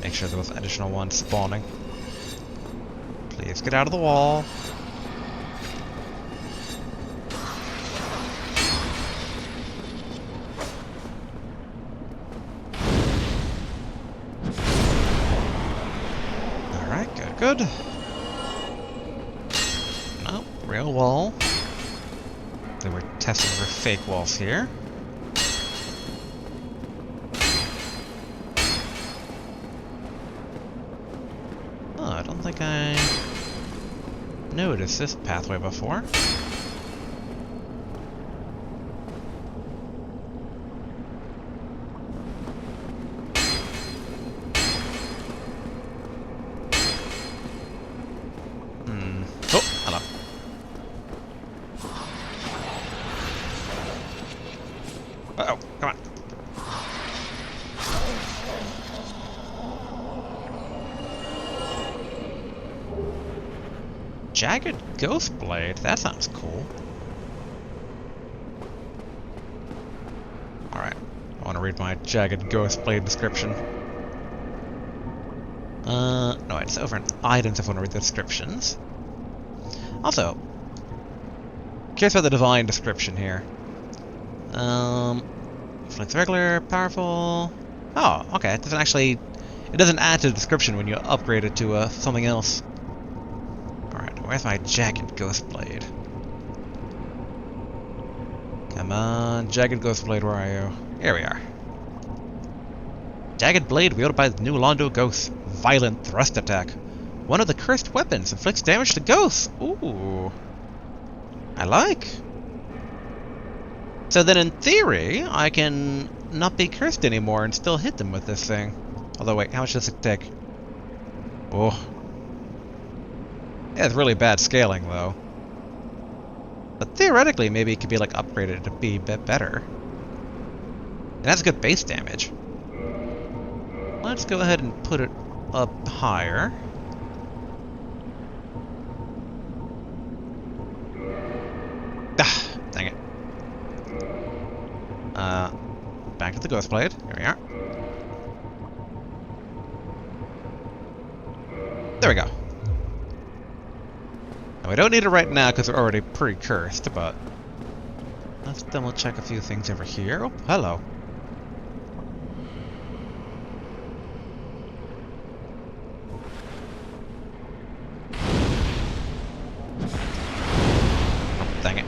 Speaker 1: Make sure there was additional ones spawning. Please get out of the wall. Alright, good. Nope, real wall. They were testing for fake walls here. Oh, I don't think I noticed this pathway before. Oh, hello. Uh-oh, come on. Jagged Ghost Blade? That sounds cool. Alright, I want to read my Jagged Ghost Blade description. No, it's over in items if I want to read the descriptions. Also, curious about the divine description here. Flank's regular, powerful. Oh, okay. It doesn't actually. It doesn't add to the description when you upgrade it to something else. Alright, where's my Jagged Ghost Blade? Come on, Jagged Ghost Blade, where are you? Here we are. Jagged Blade wielded by the New Londo Ghosts. Violent thrust attack. One of the cursed weapons inflicts damage to ghosts. Ooh. I like. So then in theory, I can not be cursed anymore and still hit them with this thing. Although wait, how much does it take? Oh. Yeah, it's really bad scaling though. But theoretically, maybe it could be like upgraded to be a bit better. And that's good base damage. Let's go ahead and put it up higher. Ah, dang it. Back to the Ghost Blade. Here we are. There we go. Now, we don't need it right now because we're already pre-cursed, but let's double check a few things over here. Oh, hello. Dang it.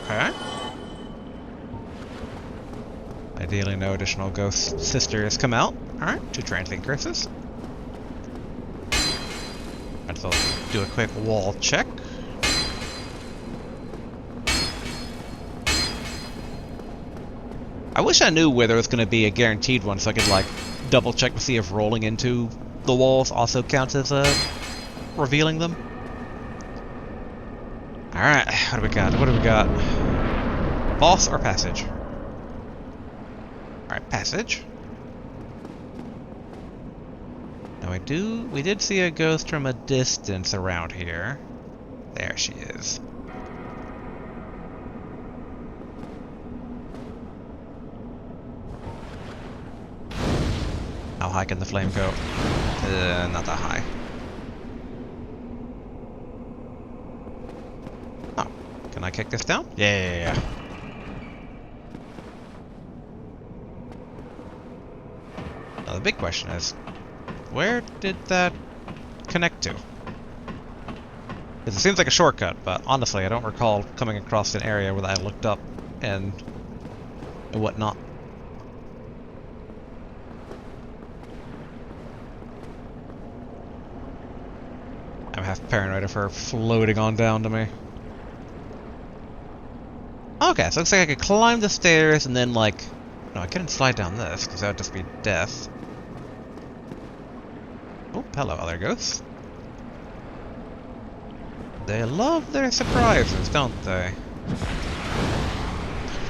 Speaker 1: Okay. Ideally, no additional ghost sisters come out. Alright, 2 transient curses. Might as well do a quick wall check. I wish I knew where there was going to be a guaranteed one so I could, like, double check to see if rolling into the walls also counts as revealing them. Alright, what do we got? What do we got? Boss or passage? Alright, passage. Now we did see a ghost from a distance around here. There she is. How high can the flame go? Not that high. Oh, can I kick this down? Yeah. Now the big question is, where did that connect to? Because it seems like a shortcut, but honestly, I don't recall coming across an area where I looked up and whatnot. I'm half paranoid of her floating on down to me. Okay, so it looks like I could climb the stairs and then, like... No, I couldn't slide down this, because that would just be death. Oh, hello, other ghosts. They love their surprises, don't they?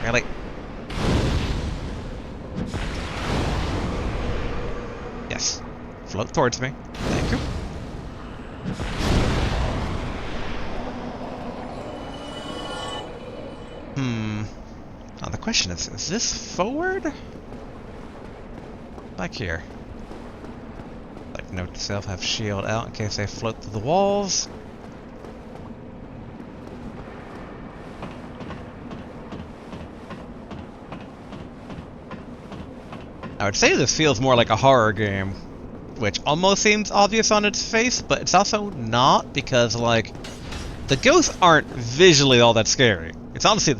Speaker 1: Really? Yes. Float towards me. Thank you. Now the question is this forward? Back here. Like, note to self, have shield out in case they float through the walls. I would say this feels more like a horror game, which almost seems obvious on its face, but it's also not, because, like, the ghosts aren't visually all that scary. It's honestly,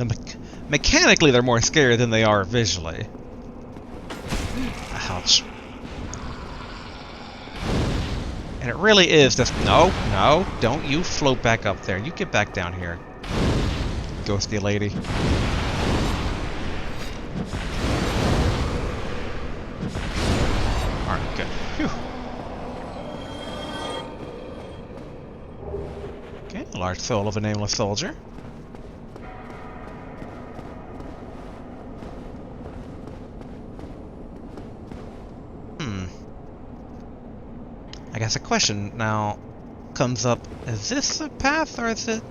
Speaker 1: mechanically they're more scary than they are visually. Ouch. And it really is just, no, don't you float back up there. You get back down here, ghosty lady. Alright, good. Phew. Okay, a large soul of a nameless soldier. I guess a question now comes up, is this the path or is it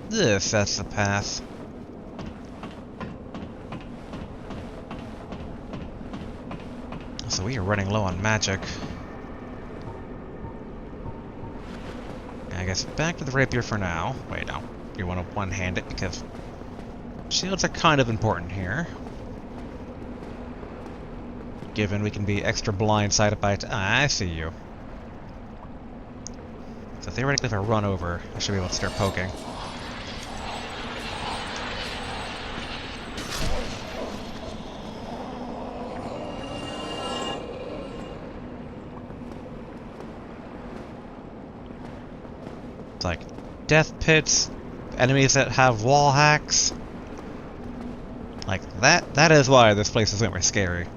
Speaker 1: this that's the path? So we are running low on magic. I guess back to the rapier for now. Wait, no. You want to one-hand it because shields are kind of important here. Given we can be extra blindsided by it. Ah, I see you. So theoretically, if I run over, I should be able to start poking. It's like death pits, enemies that have wall hacks. Like that is why this place is super scary.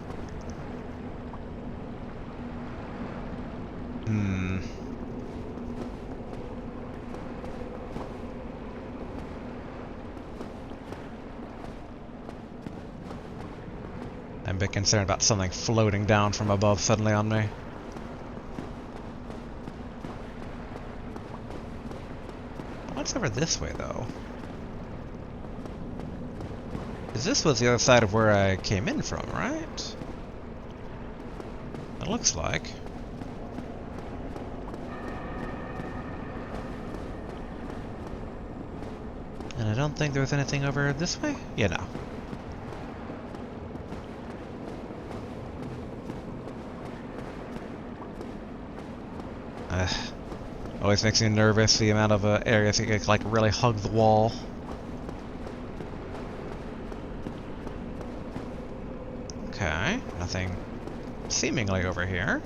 Speaker 1: I'm a bit concerned about something floating down from above suddenly on me. What's over this way, though? Because this was the other side of where I came in from, right? It looks like. And I don't think there was anything over this way? Yeah, no. Always makes me nervous, the amount of areas you can, like, really hug the wall. nothing seemingly over here.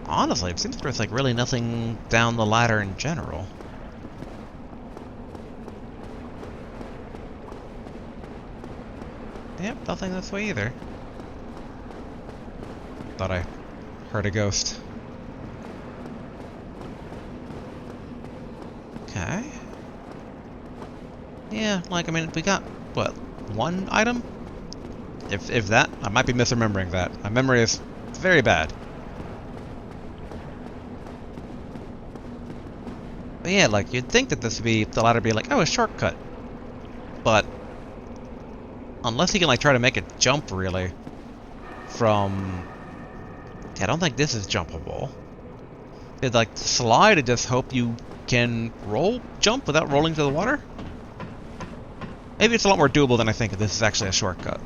Speaker 1: Honestly, it seems there's like really nothing down the ladder in general. Yep, nothing this way either. Thought I heard a ghost. Okay. Yeah, like, I mean, we got, what, one item? If that? I might be misremembering that. My memory is very bad. But yeah, like, you'd think that this would be, the ladder be like, oh, a shortcut. But, unless you can, like, try to make a jump, really, from... Yeah, I don't think this is jumpable. Did, like, slide and just hope you can jump without rolling to the water? Maybe it's a lot more doable than I think if this is actually a shortcut.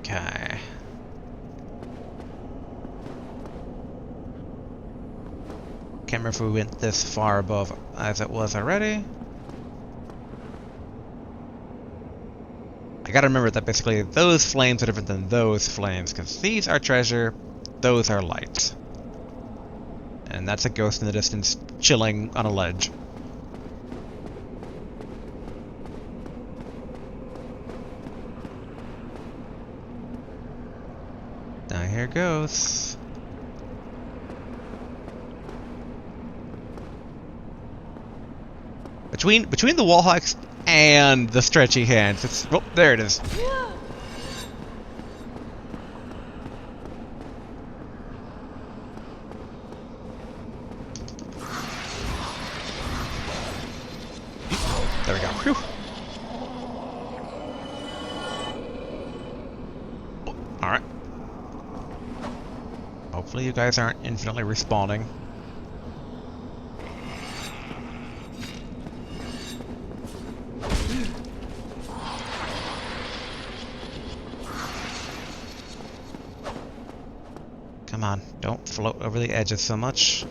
Speaker 1: Okay. Can't remember if we went this far above as it was already. I gotta remember that basically those flames are different than those flames, because these are treasure, those are light. And that's a ghost in the distance chilling on a ledge. Now here goes. Between the wall hacks and the stretchy hands, it's oh, there it is. There we go. Whew. Oh, alright. Hopefully you guys aren't infinitely respawning. Come on, don't float over the edges so much.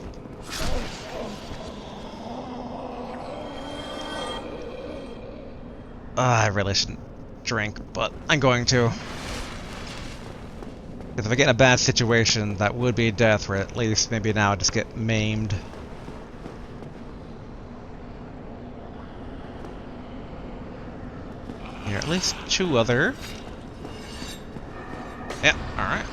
Speaker 1: I really shouldn't drink, but I'm going to. Because if I get in a bad situation, that would be death, or at least maybe now I just get maimed. Here, at least 2 other. Yeah, alright.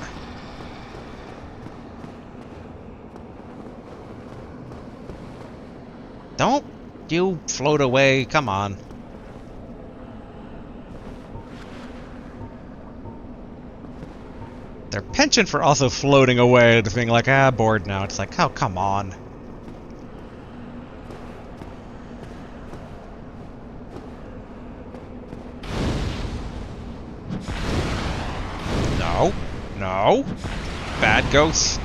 Speaker 1: Don't you float away, come on. Their penchant for also floating away, just being like, ah, bored now. It's like, oh, come on. No. No. Bad ghosts.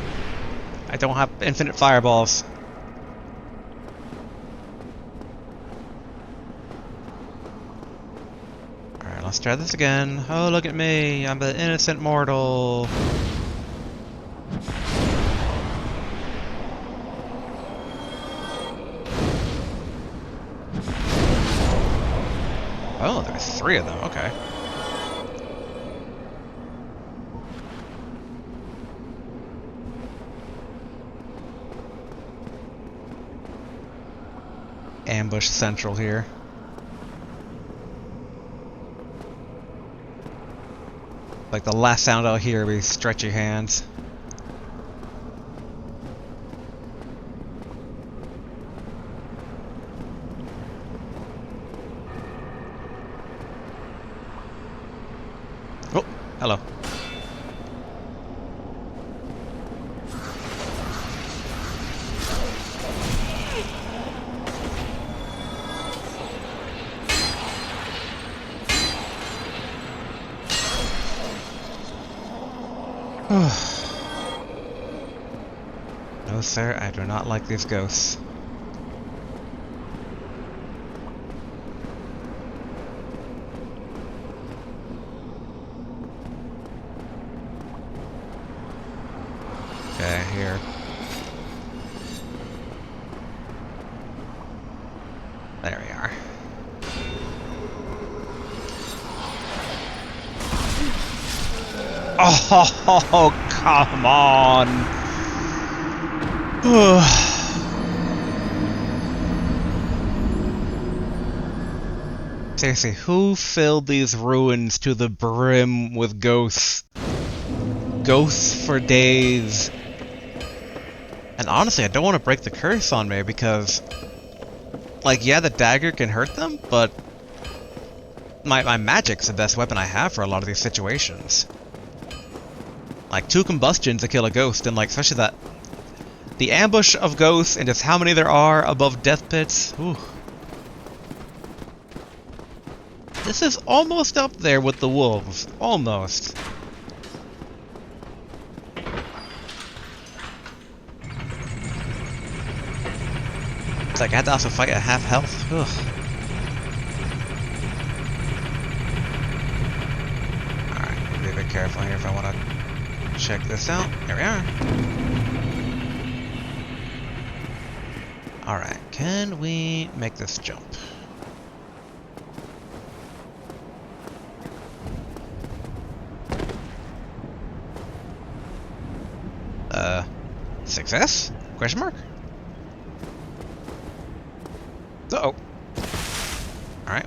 Speaker 1: I don't have infinite fireballs. Alright, let's try this again. Oh, look at me. I'm the innocent mortal. Oh, there's 3 of them. Okay. Ambush central here. Like the last sound I'll hear will be stretchy hands. Oh, hello. No, sir, I do not like these ghosts. Okay, here. There we are. Oh, come on! Seriously, who filled these ruins to the brim with ghosts? Ghosts for days. And honestly, I don't want to break the curse on me because, like, yeah, the dagger can hurt them, but my magic's the best weapon I have for a lot of these situations. Like, 2 combustions to kill a ghost, and like, especially that, the ambush of ghosts and just how many there are above death pits. Whew. This is almost up there with the wolves. Almost. It's like I had to also fight at half health. Ugh. Alright, be a bit careful here if I want to check this out. Here we are. Alright, can we make this jump? Success? Question mark? Uh-oh. Alright.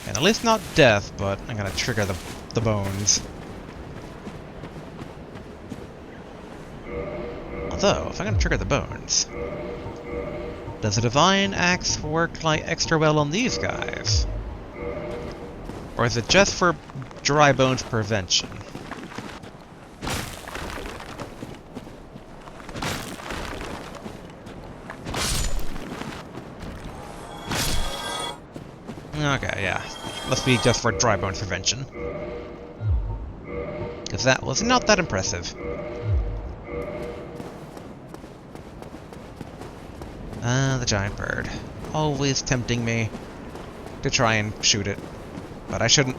Speaker 1: And at least not death, but I'm gonna trigger the bones. Although, if I'm gonna trigger the bones, does the Divine Axe work like extra well on these guys? Or is it just for dry bones prevention? Okay, yeah. Must be just for dry bones prevention. Because that was not that impressive. The giant bird. Always tempting me to try and shoot it. But I shouldn't.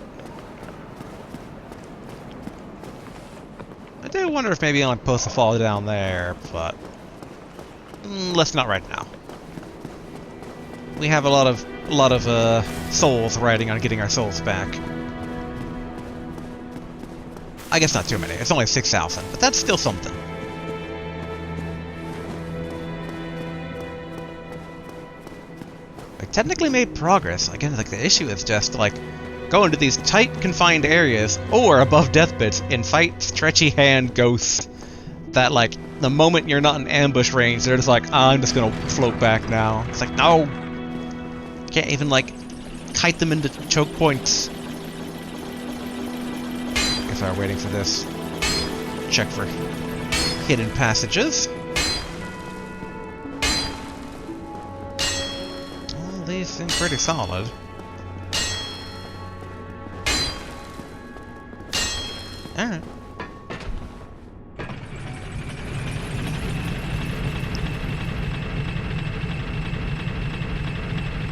Speaker 1: I do wonder if maybe I'm supposed to fall down there, but let's not right now. We have a lot of souls riding on getting our souls back. I guess not too many. It's only 6,000, but that's still something. I technically made progress. Again, like the issue is just like go into these tight, confined areas or above death pits and fight stretchy hand ghosts that, like, the moment you're not in ambush range, they're just like, oh, I'm just gonna float back now. It's like, no! Can't even, like, kite them into choke points. Guess I'm waiting for this. Check for hidden passages. Well, these seem pretty solid. Alright.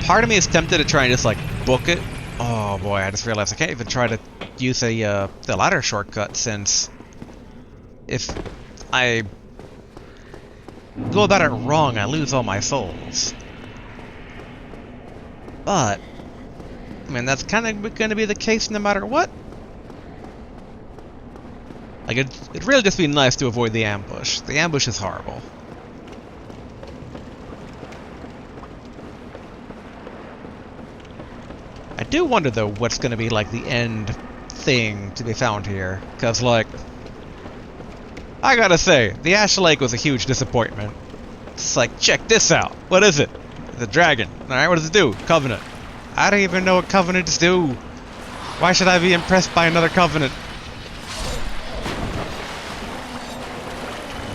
Speaker 1: Part of me is tempted to try and just, like, book it. Oh boy, I just realized I can't even try to use the ladder shortcut, since if I go about it wrong, I lose all my souls. But, I mean, that's kind of going to be the case no matter what. Like, it'd really just be nice to avoid the ambush. The ambush is horrible. I do wonder, though, what's going to be, like, the end thing to be found here. Because, like, I gotta say, the Ash Lake was a huge disappointment. It's like, check this out. What is it? It's a dragon. Alright, what does it do? Covenant. I don't even know what covenants do. Why should I be impressed by another covenant?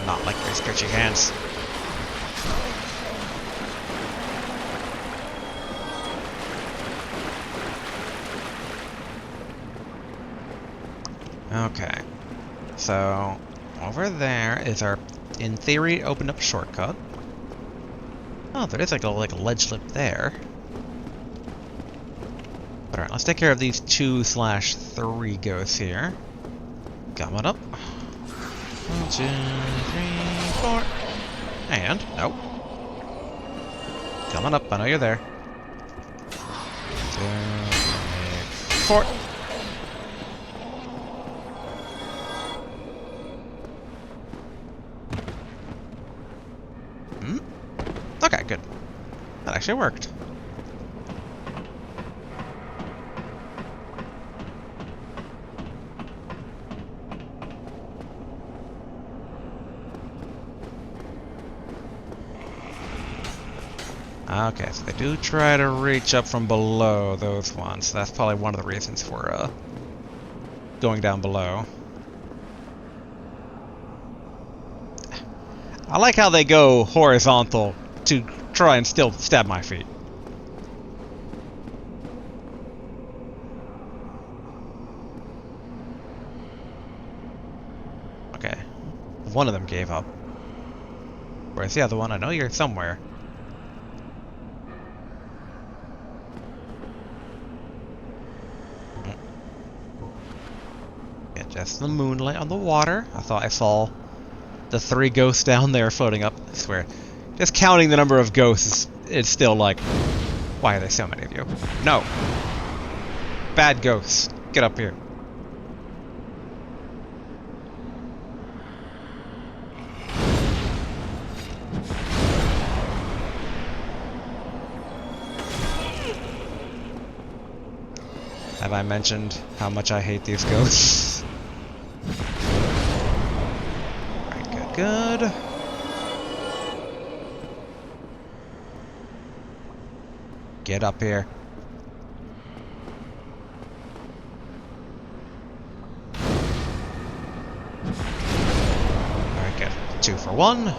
Speaker 1: Not like your stretchy hands. Okay, so over there is our, in theory, opened up shortcut. Oh, there is like a ledge lip there. But alright, let's take care of these 2/3 ghosts here. Coming up. 1, 2, 3, 4. And, nope. Coming up, I know you're there. 2, 4. Okay, good. That actually worked. Okay, so they do try to reach up from below those ones. So that's probably one of the reasons for going down below. I like how they go horizontal to try and still stab my feet. Okay. One of them gave up. Where's the other one? I know you're somewhere. Yeah, just the moonlight on the water. I thought I saw the 3 ghosts down there floating up. I swear. Just counting the number of ghosts is still like, why are there so many of you? No. Bad ghosts. Get up here. Have I mentioned how much I hate these ghosts? Alright, good. Get up here. Alright, good. 2 for 1.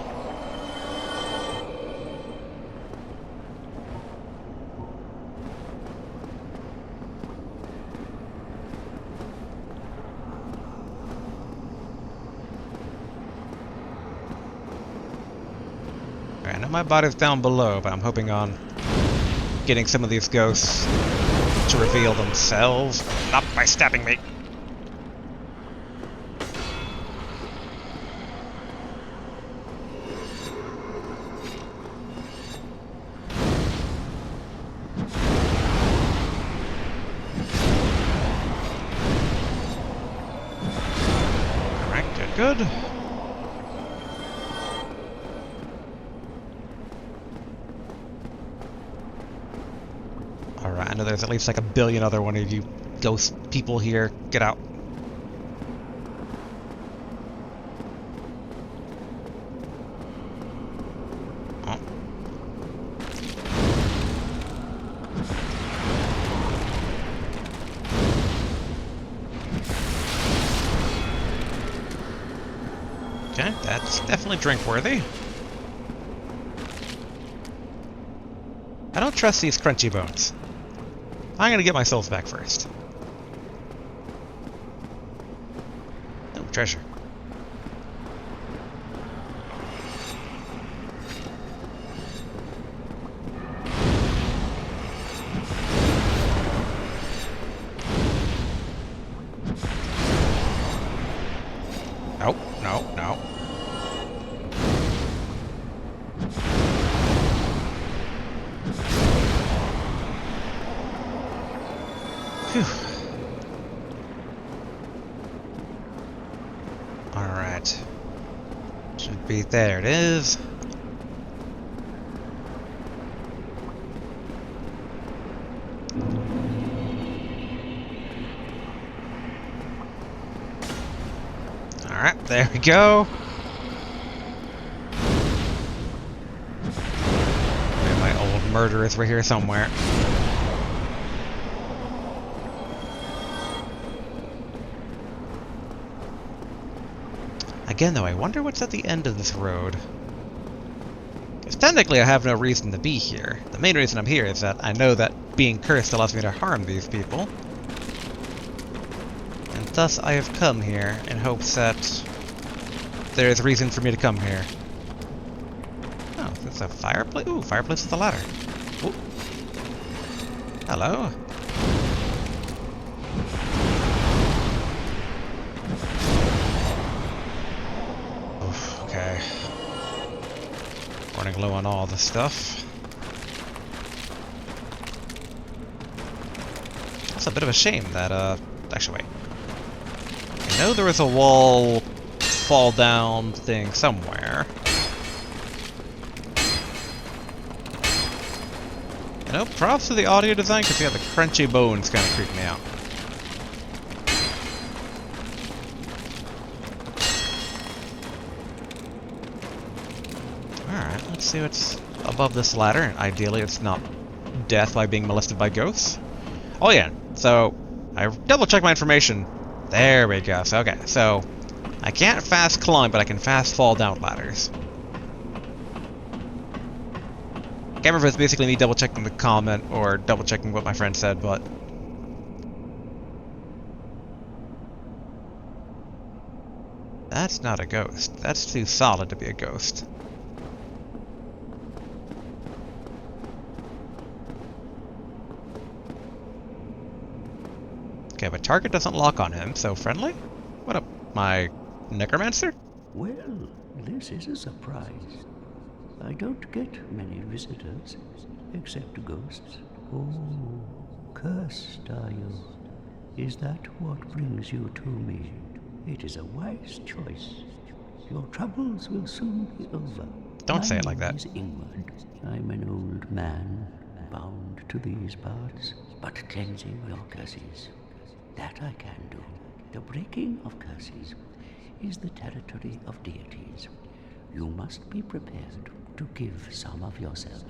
Speaker 1: Alright, I know my body's down below, but I'm hoping on getting some of these ghosts to reveal themselves, not by stabbing me. Alright, good. Alright, I know there's at least like a billion other one of you ghost people here. Get out. Oh. Okay, that's definitely drink-worthy. I don't trust these crunchy bones. I'm gonna get my souls back first. Oh, treasure. Nope, no, no. Phew. Alright. Should be there. It is. Alright, there we go. And my old murderers were here somewhere. Again, though, I wonder what's at the end of this road. Because technically I have no reason to be here. The main reason I'm here is that I know that being cursed allows me to harm these people. And thus I have come here in hopes that there is reason for me to come here. Oh, that's a fireplace? Ooh, fireplace with a ladder. Ooh. Hello. Okay. Running low on all the stuff. It's a bit of a shame that, actually wait. I know there was a wall fall down thing somewhere. You know, props to the audio design, because yeah, the crunchy bones kind of creep me out. Alright, let's see what's above this ladder. Ideally, it's not death by being molested by ghosts. Oh yeah, so I double-checked my information. There we go. So, okay, so I can't fast climb, but I can fast fall down ladders. Can't remember if it's basically me double-checking the comment or double-checking what my friend said, but... That's not a ghost. That's too solid to be a ghost. Okay, but target doesn't lock on him, so friendly? What up, my necromancer?
Speaker 5: Well, this is a surprise. I don't get many visitors, except ghosts. Oh, cursed are you? Is that what brings you to me? It is a wise choice. Your troubles will soon be over.
Speaker 1: Don't say it like that.
Speaker 5: My name is Ingward. I'm an old man, bound to these parts, but cleansing your curses. That I can do. The breaking of curses is the territory of deities. You must be prepared to give some of yourself.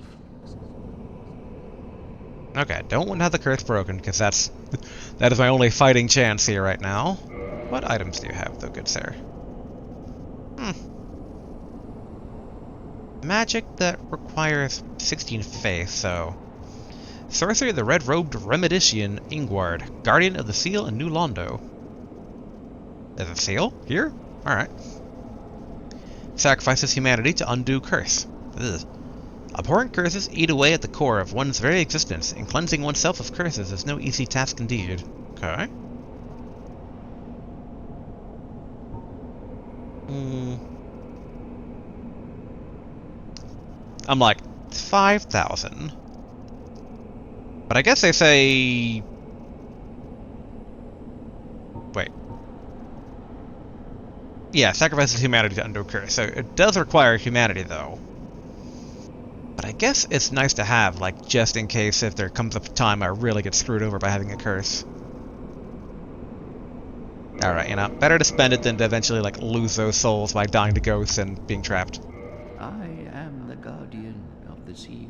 Speaker 1: Okay, don't want to have the curse broken, because that is my only fighting chance here right now. What items do you have, though, good sir? Magic that requires 16 faith, so... Sorcery of the Red-Robed Remedician Ingward, Guardian of the Seal in New Londo. There's a seal? Here? Alright. Sacrifices humanity to undo curse. Ugh. Abhorrent curses eat away at the core of one's very existence, and cleansing oneself of curses is no easy task indeed. Okay. I'm like, 5,000. But I guess they say... Wait. Yeah, sacrifices humanity to undo a curse. So it does require humanity, though. But I guess it's nice to have, like, just in case if there comes a time I really get screwed over by having a curse. Alright, you know, better to spend it than to eventually, like, lose those souls by dying to ghosts and being trapped.
Speaker 5: I am the guardian of the seal.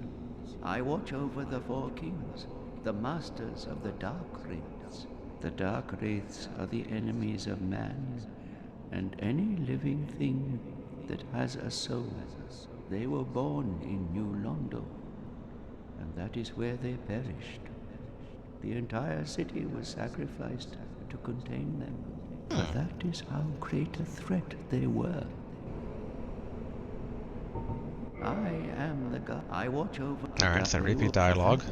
Speaker 5: I watch over the four kings, the masters of the Dark Wraiths. The Dark Wraiths are the enemies of man, and any living thing that has a soul. They were born in New Londo, and that is where they perished. The entire city was sacrificed to contain them, but that is how great a threat they were. I am the god. I watch over...
Speaker 1: Alright, so repeat dialogue.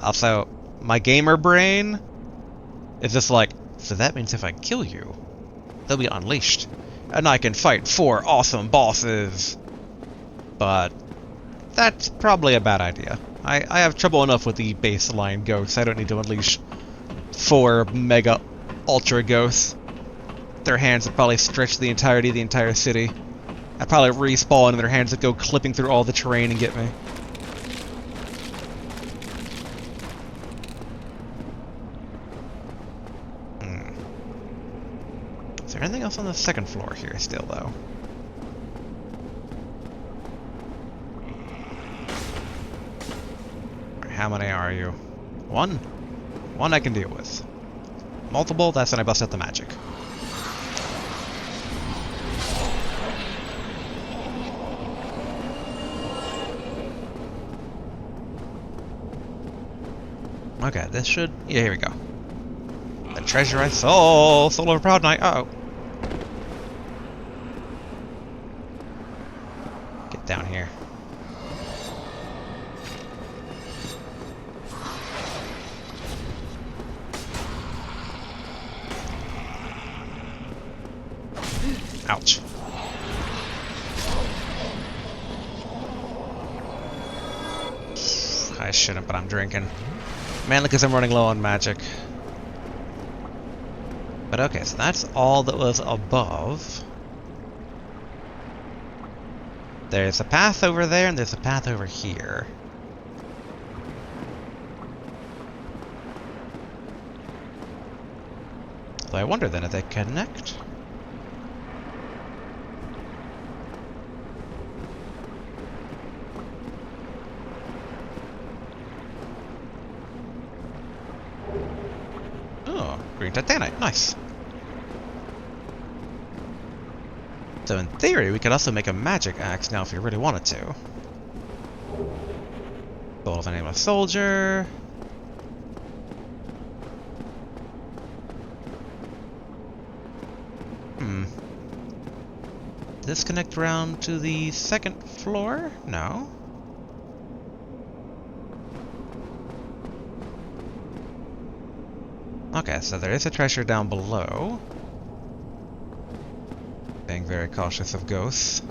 Speaker 1: Also, my gamer brain is just like, so that means if I kill you, they'll be unleashed. And I can fight 4 awesome bosses. But that's probably a bad idea. I have trouble enough with the baseline ghosts. I don't need to unleash 4 mega ultra ghosts. Their hands would probably stretch the entirety of the entire city. I'd probably respawn and their hands would go clipping through all the terrain and get me. Is there anything else on the second floor here still, though? How many are you? 1? 1 I can deal with. Multiple, that's when I bust out the magic. Okay, this should... Yeah, here we go. The treasure I stole! Soul of a proud knight. Uh-oh. Get down here. Ouch. I shouldn't, but I'm drinking. Mainly because I'm running low on magic. But okay, so that's all that was above. There's a path over there, and there's a path over here. So I wonder then if they connect. Oh, green titanite, nice. So in theory, we could also make a magic axe now if we really wanted to. Soul of an Nameless Soldier. Does this connect around to the second floor? No. Okay, so there is a treasure down below. Being very cautious of ghosts.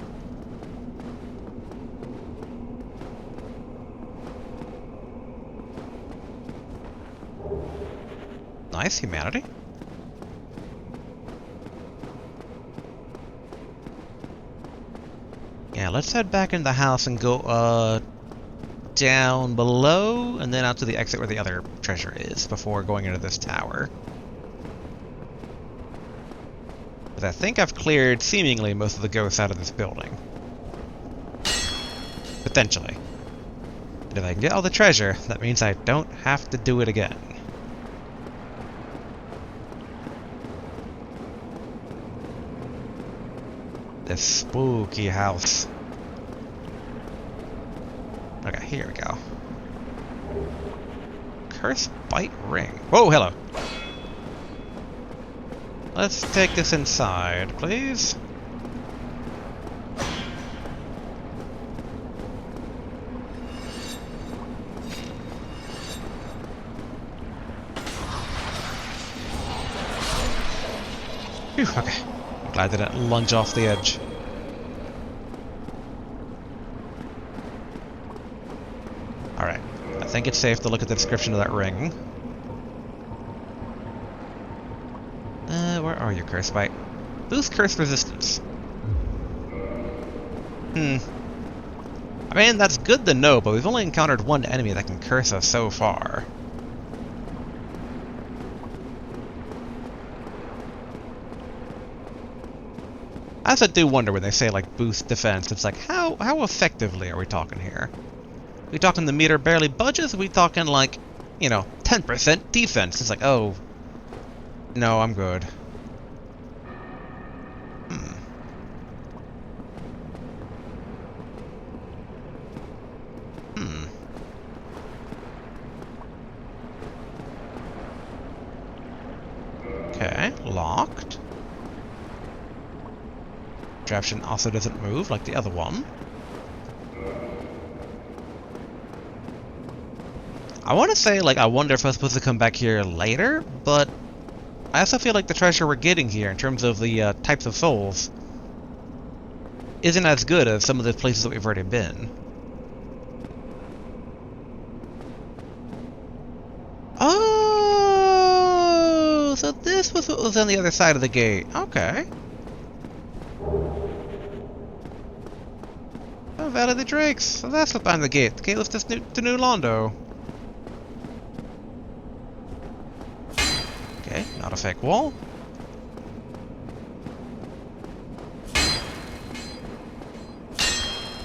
Speaker 1: Nice, humanity. Yeah, let's head back into the house and go down below and then out to the exit where the other treasure is before going into this tower. But I think I've cleared seemingly most of the ghosts out of this building. Potentially. And if I can get all the treasure, that means I don't have to do it again. This spooky house. Okay, here we go. Curse Bite Ring. Whoa, hello. Let's take this inside, please. Phew, okay. I'm glad I didn't lunge off the edge. Alright. I think it's safe to look at the description of that ring. Where are you, Curse Bite? Boost curse resistance. I mean, that's good to know, but we've only encountered one enemy that can curse us so far. I also do wonder when they say, like, boost defense, it's like, how effectively are we talking here? Are we talking the meter barely budges? Are we talking, like, you know, 10% defense? It's like, oh, no, I'm good. Okay, locked. Contraption also doesn't move like the other one. I want to say, like, I wonder if I'm supposed to come back here later, but I also feel like the treasure we're getting here, in terms of the types of souls, isn't as good as some of the places that we've already been. Oh, so this was what was on the other side of the gate. Okay. Oh, Valley of the Drakes. So that's what's behind the gate. The gate leads to New Londo. Okay, not a fake wall.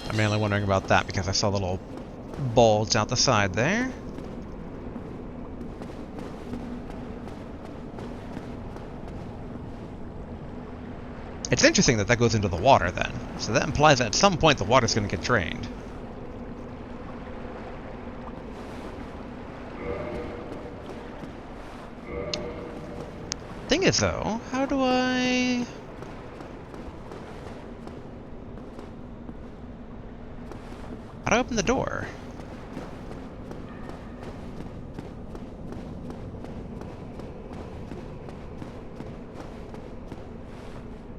Speaker 1: I'm mainly wondering about that because I saw the little bulge out the side there. It's interesting that that goes into the water then. So that implies that at some point the water's going to get drained. Thing is though, how do I open the door?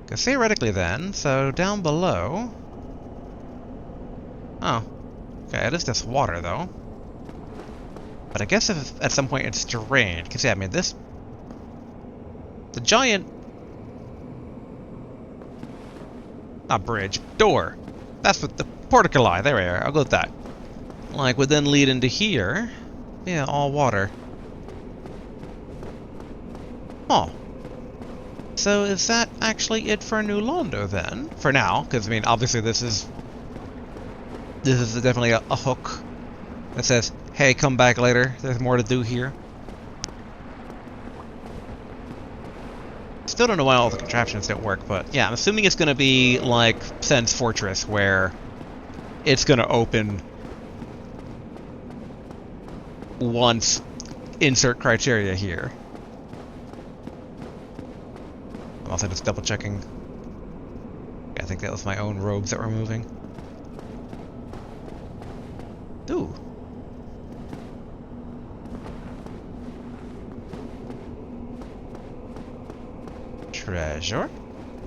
Speaker 1: Because theoretically then, so down below... Oh. Okay, it is just water though. But I guess if at some point it's drained, because yeah, I mean this... The giant... Not bridge, door. That's what the porticoli, there we are, I'll go with that. Like, would then lead into here. Yeah, all water. Oh. So is that actually it for New Londo then? For now, because I mean, obviously this is definitely a hook that says, hey, come back later, there's more to do here. Still don't know why all the contraptions don't work, but yeah, I'm assuming it's going to be like Sen's Fortress, where it's going to open once insert criteria here. I'm also just double checking. Yeah, I think that was my own robes that were moving. Ooh. Treasure.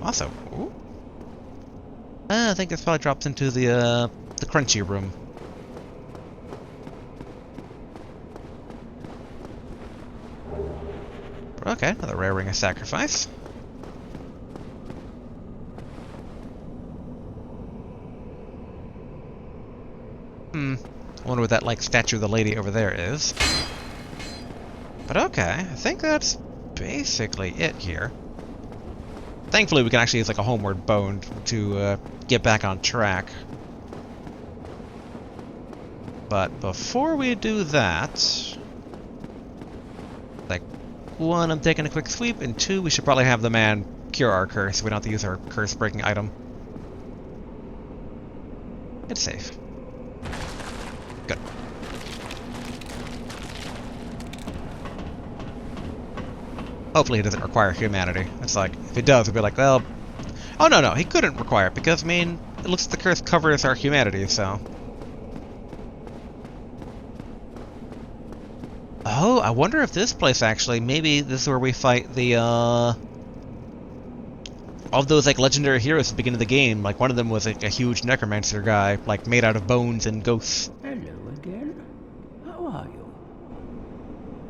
Speaker 1: Awesome. Ooh. I think this probably drops into the crunchy room. Okay, another rare ring of sacrifice. I wonder what that, like, statue of the lady over there is. But okay, I think that's basically it here. Thankfully, we can actually use, like, a homeward bone to get back on track. But before we do that... Like, one, I'm taking a quick sweep, and two, we should probably have the man cure our curse so we don't have to use our curse-breaking item. It's safe. Good. Hopefully he doesn't require humanity. It's like, if he does, we'll be like, well... Oh, no, he couldn't require it, because, I mean, it looks like the curse covers our humanity, so... Oh, I wonder if this place actually, maybe this is where we fight the, all of those, like, legendary heroes at the beginning of the game. Like, one of them was, like, a huge necromancer guy, like, made out of bones and ghosts.
Speaker 5: Hello again. How are you?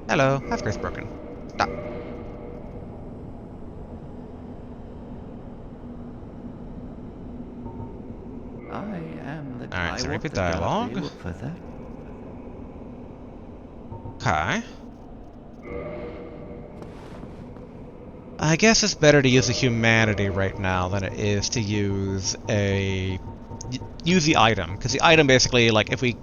Speaker 1: Hello, have curse broken. Stop.
Speaker 5: I am the
Speaker 1: Alright, so
Speaker 5: I
Speaker 1: repeat
Speaker 5: want the dark
Speaker 1: dialogue.
Speaker 5: veil for that.
Speaker 1: Okay. I guess it's better to use the humanity right now than it is to use the item, because the item basically, like, if we...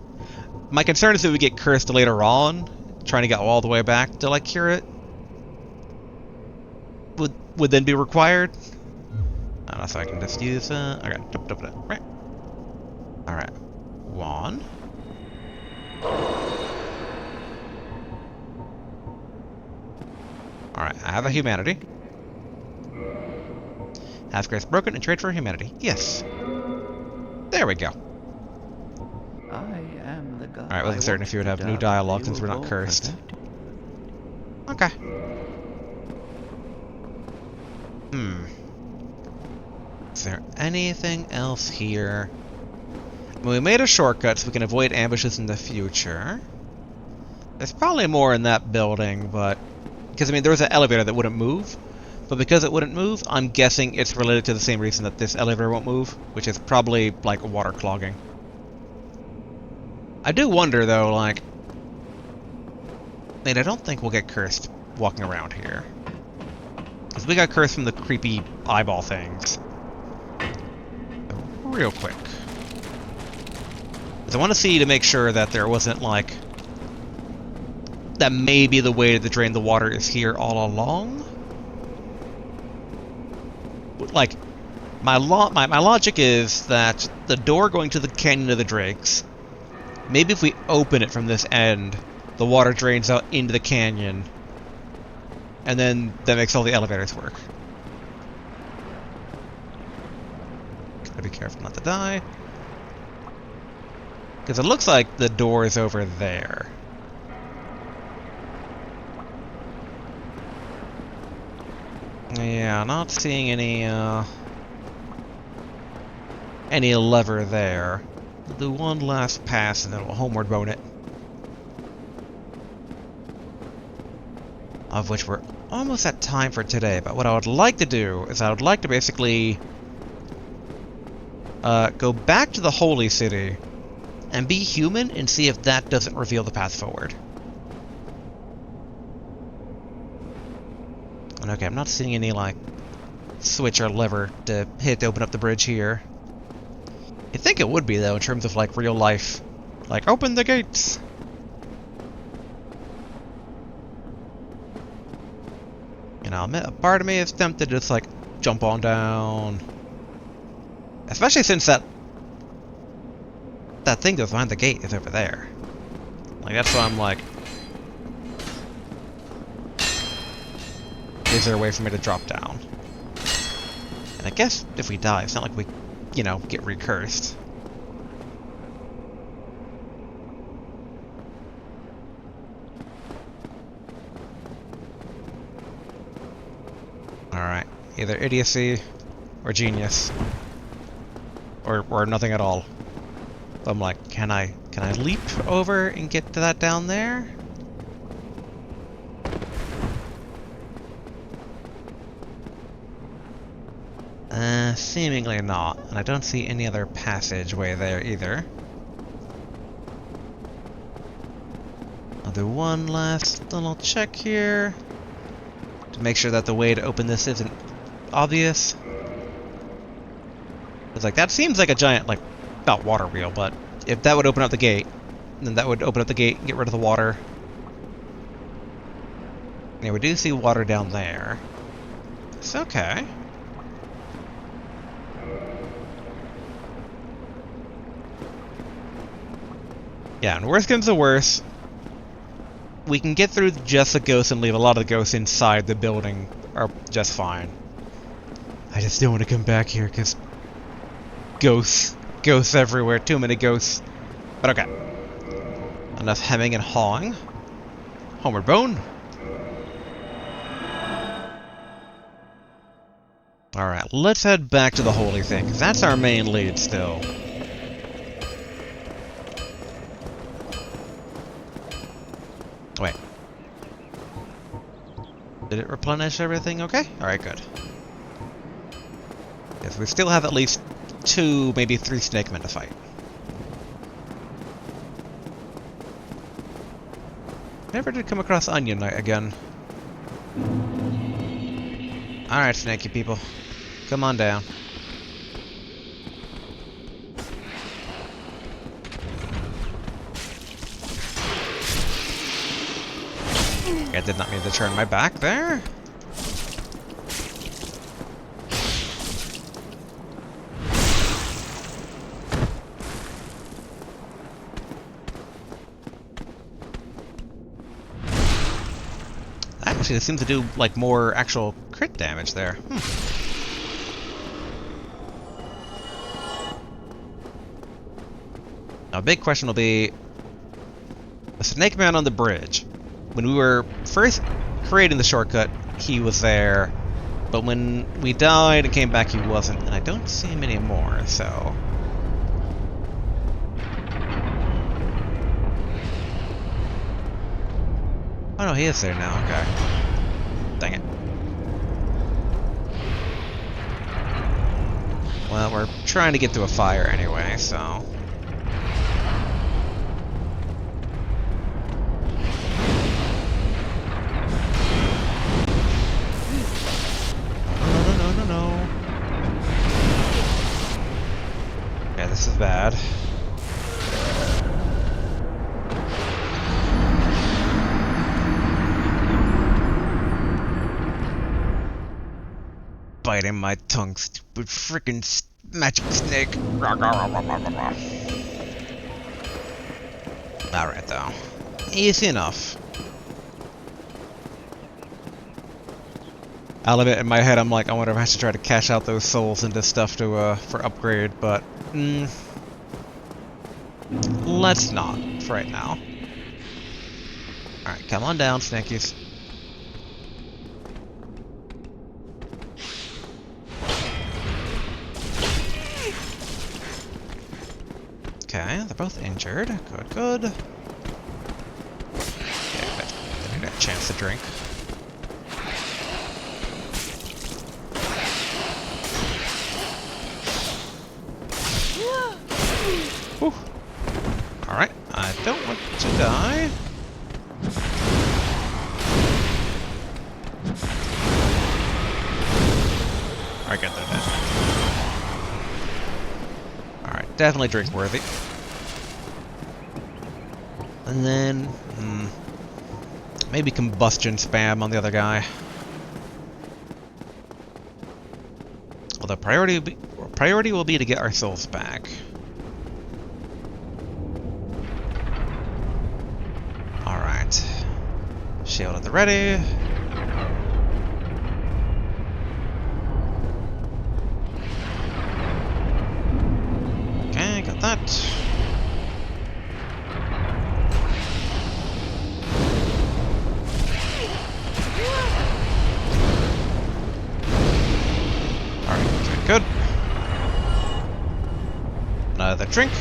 Speaker 1: My concern is that we get cursed later on, trying to get all the way back to, like, cure it. Would then be required. I don't know, so I can just use, okay, right. Alright. One. Alright, I have a humanity. Have grace broken and trade for humanity. Yes. There we go.
Speaker 5: I am the god.
Speaker 1: Alright, wasn't certain if you would have new dialogue since we're not cursed. Okay. Is there anything else here? Well, we made a shortcut so we can avoid ambushes in the future. There's probably more in that building, but... Because, I mean, there was an elevator that wouldn't move. But because it wouldn't move, I'm guessing it's related to the same reason that this elevator won't move, which is probably, like, water clogging. I do wonder, though, like... I don't think we'll get cursed walking around here. Because we got cursed from the creepy eyeball things. Real quick. Because I want to see to make sure that there wasn't, like... That maybe the way to drain the water is here all along? Like, my logic is that the door going to the Canyon of the Drakes, maybe if we open it from this end, the water drains out into the canyon, and then that makes all the elevators work. Gotta be careful not to die. Because it looks like the door is over there. Yeah, not seeing any lever there. We'll do one last pass and then we'll homeward bone it. of which we're almost at time for today. But what I would like to do is I would like to basically go back to the Holy City and be human and see if that doesn't reveal the path forward. And okay, I'm not seeing any, like, switch or lever to hit to open up the bridge here. You'd think it would be, though, in terms of, like, real life. Like, open the gates! You know, a part of me is tempted to just, like, jump on down. Especially since that thing that's behind the gate is over there. Like, that's why I'm like... Is there a way for me to drop down? And I guess if we die, it's not like we, you know, get recursed. Alright. Either idiocy or genius. Or nothing at all. So I'm like, can I leap over and get to that down there? Seemingly not. And I don't see any other passageway there either. I'll do one last little check here to make sure that the way to open this isn't obvious. It's like, that seems like a giant, like, not water wheel, but if that would open up the gate, then that would open up the gate and get rid of the water. Yeah, we do see water down there. It's okay. Yeah, and worst comes to worst, we can get through just the ghosts and leave a lot of the ghosts inside the building are just fine. I just don't want to come back here because ghosts everywhere, too many ghosts. But okay. Enough hemming and hawing. Homeward bone. Alright, let's head back to the holy thing, because that's our main lead still. Wait. Did it replenish everything okay? Alright, good. Yes, we still have at least 2, maybe 3 snake men to fight. Never did come across Onion Knight again. Alright, snaky people. Come on down. I did not mean to turn my back there. Actually, it seems to do, like, more actual crit damage there. Now, a big question will be... the Snake Man on the bridge. When we were first creating the shortcut, he was there. But when we died and came back, he wasn't. And I don't see him anymore, so... oh no, he is there now, okay. Dang it. Well, we're trying to get to a fire anyway, so... no. Yeah, this is bad. Biting my tongue, stupid frickin' magic snake. Alright, though. Easy enough. I'll admit, in my head, I'm like, I wonder if I should try to cash out those souls into stuff to, for upgrade, but, let's not, for right now. Alright, come on down, snakies. Okay, they're both injured. Good, good. Yeah, they need a chance to drink. Alright, I don't want to die. Alright, good, they're dead. Alright, definitely drink worthy. And then, maybe combustion spam on the other guy. Although priority will be to get our souls back. Alright. Shield at the ready. Okay, got that. Good. Another drink.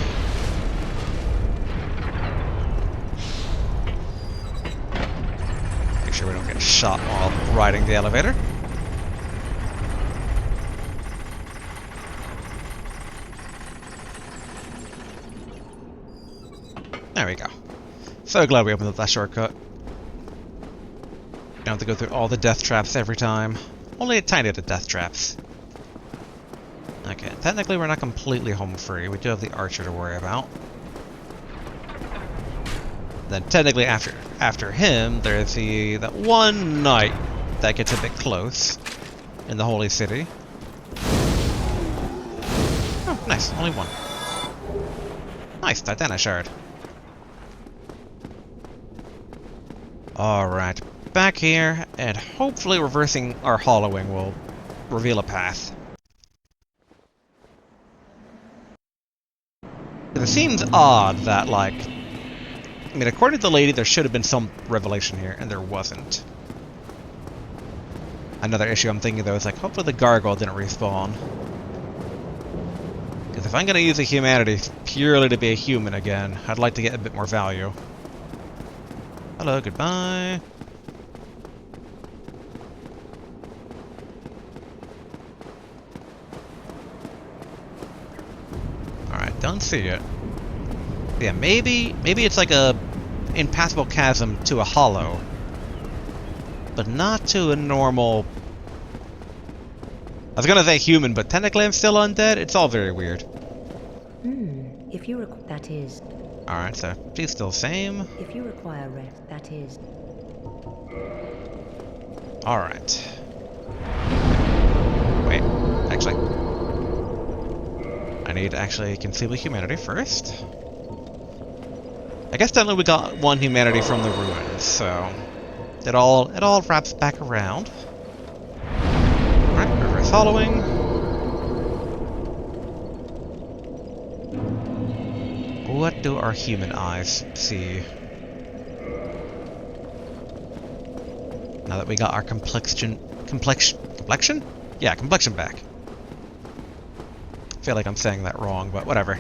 Speaker 1: Make sure we don't get shot while riding the elevator. There we go. So glad we opened up that shortcut. Don't have to go through all the death traps every time. Only a tiny bit of death traps. Okay, technically we're not completely home free. We do have the archer to worry about. Then technically after him, there's that one knight that gets a bit close in the holy city. Oh, nice, only one. Nice, Titana shard. Alright, back here, and hopefully reversing our hollowing will reveal a path. It seems odd that, like... I mean, according to the lady, there should have been some revelation here, and there wasn't. Another issue I'm thinking, though, is, like, hopefully the gargoyle didn't respawn. Because if I'm going to use a humanity purely to be a human again, I'd like to get a bit more value. Hello, goodbye. Alright, don't see it. Yeah, maybe it's like a impassable chasm to a hollow, but not to a normal... I was gonna say human, but technically I'm still undead. It's all very weird.
Speaker 6: If you that is.
Speaker 1: Alright, so she's still same.
Speaker 6: If you require rest, that is.
Speaker 1: Alright. Wait, actually. I need to actually conceal the humanity first. I guess technically we got one humanity from the ruins, so it all wraps back around. Alright, reverse hollowing. What do our human eyes see? Now that we got our complexion yeah, complexion back. I feel like I'm saying that wrong, but whatever.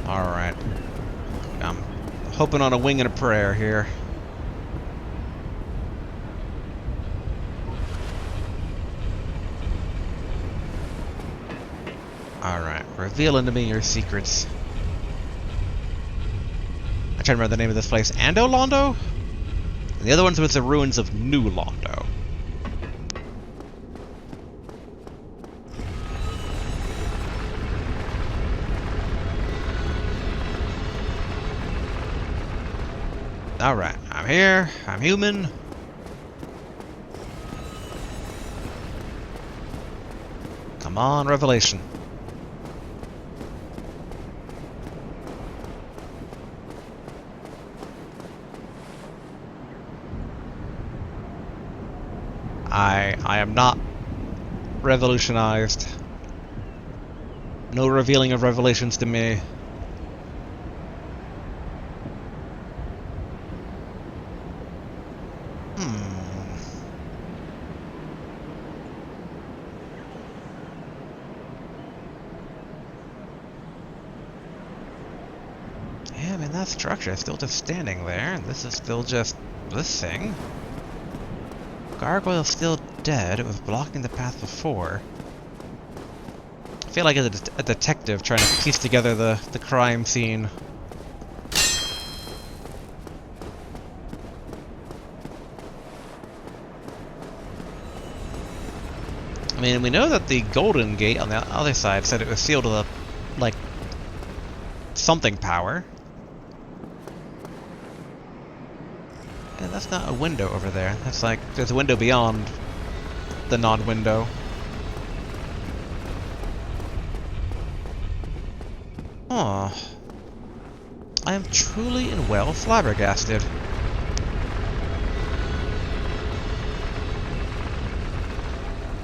Speaker 1: Alright. I'm hoping on a wing and a prayer here. Alright, reveal unto me your secrets. I'm trying to remember the name of this place. Ando Londo? And the other ones was the Ruins of New Londo. Alright, I'm here, I'm human. Come on, revelation. I am not revolutionized. No revealing of revelations to me. Yeah, I mean, that structure is still just standing there, and this is still just this thing. Gargoyle's still dead. It was blocking the path before. I feel like a detective trying to piece together the crime scene. I mean, we know that the Golden Gate on the other side said it was sealed with a, like, something power. And that's not a window over there. That's like, there's a window beyond the non-window. Aw. I am truly and well flabbergasted.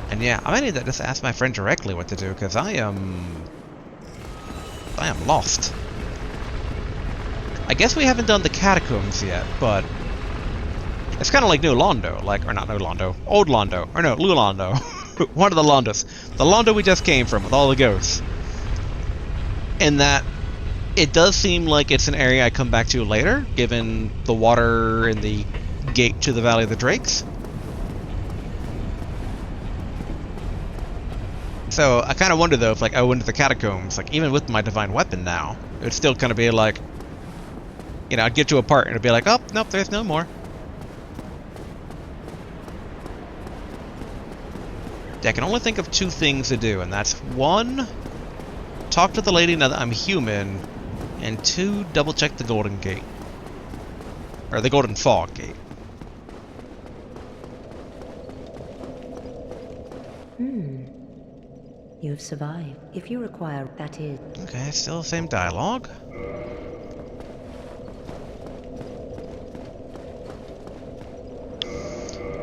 Speaker 1: And yeah, I might need to just ask my friend directly what to do, because I am lost. I guess we haven't done the catacombs yet, but it's kind of like New Londo, like, or not New Londo, Old Londo, or no, New Londo. One of the Londos. The Londo we just came from with all the ghosts. In that, it does seem like it's an area I come back to later, given the water and the gate to the Valley of the Drakes. So I kind of wonder though if like I went into the catacombs, like even with my divine weapon now, it would still kind of be like, you know, I'd get to a part and it'd be like, oh, nope, there's no more. I can only think of two things to do, and that's one, talk to the lady now that I'm human, and two, double check the Golden Gate. Or the Golden Fog Gate.
Speaker 6: You've survived. If you require, that is.
Speaker 1: Okay, still the same dialogue.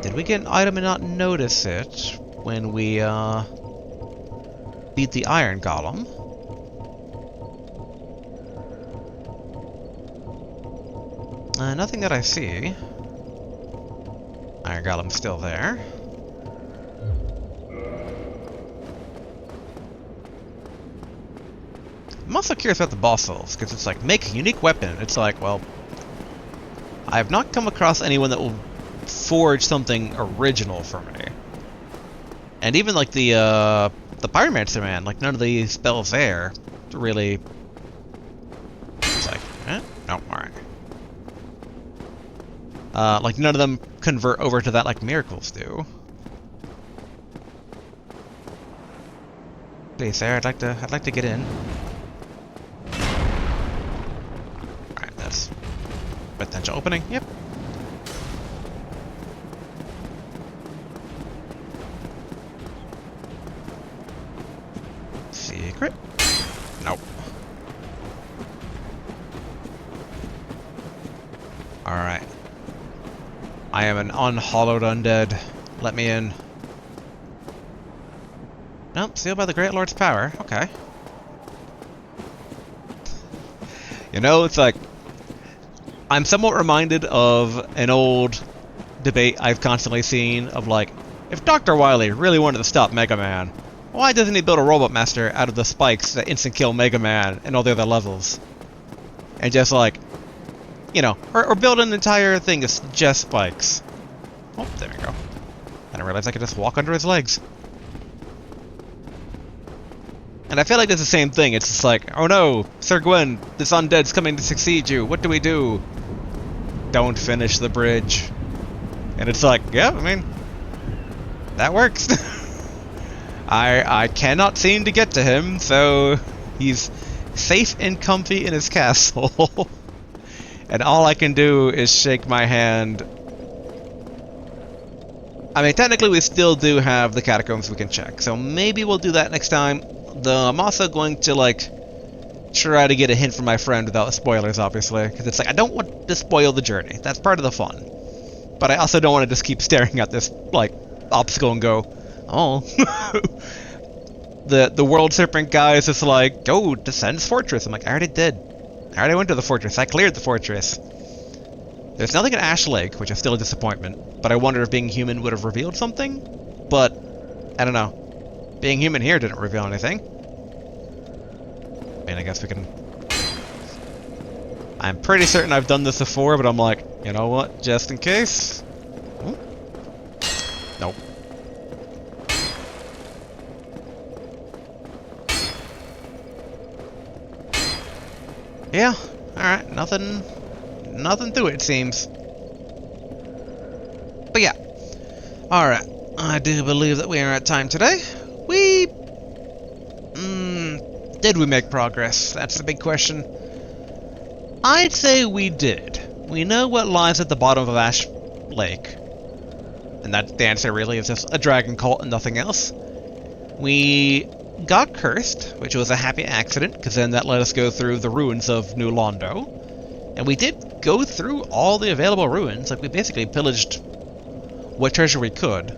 Speaker 1: Did we get an item and not notice it when we beat the Iron Golem? Nothing that I see. Iron Golem's still there. I'm also curious about the boss souls, because it's like, make a unique weapon. It's like, well, I have not come across anyone that will forge something original for me. And even like the Pyromancer man, like none of the spells there really. It's like, no, alright. Like none of them convert over to that like miracles do. Please, sir, I'd like to get in. Alright, that's potential opening. Yep. Secret? Nope. Alright. I am an unhallowed undead. Let me in. Nope, sealed by the Great Lord's power. Okay. You know, it's like, I'm somewhat reminded of an old debate I've constantly seen of like, if Dr. Wily really wanted to stop Mega Man, why doesn't he build a Robot Master out of the spikes that instant kill Mega Man and all the other levels? And just like, you know, or build an entire thing that's just spikes. Oh, there we go. I didn't realize I could just walk under his legs. And I feel like it's the same thing. It's just like, oh no, Sir Gwen, this undead's coming to succeed you. What do we do? Don't finish the bridge. And it's like, yeah, I mean, that works. I cannot seem to get to him, so he's safe and comfy in his castle. And all I can do is shake my hand. I mean, technically we still do have the catacombs we can check, so maybe we'll do that next time. Though I'm also going to, like, try to get a hint from my friend without spoilers, obviously. Because it's like, I don't want to spoil the journey. That's part of the fun. But I also don't want to just keep staring at this, like, obstacle and go, oh. The World Serpent guy is just like, go, Descend's Fortress. I'm like, I already did. I already went to the fortress. I cleared the fortress. There's nothing in Ash Lake, which is still a disappointment. But I wonder if being human would have revealed something. But, I don't know. Being human here didn't reveal anything. I mean, I guess we can... I'm pretty certain I've done this before, but I'm like, you know what? Just in case. Ooh. Nope. Yeah, alright, nothing to it seems. But yeah, alright, I do believe that we are at time today. Did we make progress? That's the big question. I'd say we did. We know what lies at the bottom of Ash Lake. And that the answer really is just a dragon cult and nothing else. We got cursed, which was a happy accident, because then that let us go through the ruins of New Londo. And we did go through all the available ruins, like we basically pillaged what treasure we could.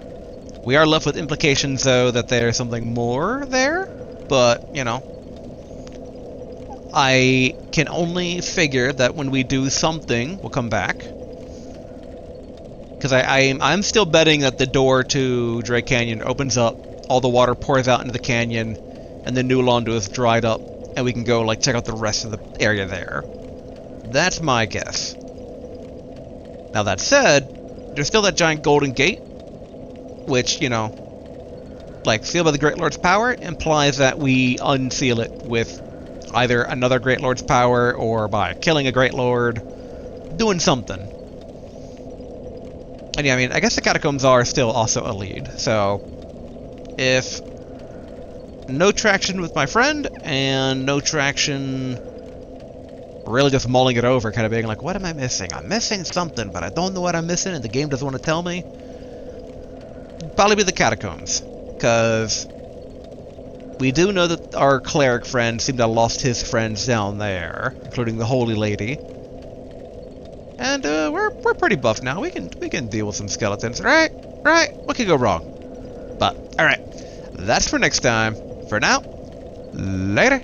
Speaker 1: We are left with implications, though, that there's something more there, but, you know. I can only figure that when we do something, we'll come back. Because I'm still betting that the door to Drake Canyon opens up, all the water pours out into the canyon, and then New Londo is dried up, and we can go, like, check out the rest of the area there. That's my guess. Now that said, there's still that giant golden gate, which, you know, like, sealed by the Great Lord's power, implies that we unseal it with either another Great Lord's power, or by killing a Great Lord, doing something. And yeah, I mean, I guess the catacombs are still also a lead, so if no traction with my friend, and no traction really just mulling it over, kind of being like, what am I missing? I'm missing something, but I don't know what I'm missing, and the game doesn't want to tell me. Probably be the catacombs, because we do know that our cleric friend seemed to have lost his friends down there, including the Holy Lady. And we're pretty buff now. We can deal with some skeletons, right? Right? What could go wrong? But all right, that's for next time. For now, later.